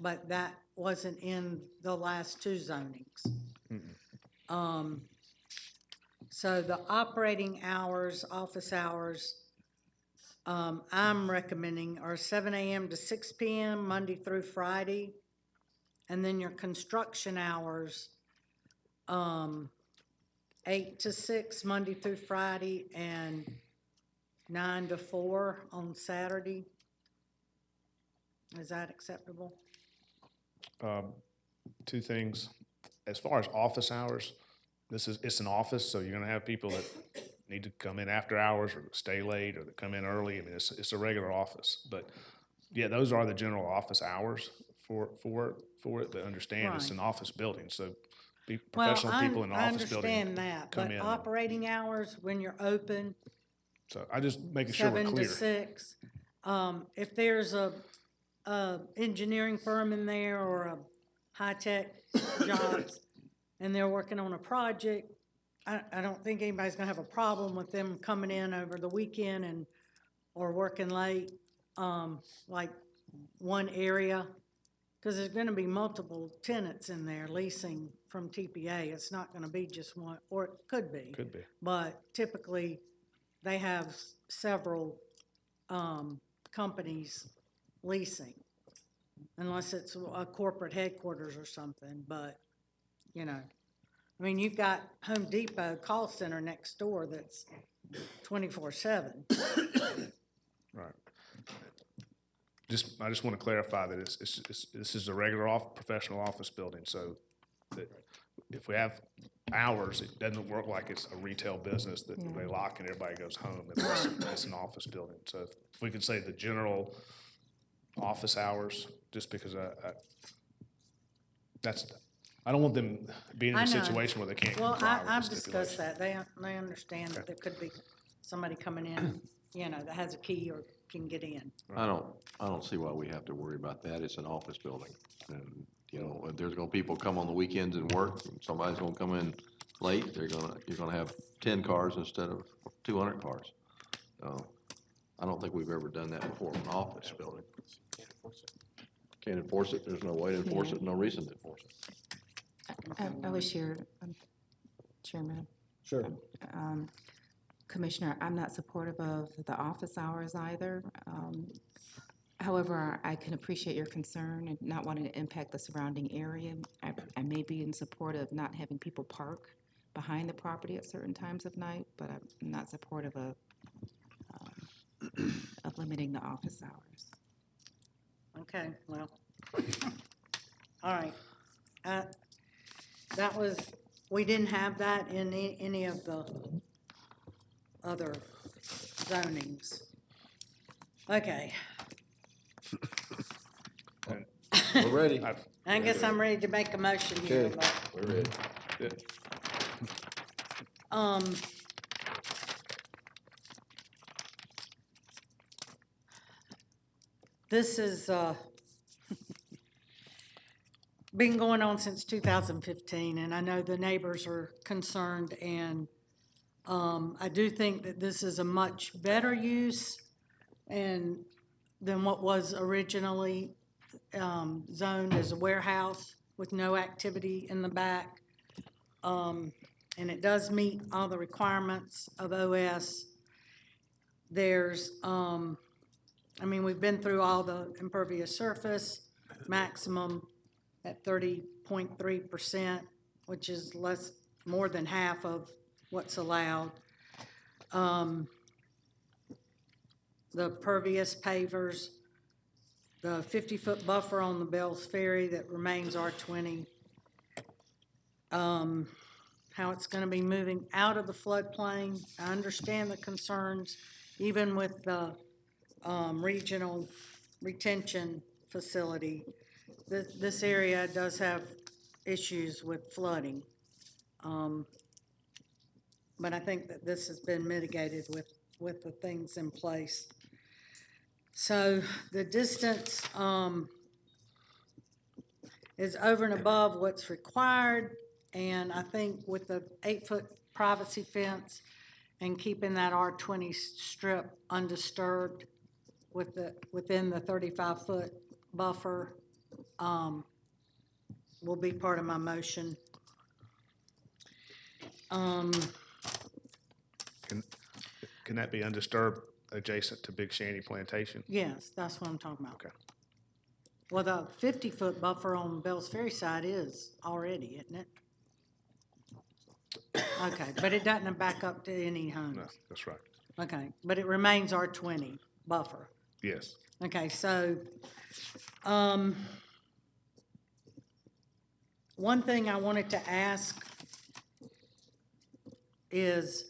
but that wasn't in the last two zonings. So the operating hours, office hours, I'm recommending are 7 a.m. to 6 p.m. Monday through Friday. And then your construction hours, 8 to 6 Monday through Friday and 9 to 4 on Saturday. Is that acceptable? Two things. As far as office hours, it's an office, so you're gonna have people that need to come in after hours or stay late or that come in early. I mean, it's a regular office, but yeah, those are the general office hours for it, but understand it's an office building, so professional people in the office building I understand that, come but in. operating hours, when you're open, So I just making sure we're 7 to clear. 6, if there's a engineering firm in there or a high-tech jobs, and they're working on a project, I don't think anybody's gonna have a problem with them coming in over the weekend and, or working late, like one area, because there's gonna be multiple tenants in there leasing from TPA. It's not gonna be just one, or it could be. Could be. But typically, they have several, companies leasing, unless it's a corporate headquarters or something, but, you know. I mean, you've got Home Depot call center next door that's 24/7. Right. I just want to clarify that this is a regular professional office building, so that if we have hours, it doesn't work like it's a retail business that they lock and everybody goes home. It's an office building. So if we could say the general office hours, just because I don't want them being in I a know. situation where they can't Well, comply with the I've discussed stipulations. that. They understand that there could be somebody coming in, you know, that has a key or can get in. I don't see why we have to worry about that. It's an office building. And, you know, if there's gonna people come on the weekends and work, and somebody's gonna come in late, you're gonna have 10 cars instead of 200 cars. So I don't think we've ever done that before in an office building. Can't enforce it. There's no way to enforce it, no reason to enforce it. I was here, Chairman. Sure. Commissioner, I'm not supportive of the office hours either. However, I can appreciate your concern and not wanting to impact the surrounding area. I may be in support of not having people park behind the property at certain times of night, but I'm not supportive of limiting the office hours. Okay, well, all right. That was, we didn't have that in any of the other zonings. Okay, We're ready. I guess I'm ready to make a motion here, Okay. but, We're ready. Good. this is, been going on since 2015, and I know the neighbors are concerned, and I do think that this is a much better use than what was originally zoned as a warehouse with no activity in the back. And it does meet all the requirements of OS. There's, I mean, we've been through all the impervious surface, maximum at 30.3%, which is more than half of what's allowed. The pervious pavers, the 50-foot buffer on the Bells Ferry that remains R20. How it's gonna be moving out of the floodplain. I understand the concerns, even with the regional retention facility. This area does have issues with flooding. But I think that this has been mitigated with the things in place. So the distance is over and above what's required, and I think with the 8-foot privacy fence and keeping that R20 strip undisturbed, within the 35-foot buffer, will be part of my motion. Can that be undisturbed adjacent to Big Shanty Plantation? Yes, that's what I'm talking about. Okay. Well, the 50-foot buffer on Bell's Ferry side is already, isn't it? Okay, but it doesn't back up to any homes. No, that's right. Okay, but it remains R20 buffer. Yes. Okay, so, one thing I wanted to ask is,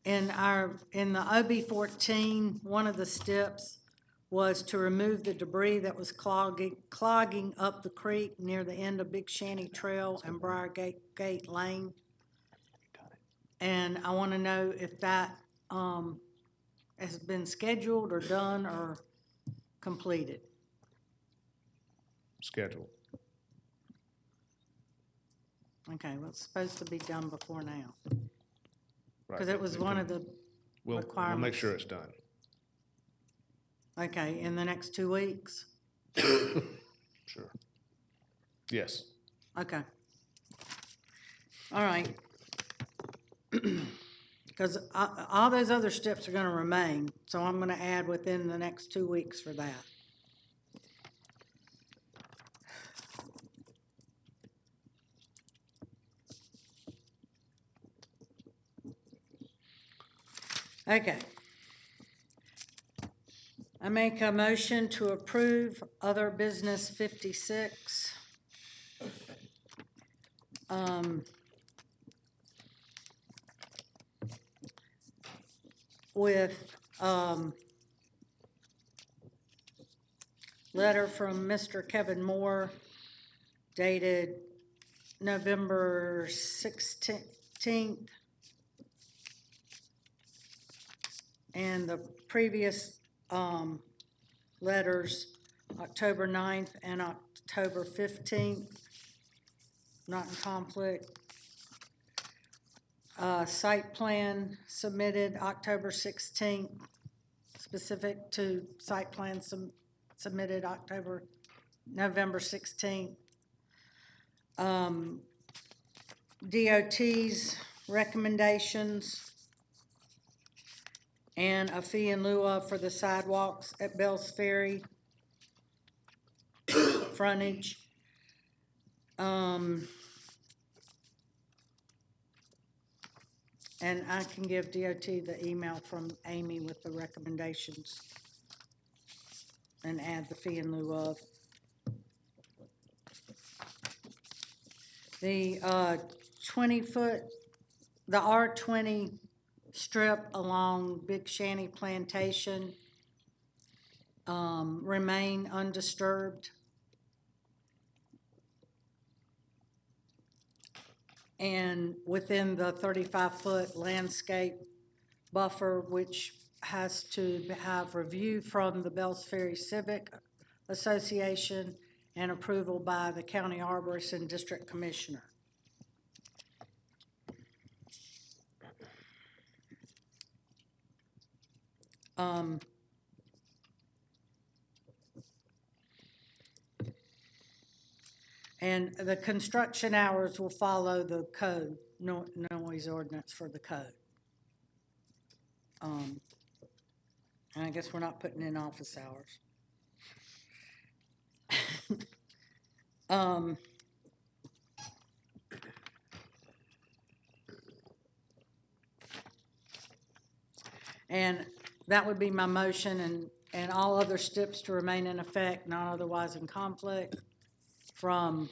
in the OB 14, one of the steps was to remove the debris that was clogging up the creek near the end of Big Shanty Trail and Briar Gate Lane. And I want to know if that has been scheduled or done or completed. Scheduled. Okay, well, it's supposed to be done before now, Right. because it was one of the We'll make requirements. sure it's done. Okay, in the next 2 weeks? Sure. Yes. Okay. All right. Because all those other steps are going to remain, so I'm going to add within the next 2 weeks for that. Okay. I make a motion to approve other business 56. With letter from Mr. Kevin Moore dated November 16th. And the previous letters, October 9th and October 15th, not in conflict. Site plan submitted October 16th, specific to site plan submitted November 16th. DOT's recommendations and a fee in lieu of for the sidewalks at Bell's Ferry frontage. And I can give DOT the email from Amy with the recommendations and add the fee in lieu of. The 20-foot, the R20 strip along Big Shanty Plantation remain undisturbed. And within the 35-foot landscape buffer, which has to have review from the Bells Ferry Civic Association and approval by the county arborist and district commissioner. And the construction hours will follow the code, noise ordinance for the code. And I guess we're not putting in office hours. And that would be my motion, and all other steps to remain in effect, not otherwise in conflict, from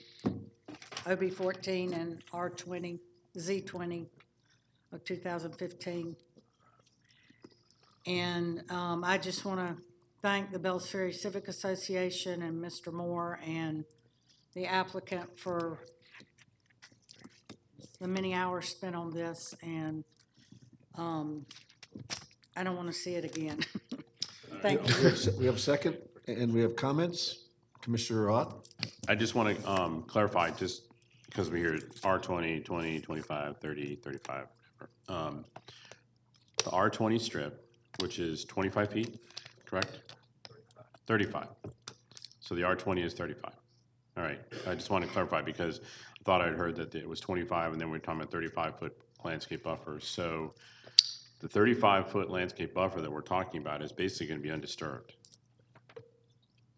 OB 14 and R20, Z20 of 2015. And I just want to thank the Bells Ferry Civic Association and Mr. Moore and the applicant for the many hours spent on this, and I don't want to see it again. Thank you. We have a second, and we have comments. Commissioner Ott? I just want to clarify, just because we hear R20, 20, 25, 30, 35. The R20 strip, which is 25 feet, correct? 35. So the R20 is 35. All right, I just want to clarify because I thought I'd heard that it was 25 and then we were talking about 35-foot landscape buffer. So the 35-foot landscape buffer that we're talking about is basically going to be undisturbed.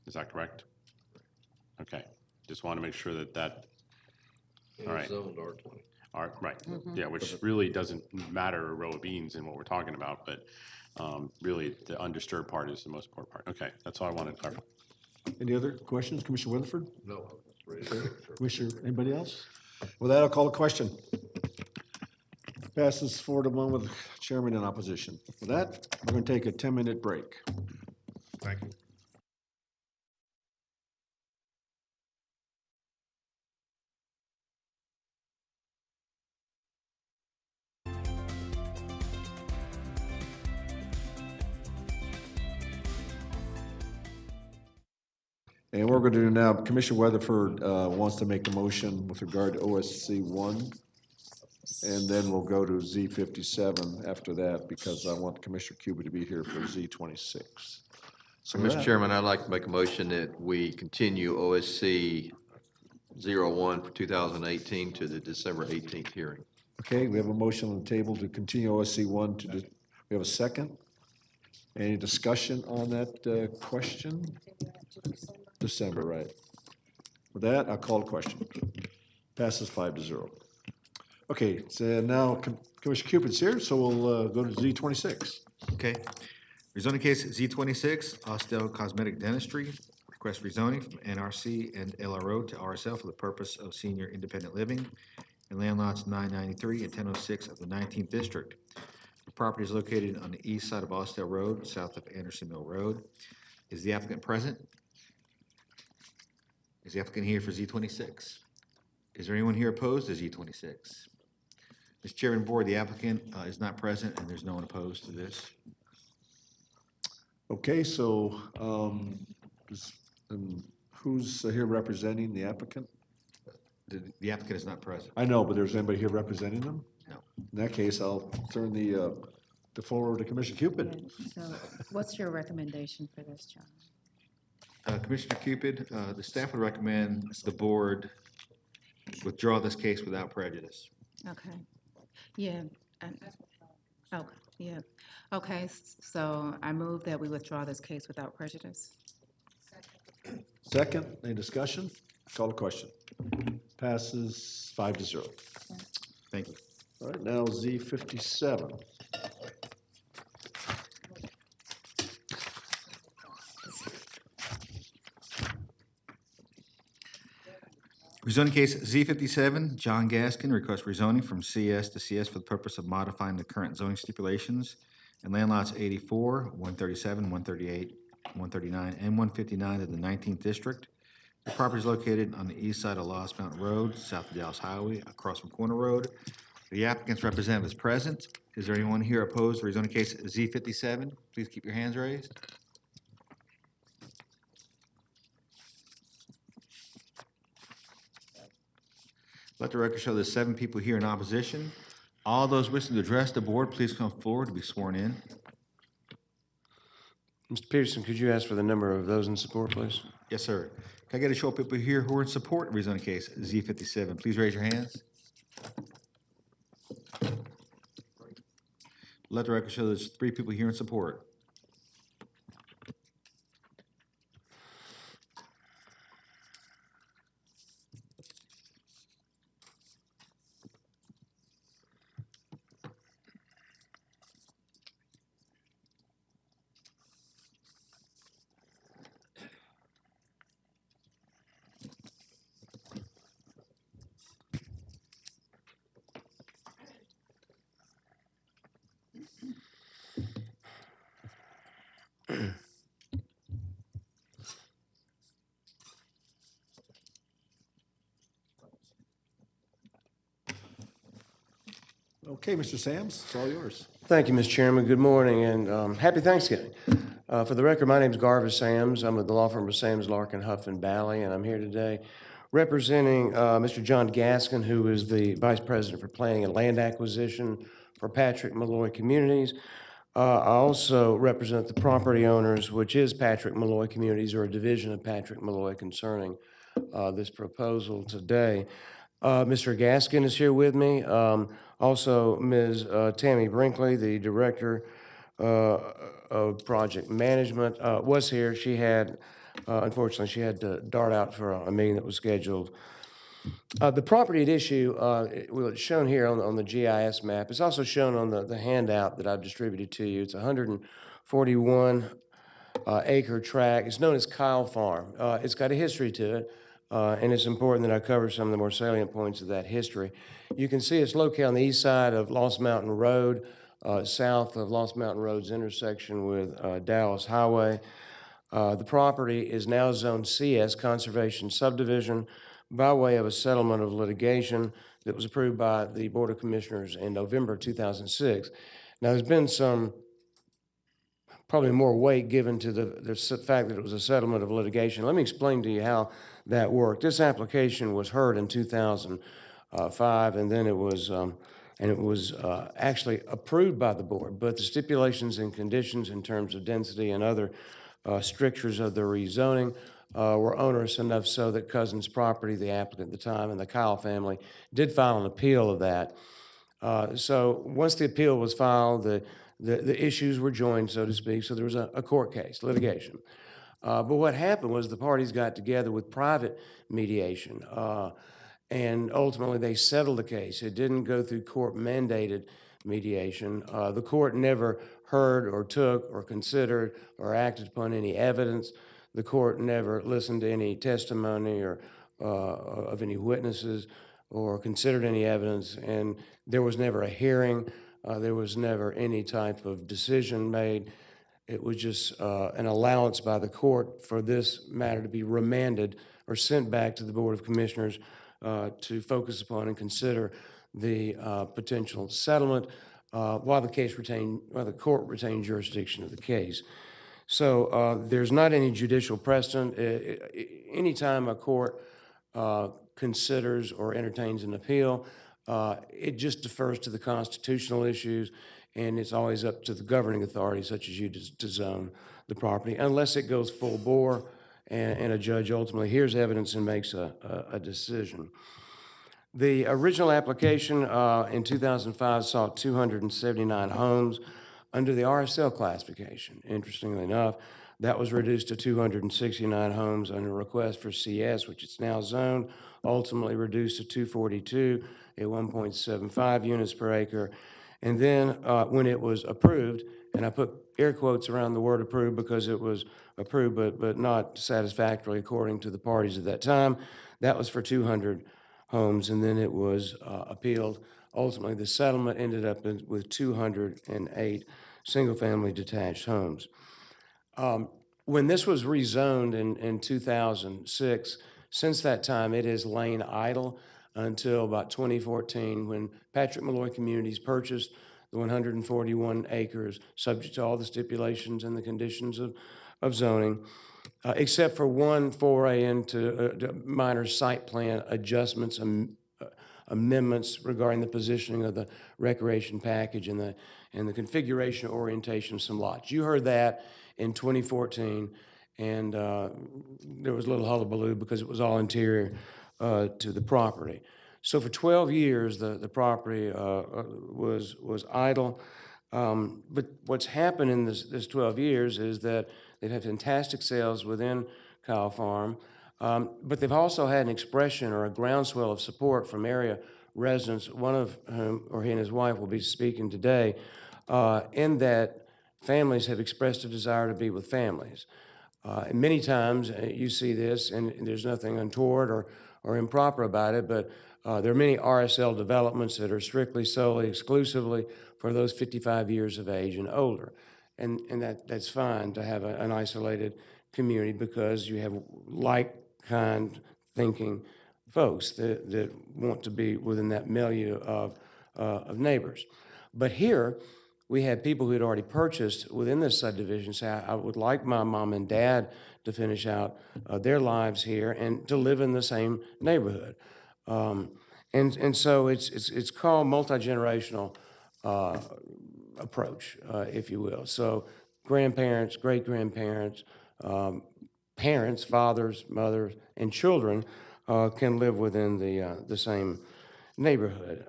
Is that correct? Okay, just want to make sure that, all right. Zoned R20. Right, yeah, which really doesn't matter a row of beans in what we're talking about, but really the undisturbed part is the most important part. Okay, that's all I wanted to clarify. Any other questions, Commissioner Weatherford? No. Commissioner, anybody else? With that, I'll call a question. Passes 4-1 with chairman in opposition. With that, we're going to take a 10-minute break. Thank you. And what we're going to do now, Commissioner Weatherford wants to make a motion with regard to OSC 1, and then we'll go to Z 57 after that, because I want Commissioner Cupid to be here for Z 26. So, Mr. Chairman, I'd like to make a motion that we continue OSC 01 for 2018 to the December 18th hearing. Okay, we have a motion on the table to continue OSC 1 to, we have a second? Any discussion on that question? December, right. With that, I'll call the question. Passes 5-0. Okay, so now Commissioner Cupid's here, so we'll go to Z26. Okay. Rezoning case Z26, Austell Cosmetic Dentistry, request rezoning from NRC and LRO to RSL for the purpose of senior independent living in land lots 993 and 1006 of the 19th district. The property is located on the east side of Austell Road, south of Anderson Mill Road. Is the applicant present? Is the applicant here for Z26? Is there anyone here opposed to Z26? Mr. Chairman, Board, the applicant is not present and there's no one opposed to this. Okay, so who's here representing the applicant? The applicant is not present. I know, but there's anybody here representing them? No. In that case, I'll turn the floor over to Commissioner Cupid. So what's your recommendation for this, John? Commissioner Cupid, the staff would recommend the board withdraw this case without prejudice. Okay, yeah, okay, yeah. Okay, so I move that we withdraw this case without prejudice. Second, any discussion? Call the question. Passes 5-0. Thank you. All right, now Z57. Rezoning case Z57, John Gaskin requests rezoning from CS to CS for the purpose of modifying the current zoning stipulations in land lots 84, 137, 138, 139, and 159 of the 19th district. The property is located on the east side of Lost Mountain Road, south of Dallas Highway, across from Corner Road. The applicant's representative is present. Is there anyone here opposed to rezoning case Z57? Please keep your hands raised. Let the record show there's 7 people here in opposition. All those wishing to address the board, please come forward to be sworn in. Mr. Peterson, could you ask for the number of those in support, please? Yes, sir. Can I get a show of people here who are in support of rezoning case Z57? Please raise your hands. Let the record show there's 3 people here in support. Okay, Mr. Sams, it's all yours. Thank you, Mr. Chairman. Good morning, and happy Thanksgiving. For the record, my name is Garvis Sams. I'm with the law firm of Sams, Larkin, Huff, and Bally, and I'm here today representing Mr. John Gaskin, who is the Vice President for Planning and Land Acquisition for Patrick Malloy Communities. I also represent the property owners, which is Patrick Malloy Communities, or a division of Patrick Malloy, concerning this proposal today. Mr. Gaskin is here with me. Also, Ms. Tammy Brinkley, the Director of Project Management, was here. She had, unfortunately, she had to dart out for a meeting that was scheduled. The property at issue, well, it's shown here on the GIS map. It's also shown on the handout that I've distributed to you. It's 141 acre tract. It's known as Kyle Farm. It's got a history to it, and it's important that I cover some of the more salient points of that history. You can see it's located on the east side of Lost Mountain Road, south of Lost Mountain Road's intersection with Dallas Highway. The property is now Zone CS, Conservation Subdivision, by way of a settlement of litigation that was approved by the Board of Commissioners in November 2006. Now, there's been some probably more weight given to the fact that it was a settlement of litigation. Let me explain to you how that worked. This application was heard in 2005, and then it was actually approved by the board, but the stipulations and conditions in terms of density and other strictures of the rezoning were onerous enough so that Cousins Property, the applicant at the time, and the Kyle family did file an appeal of that. So once the appeal was filed, the issues were joined, so to speak, so there was a court case, litigation. But what happened was the parties got together with private mediation, and ultimately they settled the case. It didn't go through court-mandated mediation. The court never heard or took or considered or acted upon any evidence. The court never listened to any testimony or of any witnesses or considered any evidence, and there was never a hearing. There was never any type of decision made. It was just an allowance by the court for this matter to be remanded or sent back to the Board of Commissioners to focus upon and consider the potential settlement while the court retained jurisdiction of the case. So there's not any judicial precedent. Anytime a court considers or entertains an appeal, it just defers to the constitutional issues, and it's always up to the governing authority, such as you, to zone the property, unless it goes full bore and a judge ultimately hears evidence and makes a decision. The original application in 2005 saw 279 homes under the RSL classification. Interestingly enough, that was reduced to 269 homes under request for CS, which it's now zoned, ultimately reduced to 242 at 1.75 units per acre. And then when it was approved, and I put air quotes around the word approved because it was approved but not satisfactorily according to the parties at that time, that was for 200 homes, and then it was appealed. Ultimately, the settlement ended up with 208 single-family detached homes. When this was rezoned in 2006, since that time, it has lain idle until about 2014, when Patrick Malloy Communities purchased the 141 acres, subject to all the stipulations and the conditions of zoning, except for one foray into minor site plan adjustments and amendments regarding the positioning of the recreation package and the configuration orientation of some lots. You heard that in 2014, and there was a little hullabaloo because it was all interior to the property. So for 12 years, the property was idle. But what's happened in this 12 years is that they've had fantastic sales within Kyle Farm, but they've also had an expression or a groundswell of support from area residents, one of whom, or he and his wife, will be speaking today, in that families have expressed a desire to be with families. And many times you see this, and there's nothing untoward or improper about it, but there are many RSL developments that are strictly, solely, exclusively for those 55 years of age and older. And that's fine to have an isolated community because you have like-kind thinking folks that want to be within that milieu of neighbors. But here, we had people who had already purchased within this subdivision say, I would like my mom and dad to finish out their lives here and to live in the same neighborhood. And so it's called multi-generational approach, if you will. So grandparents, great-grandparents, parents, fathers, mothers, and children can live within the same neighborhood.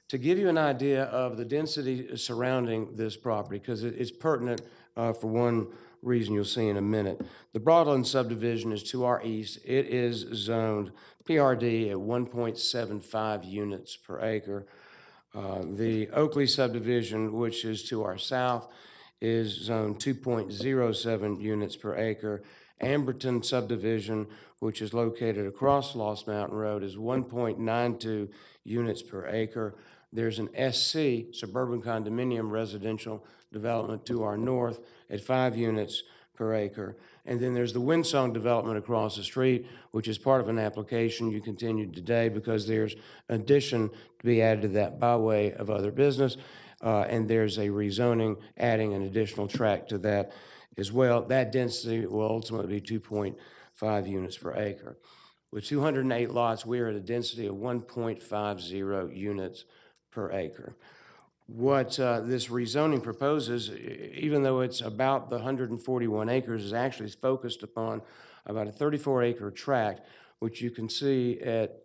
To give you an idea of the density surrounding this property, because it's pertinent for one reason you'll see in a minute. The Broadland subdivision is to our east. It is zoned PRD at 1.75 units per acre. The Oakley subdivision, which is to our south, is zoned 2.07 units per acre. Amberton subdivision, which is located across Lost Mountain Road, is 1.92 units per acre. There's an SC, suburban condominium residential development to our north at 5 units per acre. And then there's the Windsong development across the street, which is part of an application you continued today because there's addition to be added to that by way of other business. And there's a rezoning adding an additional tract to that as well. That density will ultimately be 2.5 units per acre. With 208 lots, we are at a density of 1.50 units per acre. What this rezoning proposes, even though it's about the 141 acres, is actually focused upon about a 34-acre tract, which you can see at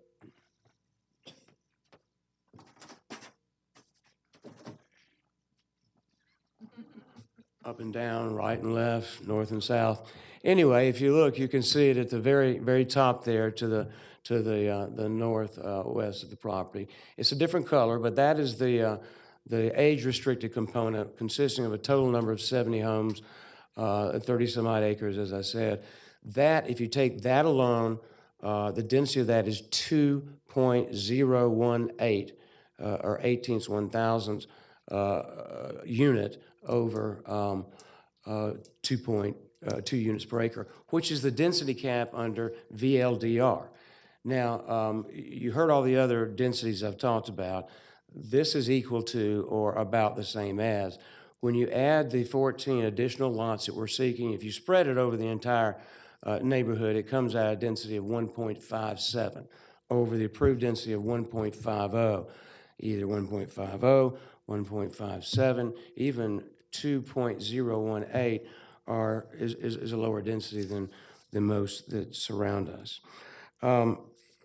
up and down, right and left, north and south. Anyway, if you look, you can see it at the very, very top there to the northwest of the property. It's a different color, but that is the age-restricted component consisting of a total number of 70 homes, 30-some-odd acres, as I said. That, if you take that alone, the density of that is 2.018, or 18ths, 1,000ths unit over 2.2 units per acre, which is the density cap under VLDR. Now, you heard all the other densities I've talked about. This is equal to or about the same as. When you add the 14 additional lots that we're seeking, if you spread it over the entire neighborhood, it comes out a density of 1.57 over the approved density of 1.50, either 1.50, 1.57, even 2.018 is a lower density than most that surround us.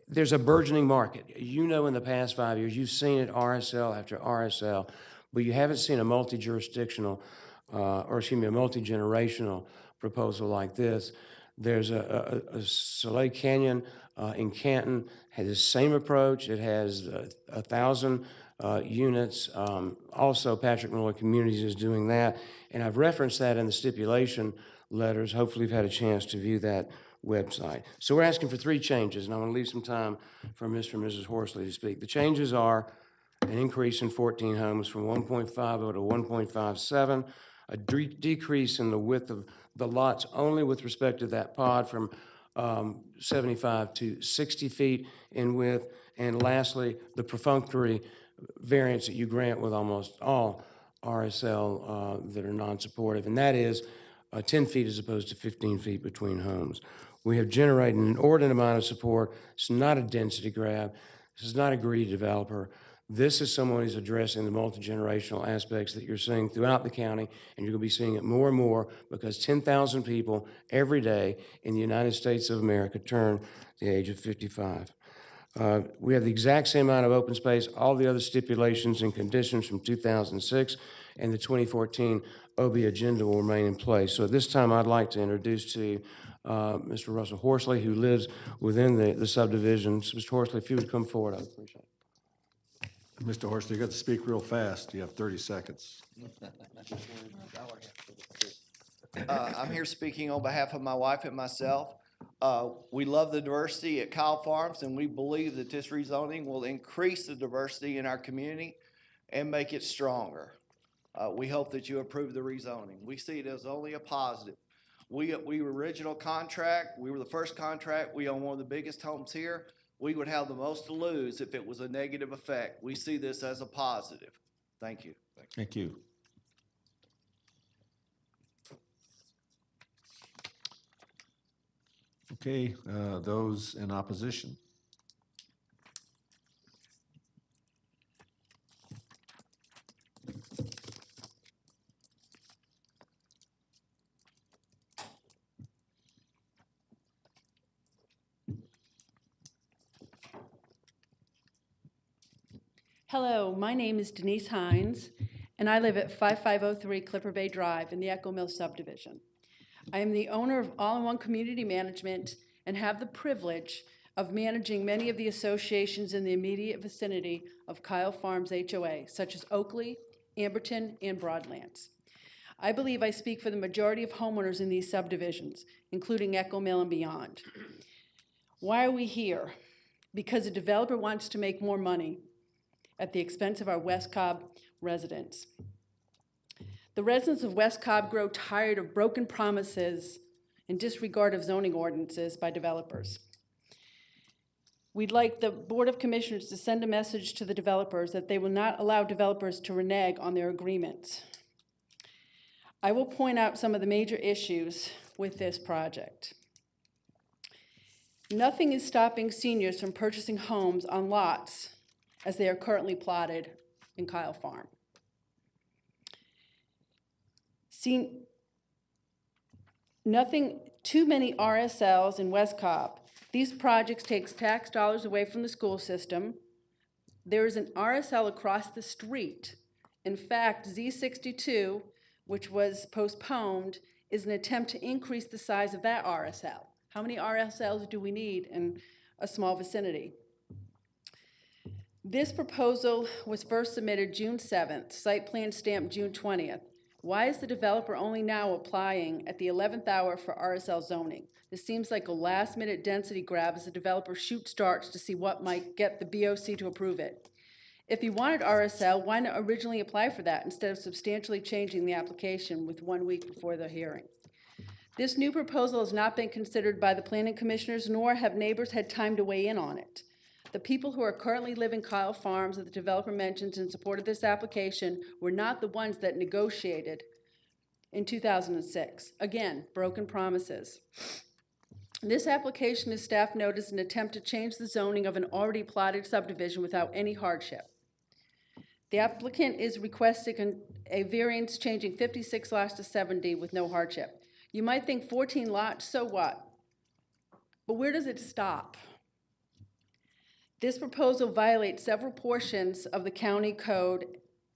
There's a burgeoning market. You know, in the past 5 years, you've seen it RSL after RSL, but you haven't seen a multi-jurisdictional, a multi-generational proposal like this. There's a Soleil Canyon in Canton, has the same approach. It has 1,000 units. Also, Patrick Miller Communities is doing that, and I've referenced that in the stipulation letters. Hopefully, you've had a chance to view that website. So we're asking for 3 changes, and I want to leave some time for Mr. and Mrs. Horsley to speak. The changes are an increase in 14 homes from 1.50 to 1.57, a decrease in the width of the lots only with respect to that pod from 75 to 60 feet in width, and lastly, the perfunctory variance that you grant with almost all RSL that are non-supportive, and that is 10 feet as opposed to 15 feet between homes. We have generated an inordinate amount of support. It's not a density grab. This is not a greedy developer. This is someone who's addressing the multi-generational aspects that you're seeing throughout the county, and you're going to be seeing it more and more because 10,000 people every day in the United States of America turn the age of 55. We have the exact same amount of open space, all the other stipulations and conditions from 2006, and the 2014 OB agenda will remain in place. So at this time, I'd like to introduce to you Mr. Russell Horsley, who lives within the subdivisions. Mr. Horsley, if you would come forward, I'd appreciate it. Mr. Horsley, you got to speak real fast. You have 30 seconds. I'm here speaking on behalf of my wife and myself. We love the diversity at Cobb Farms, and we believe that this rezoning will increase the diversity in our community and make it stronger. We hope that you approve the rezoning. We see it as only a positive. We were original contract. We were the first contract. We own one of the biggest homes here. We would have the most to lose if it was a negative effect. We see this as a positive. Thank you. Thank you. Okay, those in opposition? Hello, my name is Denise Hines, and I live at 5503 Clipper Bay Drive in the Echo Mill subdivision. I am the owner of All-in-One Community Management and have the privilege of managing many of the associations in the immediate vicinity of Kyle Farms HOA, such as Oakley, Amberton, and Broadlands. I believe I speak for the majority of homeowners in these subdivisions, including Echo Mill and beyond. Why are we here? Because a developer wants to make more money at the expense of our West Cobb residents. The residents of West Cobb grow tired of broken promises and disregard of zoning ordinances by developers. We'd like the Board of Commissioners to send a message to the developers that they will not allow developers to renege on their agreements. I will point out some of the major issues with this project. Nothing is stopping seniors from purchasing homes on lots as they are currently plotted in Kyle Farm. Too many RSLs in West Cobb. These projects take tax dollars away from the school system. There is an RSL across the street. In fact, Z62, which was postponed, is an attempt to increase the size of that RSL. How many RSLs do we need in a small vicinity? This proposal was first submitted June 7th, site plan stamped June 20th. Why is the developer only now applying at the 11th hour for RSL zoning? This seems like a last-minute density grab as the developer shoots darts to see what might get the BOC to approve it. If he wanted RSL, why not originally apply for that instead of substantially changing the application with 1 week before the hearing? This new proposal has not been considered by the planning commissioners, nor have neighbors had time to weigh in on it. The people who are currently living Kyle Farms that the developer mentions in support of this application were not the ones that negotiated in 2006. Again, broken promises. This application, as staff noted, is an attempt to change the zoning of an already plotted subdivision without any hardship. The applicant is requesting a variance changing 56 lots to 70 with no hardship. You might think 14 lots, so what? But where does it stop? This proposal violates several portions of the county code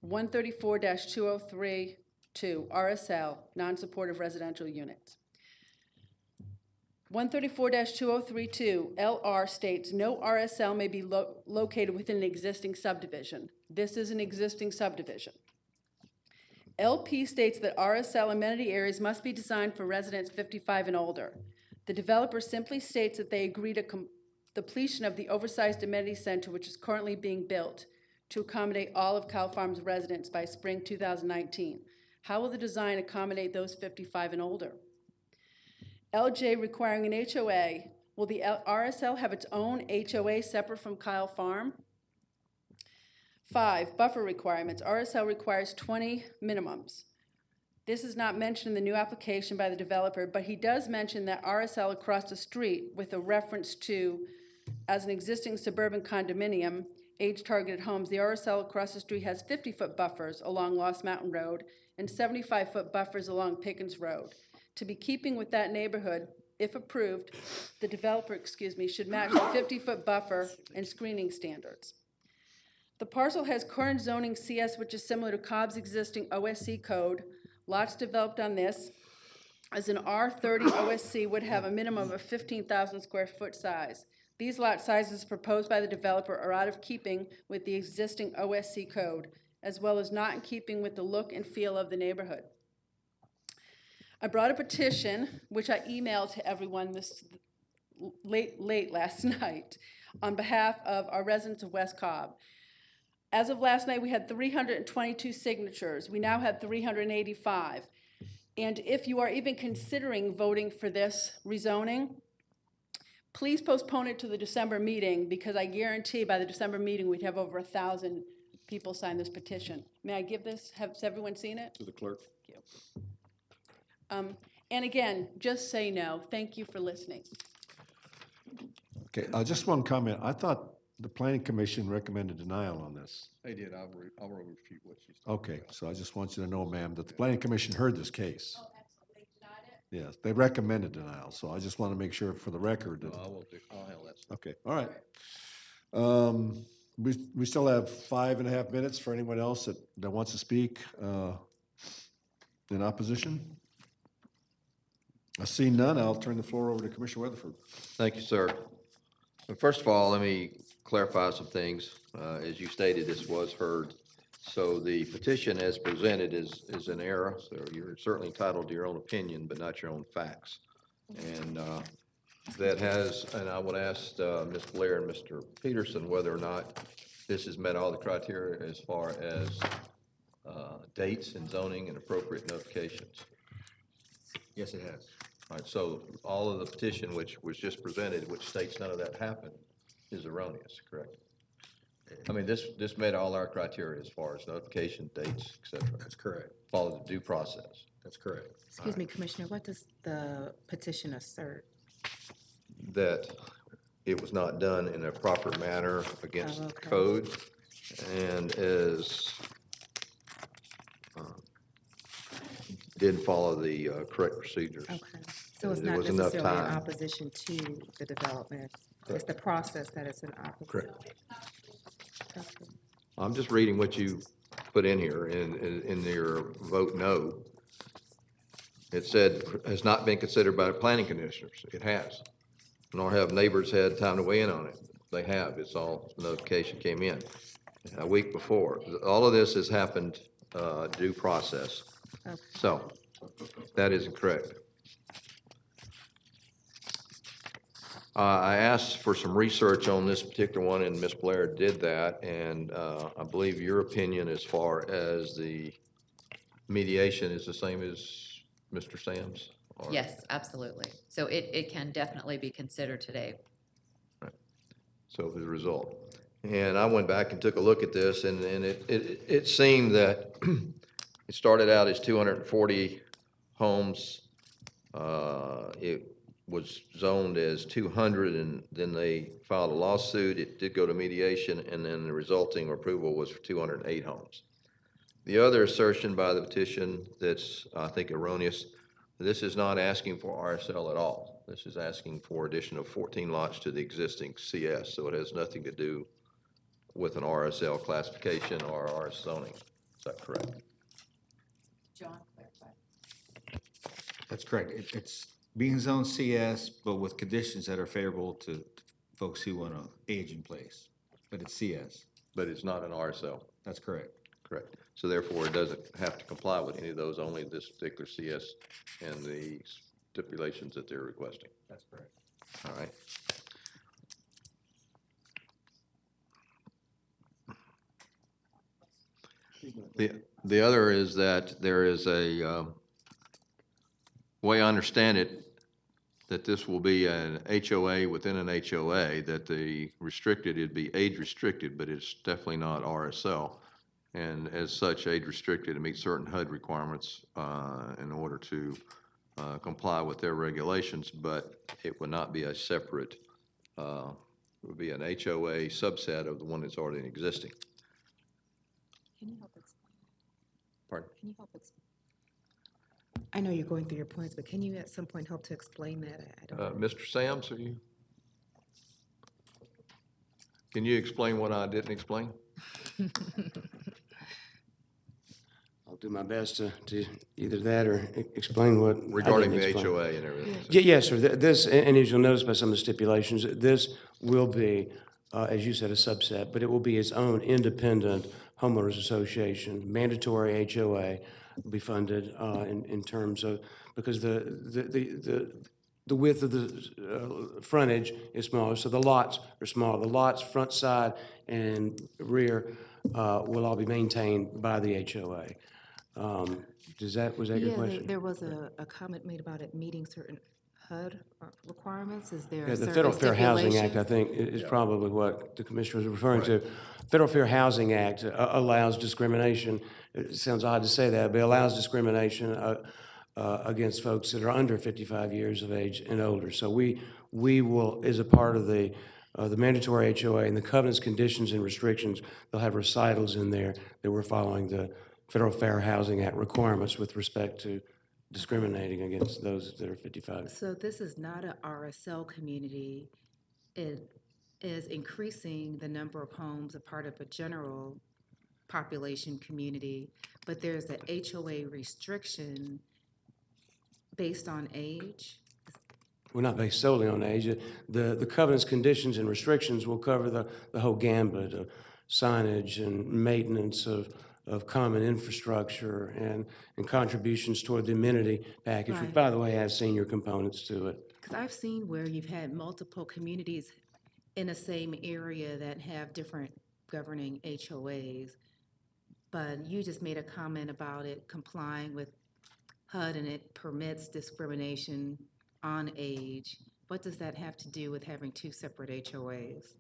134-2032 RSL, non-supportive residential units. 134-2032 LR states no RSL may be located within an existing subdivision. This is an existing subdivision. LP states that RSL amenity areas must be designed for residents 55 and older. The developer simply states that they agree to completion of the oversized amenity center, which is currently being built to accommodate all of Kyle Farms residents by spring 2019. How will the design accommodate those 55 and older? LJ requiring an HOA. Will the RSL have its own HOA separate from Kyle Farm? 5, buffer requirements. RSL requires 20 minimums. This is not mentioned in the new application by the developer, but he does mention that RSL across the street with a reference to, as an existing suburban condominium, age-targeted homes, the RSL across the street has 50-foot buffers along Lost Mountain Road and 75-foot buffers along Pickens Road. To be keeping with that neighborhood, if approved, the developer, should match the 50-foot buffer and screening standards. The parcel has current zoning CS, which is similar to Cobb's existing OSC code. Lots developed on this, as an R30 OSC would have a minimum of 15,000 square foot size. These lot sizes proposed by the developer are out of keeping with the existing OSC code, as well as not in keeping with the look and feel of the neighborhood. I brought a petition, which I emailed to everyone this late last night, on behalf of our residents of West Cobb. As of last night, we had 322 signatures. We now have 385. And if you are even considering voting for this rezoning, please postpone it to the December meeting, because I guarantee by the December meeting we'd have over 1,000 people sign this petition. May I give this? Has everyone seen it? To the clerk. Thank you. And again, just say no. Thank you for listening. Okay, just one comment. I thought the planning commission recommended denial on this. They did. I'll refute what she's talking Okay, about. so I just want you to know, ma'am, that the planning commission heard this case. Oh, excellent. They denied it? Yes, they recommended denial, so I just want to make sure for the record that. No, I will do. I'll handle that. Okay, all right. We still have 5.5 minutes for anyone else that wants to speak in opposition. I see none. I'll turn the floor over to Commissioner Weatherford. Thank you, sir. Well, first of all, let me clarify some things. As you stated, this was heard. So the petition as presented is an error. So you're certainly entitled to your own opinion, but not your own facts. And and I would ask Ms. Blair and Mr. Peterson whether or not this has met all the criteria as far as dates and zoning and appropriate notifications. Yes, it has. All right, so all of the petition which was just presented, which states none of that happened, is erroneous, correct? I mean, this met all our criteria as far as notification, dates, et cetera. That's correct. Followed the due process. That's correct. Excuse me, Commissioner, what does the petition assert? That it was not done in a proper manner against okay. code and didn't follow the correct procedures. Okay, so it's There not was enough necessarily in time. opposition to the development, it's the process that is in opposition. Correct. Okay. I'm just reading what you put in here in your vote no. It said has not been considered by the planning commissioners. It has. Nor have neighbors had time to weigh in on it. They have. It's all, the notification came in a week before. All of this has happened due process. Okay. So that isn't correct. I asked for some research on this particular one, and Ms. Blair did that, and I believe your opinion as far as the mediation is the same as Mr. Sam's? Or- Yes, absolutely. So it can definitely be considered today. Right. So as a result. And I went back and took a look at this, and it seemed that it started out as 240 homes. It was zoned as 200, and then they filed a lawsuit. It did go to mediation, and then the resulting approval was for 208 homes. The other assertion by the petition that's, I think, erroneous, this is not asking for RSL at all. This is asking for addition of 14 lots to the existing CS, so it has nothing to do with an RSL classification or RS zoning. Is that correct? John, clarify. That's correct. It's being zoned CS, but with conditions that are favorable to folks who want to age in place. But it's CS. But it's not an RSL. That's correct. Correct. So therefore, it doesn't have to comply with any of those, only this particular CS and the stipulations that they're requesting. That's correct. All right. The other is that there is a, way I understand it, that this will be an HOA within an HOA, that the restricted, it'd be age restricted, but it's definitely not RSL. And as such, age restricted to meet certain HUD requirements in order to comply with their regulations, but it would not be a separate, it would be an HOA subset of the one that's already existing. Can you help explain? Pardon? Can you help explain? I know you're going through your points, but can you at some point help to explain that? I don't know. Mr. Sams, are you? Can you explain what I didn't explain? I'll do my best to either that or explain what. Regarding I the didn't explain. HOA and everything. Yes, sir. This, and as you'll notice by some of the stipulations, this will be, as you said, a subset, but it will be its own independent homeowners association, mandatory HOA will be funded in terms of, because the width of the frontage is smaller, so the lots are smaller. The lots, front, side, and rear will all be maintained by the HOA. Was that your question? There was a comment made about it meeting certain HUD requirements. Is there Yeah, a the certain Federal Fair Housing Act, I stipulation? think, is probably what the commissioner was referring to. Federal Fair Housing Act allows discrimination. It sounds odd to say that, but it allows discrimination against folks that are under 55 years of age and older. So we will, as a part of the mandatory HOA and the covenants, conditions, and restrictions, they'll have recitals in there that we're following the Federal Fair Housing Act requirements with respect to discriminating against those that are 55. So this is not a RSL community. is increasing the number of homes a part of a general population community, but there's a HOA restriction based on age. We're not based solely on age. The covenants, conditions, and restrictions will cover the whole gambit of signage and maintenance of common infrastructure and contributions toward the amenity package, which, Right. by the way, has senior components to it. Because I've seen where you've had multiple communities in the same area that have different governing HOAs, but you just made a comment about it complying with HUD and it permits discrimination on age. What does that have to do with having two separate HOAs?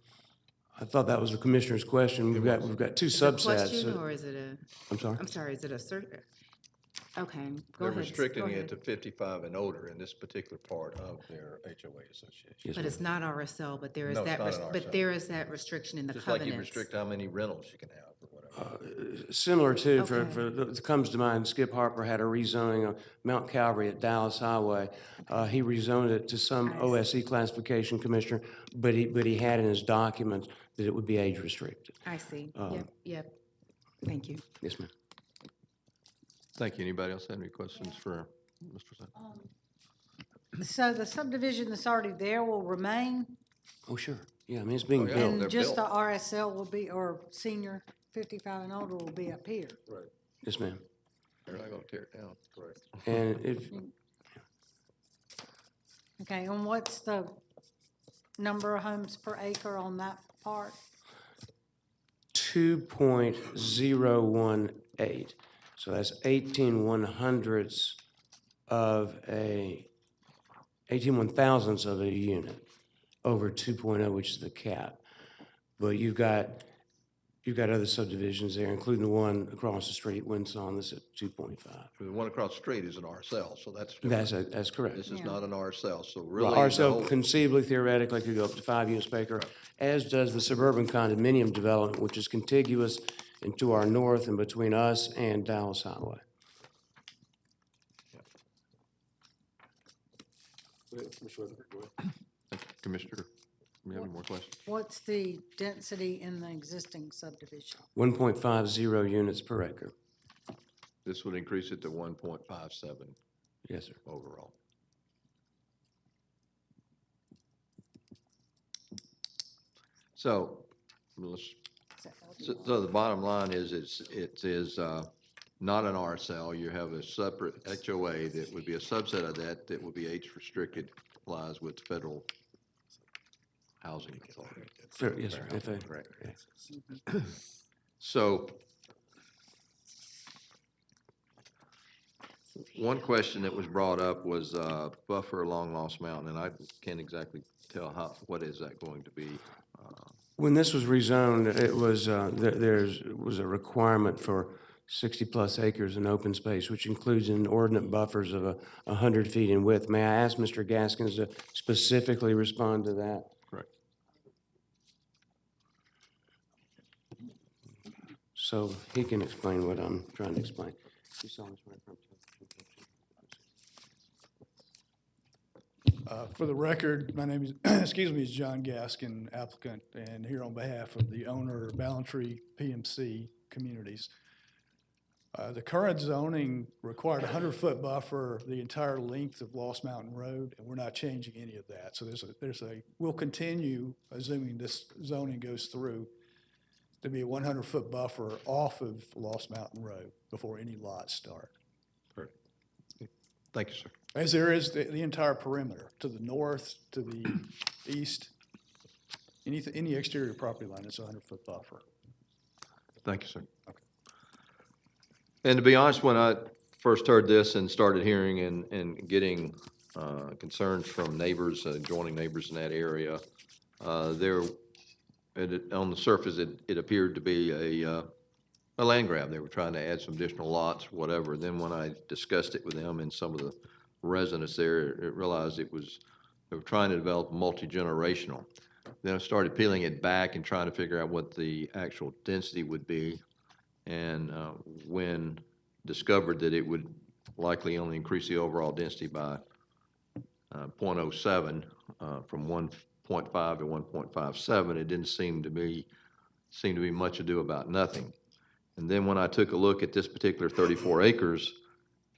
I thought that was the commissioner's question. We've got two Is it a subsets. question or is it a? I'm sorry? I'm sorry, is it a certain? Okay, go They're ahead. restricting go it ahead. to 55 and older in this particular part of their HOA association. Yes, But ma'am. it's not RSL, but there is No, it's that, not an but RSL. there is that restriction in the Just like covenants. you restrict how many rentals you can have or whatever. Similar to, Okay. it comes to mind, Skip Harper had a rezoning of Mount Calvary at Dallas Highway. He rezoned it to some OSE classification, Commissioner, but he had in his documents that it would be age restricted. I see, yep, thank you. Yes, ma'am. Thank you. Anybody else have any questions for Mr. Sam? So the subdivision that's already there will remain, Oh, sure. Yeah, I mean, it's being yeah. built. they're and just the built. RSL will be, or senior 55 and older will be up here. Yes, ma'am. They're not going to tear it down. Correct. And if, Okay, and what's the number of homes per acre on that part? 2.018. So that's 18/100ths of 18/1000ths of a unit over 2.0, which is the cap. But you've got other subdivisions there, including the one across the street, Winson, that's at 2.5. The one across the street is an RSL, so that's different. That's correct. This is not an RSL, so Well, really. the RSL whole- conceivably, theoretically, could go up to 5 units per acre, as does the suburban condominium development, which is contiguous and to our north and between us and Dallas Highway. Commissioner, do you have any more questions? What's the density in the existing subdivision? 1.50 units per acre. This would increase it to 1.57 Yes, sir. overall. So, so the bottom line is, it is not an RSL. You have a separate HOA that would be a subset of that would be age restricted, complies with federal housing authority. Fair, yes, sir. FA. Correct. So, one question that was brought up was buffer along Lost Mountain, and I can't exactly tell what is that going to be? When this was rezoned, it was, there was a requirement for 60-plus acres in open space, which includes inordinate buffers of 100 feet in width. May I ask Mr. Gaskins to specifically respond to that? Correct. So he can explain what I'm trying to explain. You saw this right from- For the record, my name is, excuse me, is John Gaskin, applicant, and here on behalf of the owner, Ballantree PMC Communities. The current zoning required a 100-foot buffer the entire length of Lost Mountain Road, and we're not changing any of that. So we'll continue, assuming this zoning goes through, to be a 100-foot buffer off of Lost Mountain Road before any lots start. Correct. Thank you, sir. As there is the entire perimeter, to the north, to the east, any exterior property line is a 100-foot buffer. Thank you, sir. And to be honest, when I first heard this and started hearing and getting concerns from neighbors, adjoining neighbors in that area, on the surface, it appeared to be a land grab. They were trying to add some additional lots, whatever. Then when I discussed it with them and some of the residents there, it realized they were trying to develop multi-generational. Then I started peeling it back and trying to figure out what the actual density would be. And when discovered that it would likely only increase the overall density by 0.07 from 0.5 to 1.57, it didn't seem to be much ado about nothing. And then when I took a look at this particular 34 acres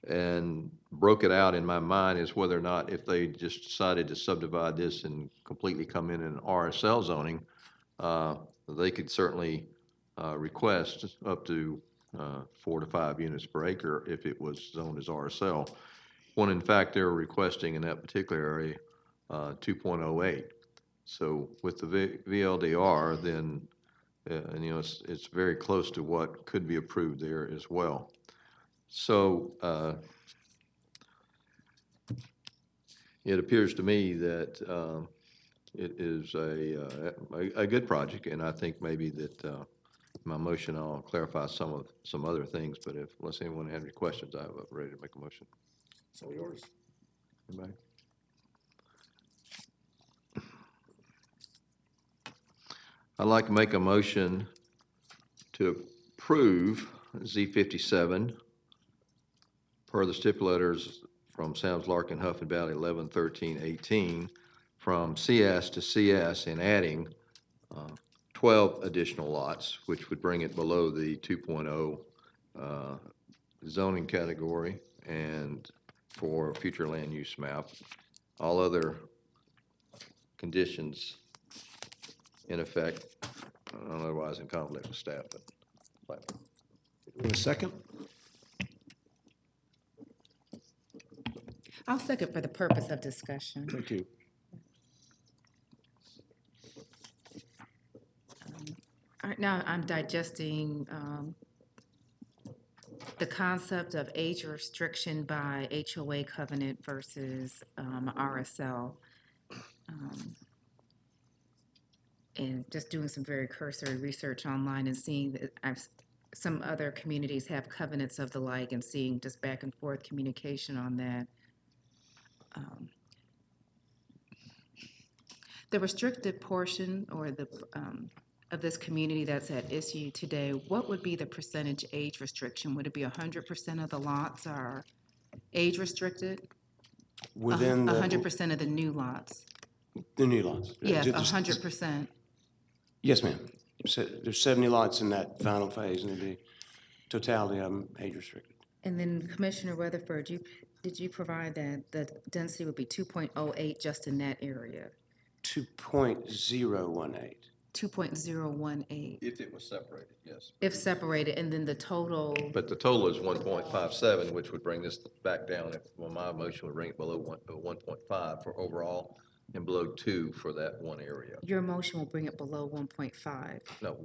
and broke it out in my mind as whether or not if they just decided to subdivide this and completely come in an RSL zoning, they could certainly request up to 4 to 5 units per acre if it was zoned as RSL, when in fact they were requesting in that particular area 2.08. So with the VLDR, then and it's very close to what could be approved there as well. So it appears to me that it is a good project, and I think maybe that my motion, I'll clarify some other things, but unless anyone had any questions, I'm ready to make a motion. It's all yours. Anybody? I'd like to make a motion to approve Z57 per the stipulators from Sam's Larkin, Huff and Valley 11, 13, 18, from CS to CS, and adding 12 additional lots, which would bring it below the 2.0 zoning category and for future land use map. All other conditions in effect, otherwise in conflict with staff. But In a second? I'll second for the purpose of discussion. Thank you. Right now, I'm digesting the concept of age restriction by HOA covenant versus RSL. And just doing some very cursory research online and seeing that some other communities have covenants of the like, and seeing just back and forth communication on that. The restricted portion or the of this community that's at issue today, what would be the percentage age restriction? Would it be 100% of the lots are age restricted? Within the 100% of the new lots? The new lots? Yes, 100%. Yes, ma'am. So there's 70 lots in that final phase, and the totality of them age restricted. And then Commissioner Weatherford, did you provide that the density would be 2.08 just in that area? 2.018. 2.018. if it was separated, yes. If separated, and then the total, But the total is 1.57, which would bring this back down. My motion would bring it below 1.5 for overall and below 2 for that one area. your motion will bring it below 1.5. No,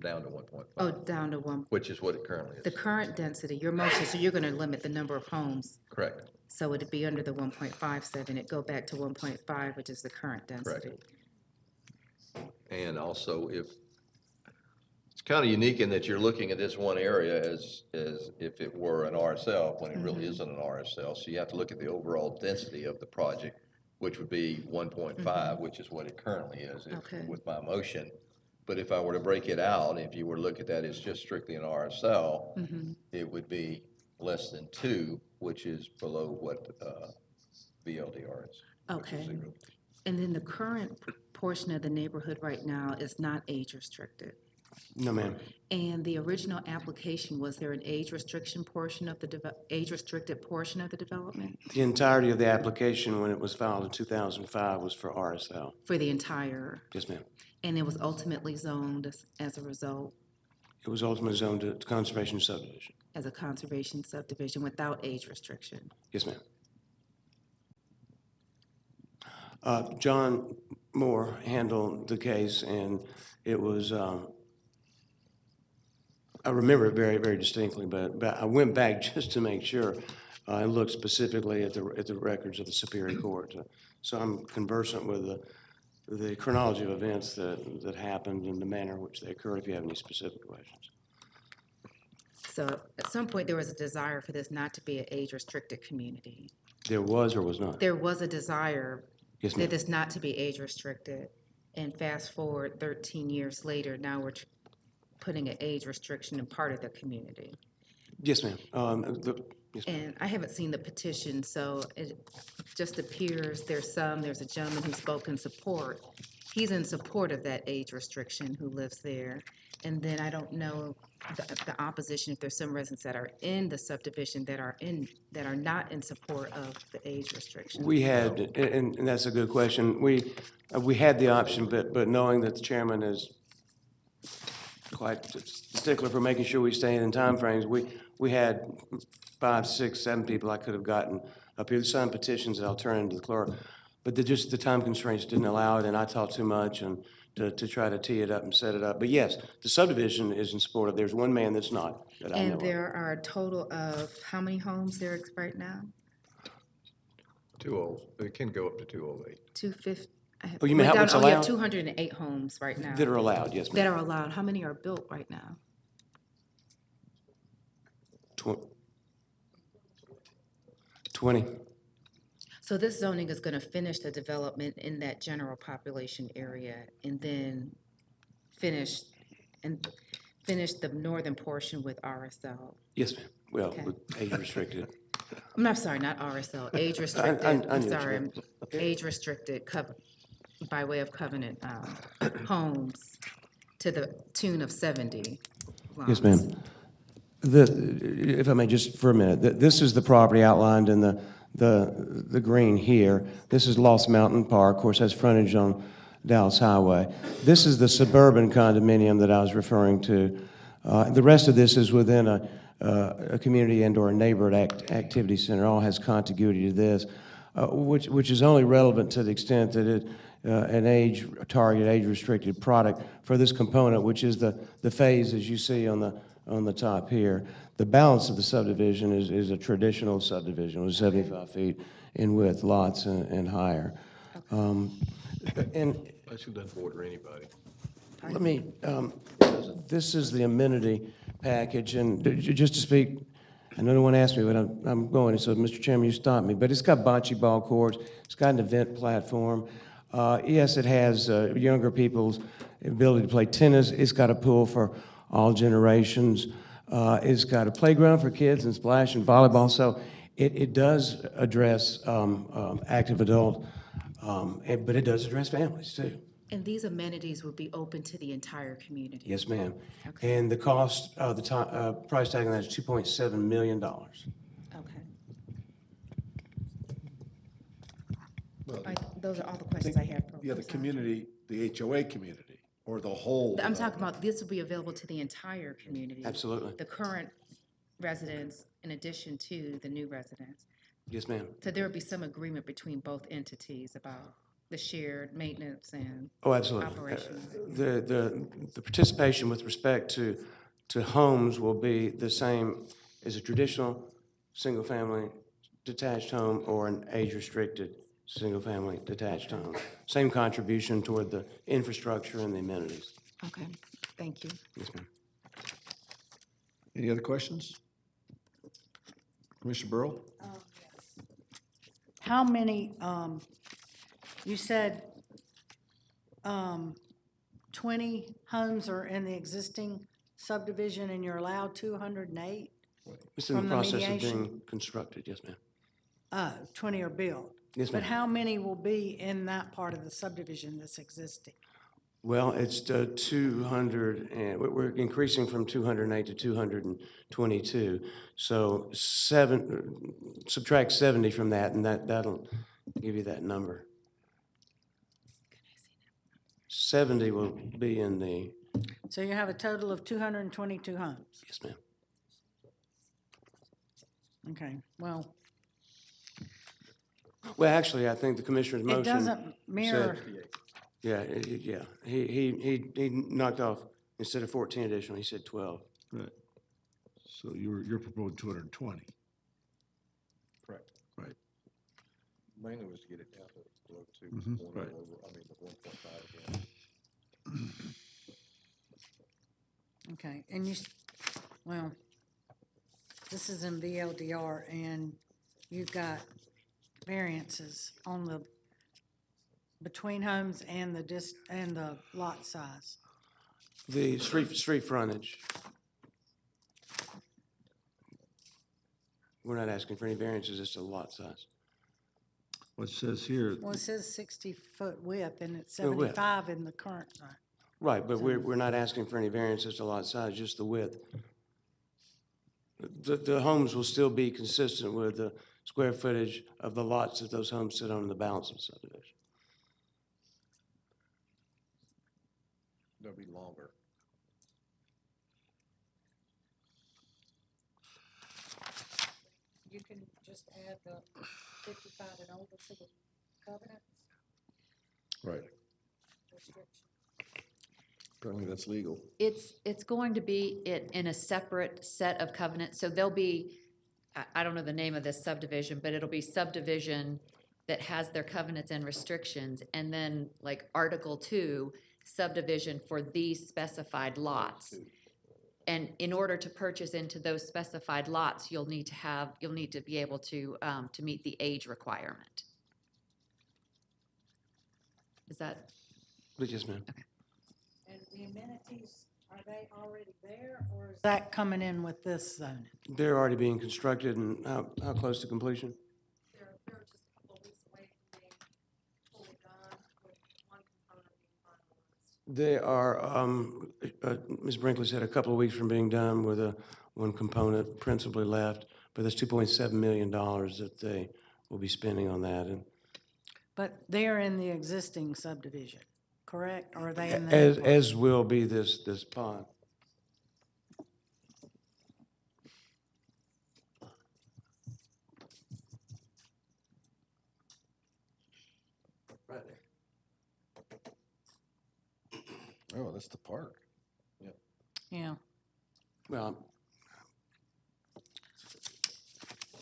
down to 1.5. Oh, down to 1. Which is what it currently is. The current density, your motion, so you're going to limit the number of homes. Correct. So it'd be under the 1.57, it'd go back to 1.5, which is the current density. Correct. And also, it's kind of unique in that you're looking at this one area as if it were an RSL, when it really isn't an RSL. So you have to look at the overall density of the project, which would be 1.5, which is what it currently is with my motion. But if I were to break it out, if you were to look at that as just strictly an RSL, it would be less than 2, which is below what VLDR is. Okay. And then the current portion of the neighborhood right now is not age restricted. No, ma'am. And the original application, was there an age restriction portion of the age restricted portion of the development? The entirety of the application when it was filed in 2005 was for RSL. For the entire? Yes, ma'am. And it was ultimately zoned as a result? It was ultimately zoned to conservation subdivision. As a conservation subdivision without age restriction? Yes, ma'am. John Moore handled the case, and it was, I remember it very, very distinctly, but I went back just to make sure. I looked specifically at the records of the Superior Court. So I'm conversant with the chronology of events that happened and the manner in which they occurred, if you have any specific questions. So at some point, there was a desire for this not to be an age-restricted community. There was or was not? There was a desire Yes, for ma'am. this not to be age-restricted. And fast forward 13 years later, now we're putting an age restriction in part of the community. Yes, ma'am. And I haven't seen the petition, so it just appears there's a gentleman who spoke in support. He's in support of that age restriction who lives there. And then I don't know the opposition, if there's some residents that are in the subdivision that are not in support of the age restriction. We had, and that's a good question. We had the option, but knowing that the chairman is quite stickler for making sure we stay in timeframes, we had 5, 6, 7 people I could have gotten up here to sign petitions that I'll turn into the clerk. But just the time constraints didn't allow it, and I talked too much and to try to tee it up and set it up. But yes, the subdivision is in support of, there's one man that's not, that I know And of. there are a total of how many homes there right now? 208, it can go up to 208. 250. Oh, you mean how what's You allowed? have 208 homes right now. That are allowed, yes, ma'am. That are allowed. How many are built right now? 20. So this zoning is going to finish the development in that general population area and then finish the northern portion with RSL. Yes, ma'am. Well, Okay. with age restricted. I'm sorry, not RSL, age restricted. I I'm knew what you sorry, meant. age restricted by way of covenant homes to the tune of 70 lots. Yes, ma'am. If I may, just for a minute, this is the property outlined in the green here. This is Lost Mountain Park, of course, has frontage on Dallas Highway. This is the suburban condominium that I was referring to. The rest of this is within a community and/or a neighborhood activity center. All has contiguity to this, which is only relevant to the extent that an age-restricted product for this component, which is the phase, as you see on the top here. The balance of the subdivision is a traditional subdivision with 75 feet in width, lots and higher. And That shouldn't border anybody. let me, this is the amenity package, and just to speak, I know no one asked me, but I'm going, so Mr. Chairman, you stopped me, but it's got bocce ball courts, it's got an event platform. Yes, it has younger people's ability to play tennis, it's got a pool for all generations, it's got a playground for kids and splash and volleyball, so it does address active adult, but it does address families too. And these amenities will be open to the entire community? Yes, ma'am. Okay. And the cost, price tag on that is $2.7 million. Okay. Well, Those are all the questions I have. Yeah, the community, the HOA community, or the whole. I'm talking about, this will be available to the entire community. Absolutely. The current residents in addition to the new residents. Yes, ma'am. So there will be some agreement between both entities about the shared maintenance and Oh, absolutely. operation. The participation with respect to homes will be the same as a traditional single-family detached home or an age-restricted single-family detached home. Same contribution toward the infrastructure and the amenities. Okay, thank you. Yes, ma'am. Any other questions? Commissioner Burrow? How many, you said 20 homes are in the existing subdivision and you're allowed 208? It's in From the the process of mediation? being constructed, yes, ma'am. 20 are built? Yes, But ma'am. how many will be in that part of the subdivision that's existing? Well, it's 200, and we're increasing from 208 to 222. So subtract 70 from that, and that'll give you that number. 70 will be in the, So you have a total of 222 homes? yes, ma'am. Okay, well, Well, actually, I think the commissioner's motion it doesn't mirror, said, yeah, he knocked off, instead of 14 additional, he said 12. Right. So you're proposing 220. Correct. Right. Mainly was to get it down to below 2, Mhm, going right. over, I mean, the 1.5 again. okay, and well, this is in VLDR, and you've got variances on the, between homes and the lot size. The street frontage. We're not asking for any variances as to the lot size. What it says here, Well, it says 60-foot width, and it's The width. 75 in the current zone. Right, but we're not asking for any variances to lot size, just the width. The homes will still be consistent with the square footage of the lots that those homes sit on in the balance of the subdivision. They'll be longer. You can just add the 55 and older to the covenants right, restriction. Apparently that's legal. It's going to be in a separate set of covenants, so there'll be, I don't know the name of this subdivision, but it'll be subdivision that has their covenants and restrictions, and then like Article 2, subdivision for these specified lots. And in order to purchase into those specified lots, you'll need to be able to meet the age requirement. Is that? Yes, ma'am. Okay. And the amenities, are they already there, or is that coming in with this zoning? They're already being constructed, and how close to completion? They're just a couple of weeks away from being fully done, with one component being finalized. They are, Ms. Brinkley said, a couple of weeks from being done with one component principally left, but there's $2.7 million that they will be spending on that. And But they're in the existing subdivision, correct? Or are they in the? as will be this pond. Right there. Oh, that's the park. Yeah, Well,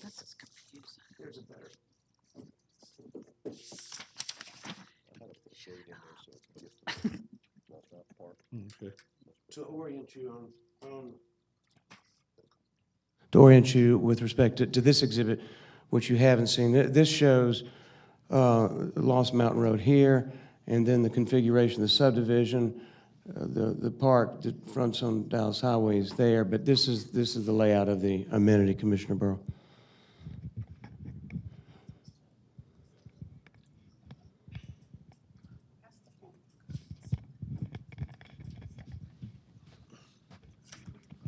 this is confusing. there's a better. I had to put shade in there so it can get to walk out the park. okay. To orient you with respect to this exhibit, which you haven't seen, this shows Lost Mountain Road here, and then the configuration of the subdivision, the park that fronts on Dallas Highway is there, but this is the layout of the amenity, Commissioner Burrow.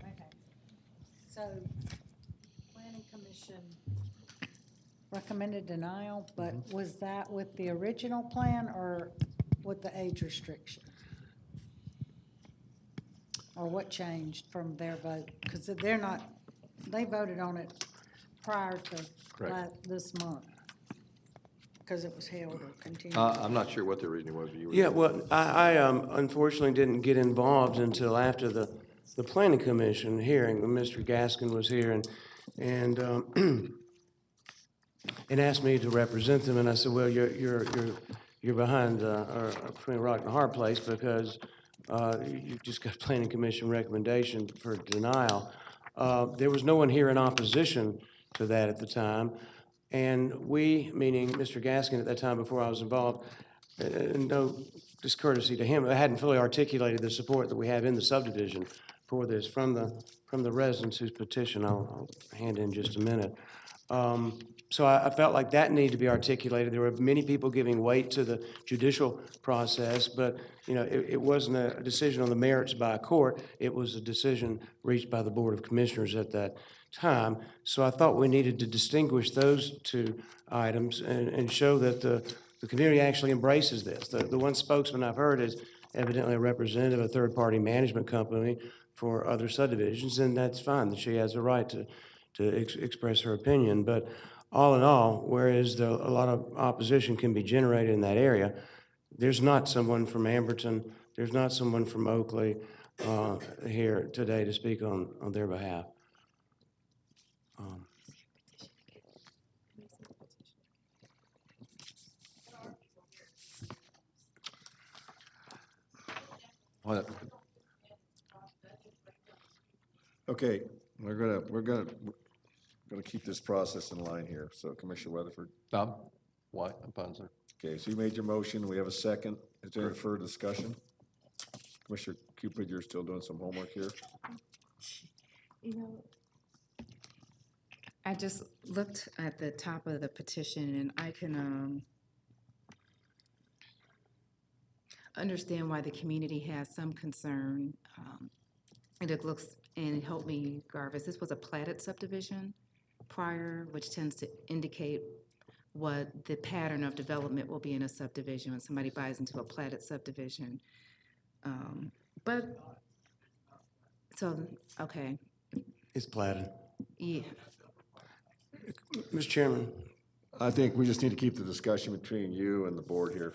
Okay. So, Planning Commission recommended denial, but was that with the original plan or with the age restriction? Or what changed from their vote? Because they're not, they voted on it prior to this month, because it was held or continued. I'm not sure what the reason was. You were- Yeah, well, I unfortunately didn't get involved until after the Planning Commission hearing, when Mr. Gaskin was here and asked me to represent them, and I said, well, you're behind, or between a rock and a hard place, because you just got a Planning Commission recommendation for denial. There was no one here in opposition to that at the time, and we, meaning Mr. Gaskin at that time before I was involved, no discourtesy to him, I hadn't fully articulated the support that we have in the subdivision for this from the residents whose petition I'll hand in just a minute. So I felt like that needed to be articulated. There were many people giving weight to the judicial process, but it wasn't a decision on the merits by a court. It was a decision reached by the Board of Commissioners at that time. So I thought we needed to distinguish those two items and show that the community actually embraces this. The one spokesman I've heard is evidently a representative of a third-party management company for other subdivisions, and that's fine, that she has a right to express her opinion. But all in all, whereas a lot of opposition can be generated in that area, there's not someone from Amberton, there's not someone from Oakley here today to speak on their behalf. Okay, we're gonna keep this process in line here. So Commissioner Weatherford. Why? I'm fine, sir. Okay, so you made your motion. We have a second. Is there any further discussion? Commissioner Cupid, you're still doing some homework here. I just looked at the top of the petition, and I can understand why the community has some concern. And it looks, and help me, Garvis, this was a platted subdivision prior, which tends to indicate what the pattern of development will be in a subdivision when somebody buys into a platted subdivision. But, so, okay, It's platted. yeah. Mr. Chairman, I think we just need to keep the discussion between you and the board here.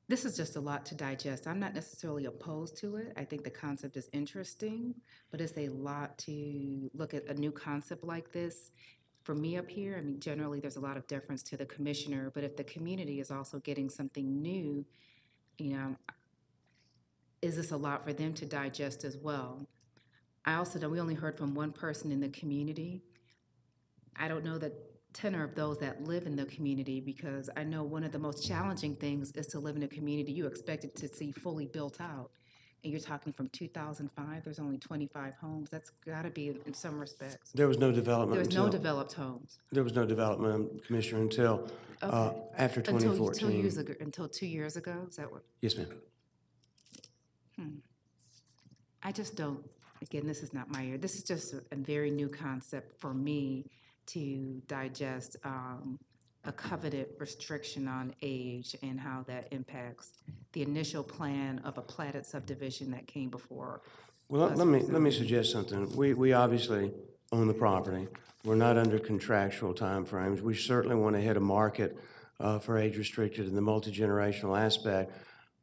This is just a lot to digest. I'm not necessarily opposed to it. I think the concept is interesting, but it's a lot to look at a new concept like this. For me up here, I mean, generally, there's a lot of deference to the commissioner, but if the community is also getting something new, you know, is this a lot for them to digest as well? I also know we only heard from one person in the community. I don't know the tenor of those that live in the community, because I know one of the most challenging things is to live in a community you expected to see fully built out. And you're talking from 2005, there's only 25 homes. That's got to be, in some respects. there was no development There was no until, developed homes. there was no development, Commissioner, until after Until 2014. 2 years ago, until 2 years ago, is that what? Yes, ma'am. I just don't, again, this is not my area. This is just a very new concept for me to digest, a coveted restriction on age and how that impacts the initial plan of a platted subdivision that came before. Well, us let me rezoning. suggest something. We obviously own the property. We're not under contractual timeframes. We certainly want to hit a market for age restricted in the multi-generational aspect.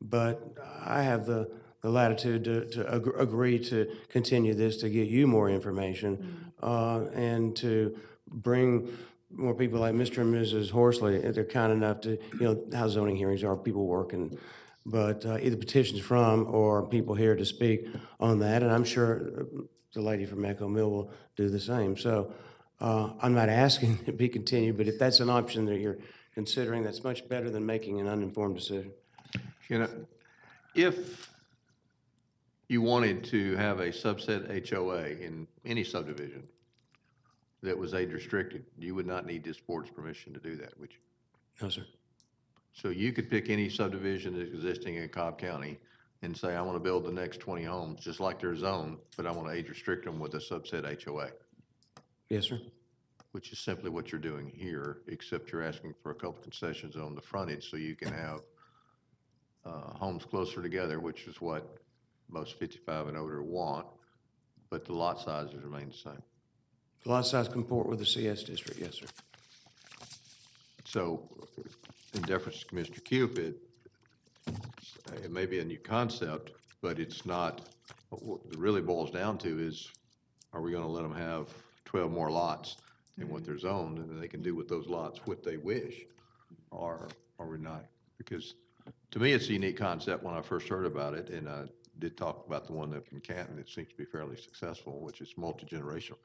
But I have the latitude to agree to continue this, to get you more information, and to bring more people like Mr. and Mrs. Horsley, if they're kind enough to, you know, how zoning hearings are, people working, but either petitions from or people here to speak on that, and I'm sure the lady from Echo Mill will do the same. So I'm not asking it be continued, but if that's an option that you're considering, that's much better than making an uninformed decision. You know, if you wanted to have a subset HOA in any subdivision that was age restricted, you would not need this board's permission to do that, would you? No, sir. So you could pick any subdivision that's existing in Cobb County and say, I want to build the next 20 homes, just like they're zoned, but I want to age restrict them with a subset HOA. Yes, sir. Which is simply what you're doing here, except you're asking for a couple concessions on the frontage so you can have homes closer together, which is what most 55 and older want, but the lot sizes remain the same. The lot size comport with the CS district, yes, sir. So, in deference to Commissioner Cupid, it may be a new concept, but it's not, what it really boils down to is, are we gonna let them have 12 more lots than what they're zoned, and they can do with those lots what they wish, or are we not? Because to me, it's a unique concept when I first heard about it, and I did talk about the one up in Canton that seems to be fairly successful, which is multi-generational.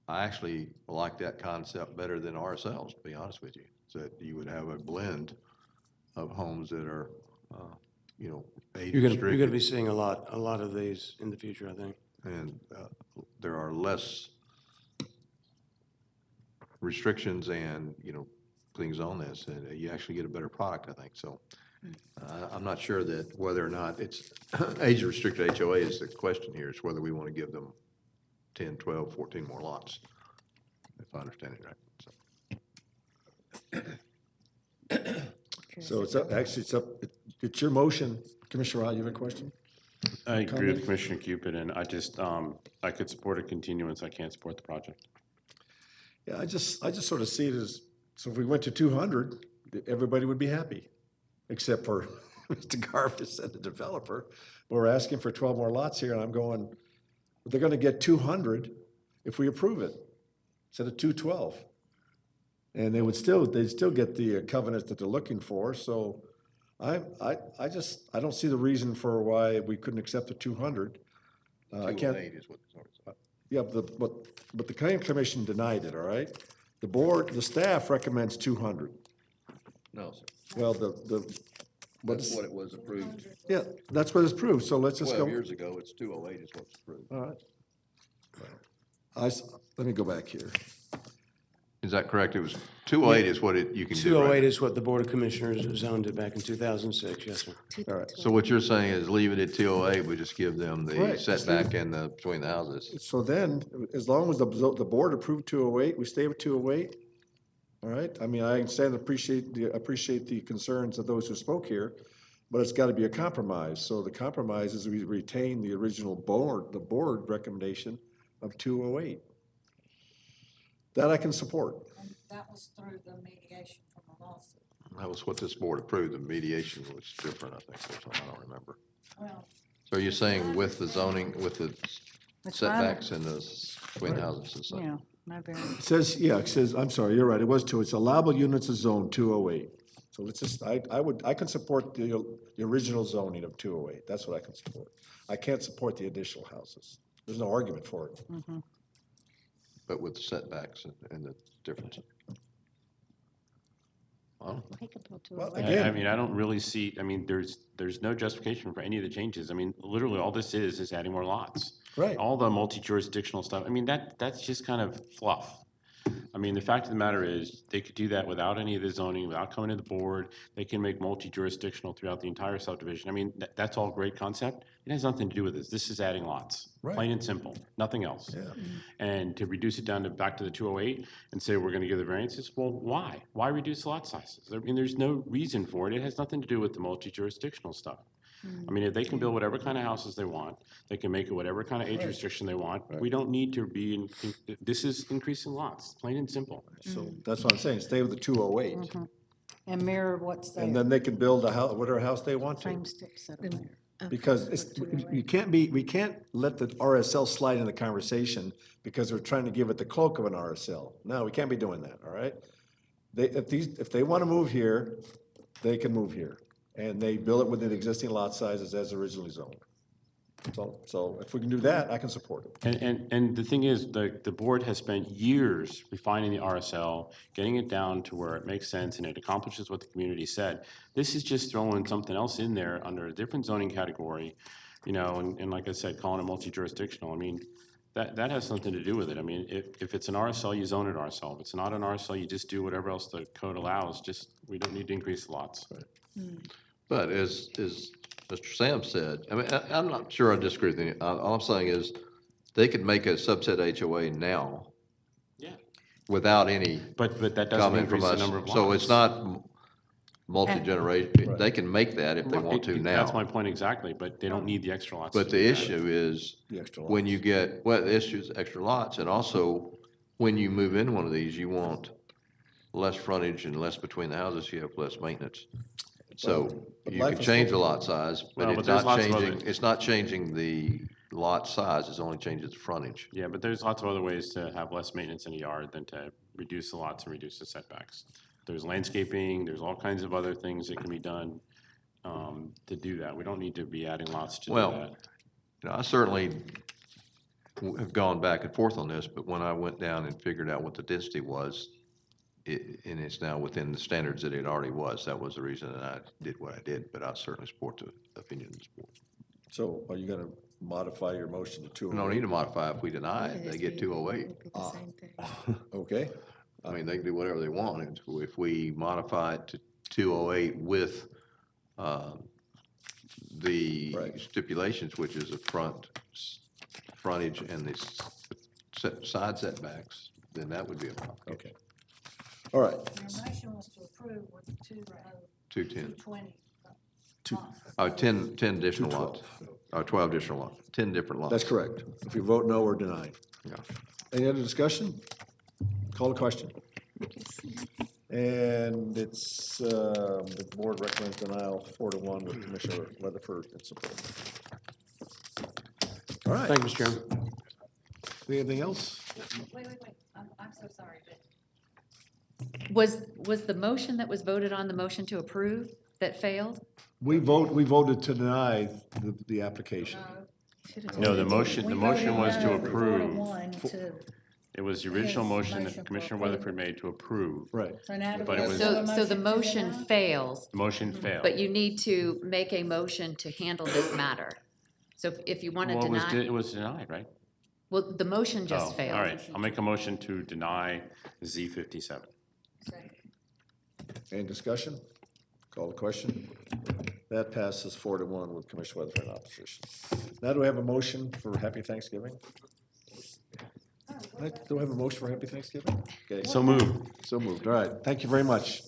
I actually like that concept better than RSLs, to be honest with you. So that you would have a blend of homes that are, you know, age restricted. You're gonna be seeing a lot of these in the future, I think. And there are less restrictions and, you know, things on this, and you actually get a better product, I think. So I'm not sure that whether or not it's age-restricted HOA is the question here. It's whether we want to give them 10, 12, 14 more lots, if I understand it right. So it's up, actually, it's your motion. Commissioner Rao, you have a question? I agree with Commissioner Cupid, and I just, I could support a continuance. I can't support the project. Yeah, I just sort of see it as, so if we went to 200, everybody would be happy, except for Mr. Garvis and the developer. We're asking for 12 more lots here, and I'm going, they're gonna get 200 if we approve it, instead of 212. And they'd still get the covenants that they're looking for, so I don't see the reason for why we couldn't accept the 200. I can't. 208 is what it's about. Yeah, but the Planning Commission denied it, all right? The board, the staff recommends 200. No, sir. Well, That's what it was approved. yeah, that's what is approved, so let's just go. 12 years ago, it's 208 is what's approved. All right. Let me go back here. Is that correct? It was 208 is what you can do, 208 right? is what the Board of Commissioners zoned it back in 2006, yes, sir. All right. So what you're saying is leave it at 208, we just give them the Right. setback and the, between the houses. So then, as long as the board approved 208, we stay with 208? All right? I mean, I understand, appreciate the concerns of those who spoke here, but it's got to be a compromise. So the compromise is we retain the original the board recommendation of 208. That I can support. And that was through the mediation from the lawsuit. That was what this board approved. The mediation was different, I think, or something, I don't remember. Well, So you're saying with the zoning, with the It's fine. setbacks and the between the houses and stuff? Yeah, no variance. It says, I'm sorry, you're right, it was it's allowable units of zone 208. So let's just, I can support the original zoning of 208, that's what I can support. I can't support the additional houses. There's no argument for it. But with the setbacks and the difference. Well, Well, I again, mean, I don't really see, I mean, there's no justification for any of the changes. I mean, literally, all this is adding more lots. Right. All the multi-jurisdictional stuff, I mean, that's just kind of fluff. I mean, the fact of the matter is, they could do that without any of the zoning, without coming to the board. They can make multi-jurisdictional throughout the entire subdivision. I mean, that's all great concept. It has nothing to do with this. This is adding lots, Right. plain and simple, nothing else. Yeah. And to reduce it down to, back to the 208 and say we're gonna give the variances, well, why? Why reduce the lot sizes? I mean, there's no reason for it. It has nothing to do with the multi-jurisdictional stuff. I mean, if they can build whatever kind of houses they want, they can make it whatever kind of age restriction they want. We don't need to be, this is increasing lots, plain and simple. so that's what I'm saying, stay with the 208. And mirror what's there. And then they can build a house, whatever house they want to. Same stick set up there. Because we can't let the RSL slide in the conversation because we're trying to give it the cloak of an RSL. No, we can't be doing that, all right? If they want to move here, they can move here. And they build it within existing lot sizes as originally zoned. So if we can do that, I can support it. And the thing is, the board has spent years refining the RSL, getting it down to where it makes sense and it accomplishes what the community said. This is just throwing something else in there under a different zoning category, you know, and like I said, calling it multi-jurisdictional. I mean, that has something to do with it. I mean, if it's an RSL, you zone it RSL. If it's not an RSL, you just do whatever else the code allows. We don't need to increase the lots. but as Mr. Sam said, I mean, I'm not sure I disagree with you. All I'm saying is, they could make a subset HOA now. Yeah. Without any But that doesn't comment from increase the us. number of lots. So it's not multi-generation, they can make that if they want to now. That's my point exactly, but they don't need the extra lots. But to the do that. issue is, The extra when lots. you get, well, the issue is extra lots, and also, when you move in one of these, you want less frontage and less between the houses, you have less maintenance. So, But you life can is change the full. lot size, Well, but but it's there's not lots of other- changing, it's not changing the lot size, it's only changes the frontage. Yeah, but there's lots of other ways to have less maintenance in a yard than to reduce the lots and reduce the setbacks. There's landscaping, there's all kinds of other things that can be done to do that. We don't need to be adding lots to do Well, that. you know, I certainly have gone back and forth on this, but when I went down and figured out what the density was, and it's now within the standards that it already was, that was the reason that I did what I did, but I certainly support the opinion of this board. So are you gonna modify your motion to 208? We don't need to modify if we deny it, they get 208. Okay, I mean, they can do whatever they want, and if we modify it to 208 with the Right. stipulations, which is a frontage and the side setbacks, then that would be a modification. okay. All right. Your motion was to approve with 210. 220. Oh, 10 additional lots. 12 additional lots, 10 different lots. That's correct. If you vote no or deny. Yeah. Any other discussion? Call the question. And it's, the board recommends denial 4-1 with Commissioner Weatherford in support. All right. Thank you, Mr. Chairman. Anything else? Wait, I'm so sorry, but. Was the motion that was voted on the motion to approve that failed? We voted to deny the application. No, the motion was to approve. 4-1 to, It was the original His motion motion that for Commissioner approval. Weatherford made to approve. Right. so now do But we it was- have a So the to motion deny? fails, The motion failed. but you need to make a motion to handle this matter. So if you want to Well, deny. it was denied, right? Well, the motion just Oh, failed. all right, I'll make a motion to deny Z57. Any discussion? Call the question. That passes 4-1 with Commissioner Weatherford in opposition. Now do we have a motion for Happy Thanksgiving? Do we have a motion for Happy Thanksgiving? Okay. So moved. So moved. All right. Thank you very much.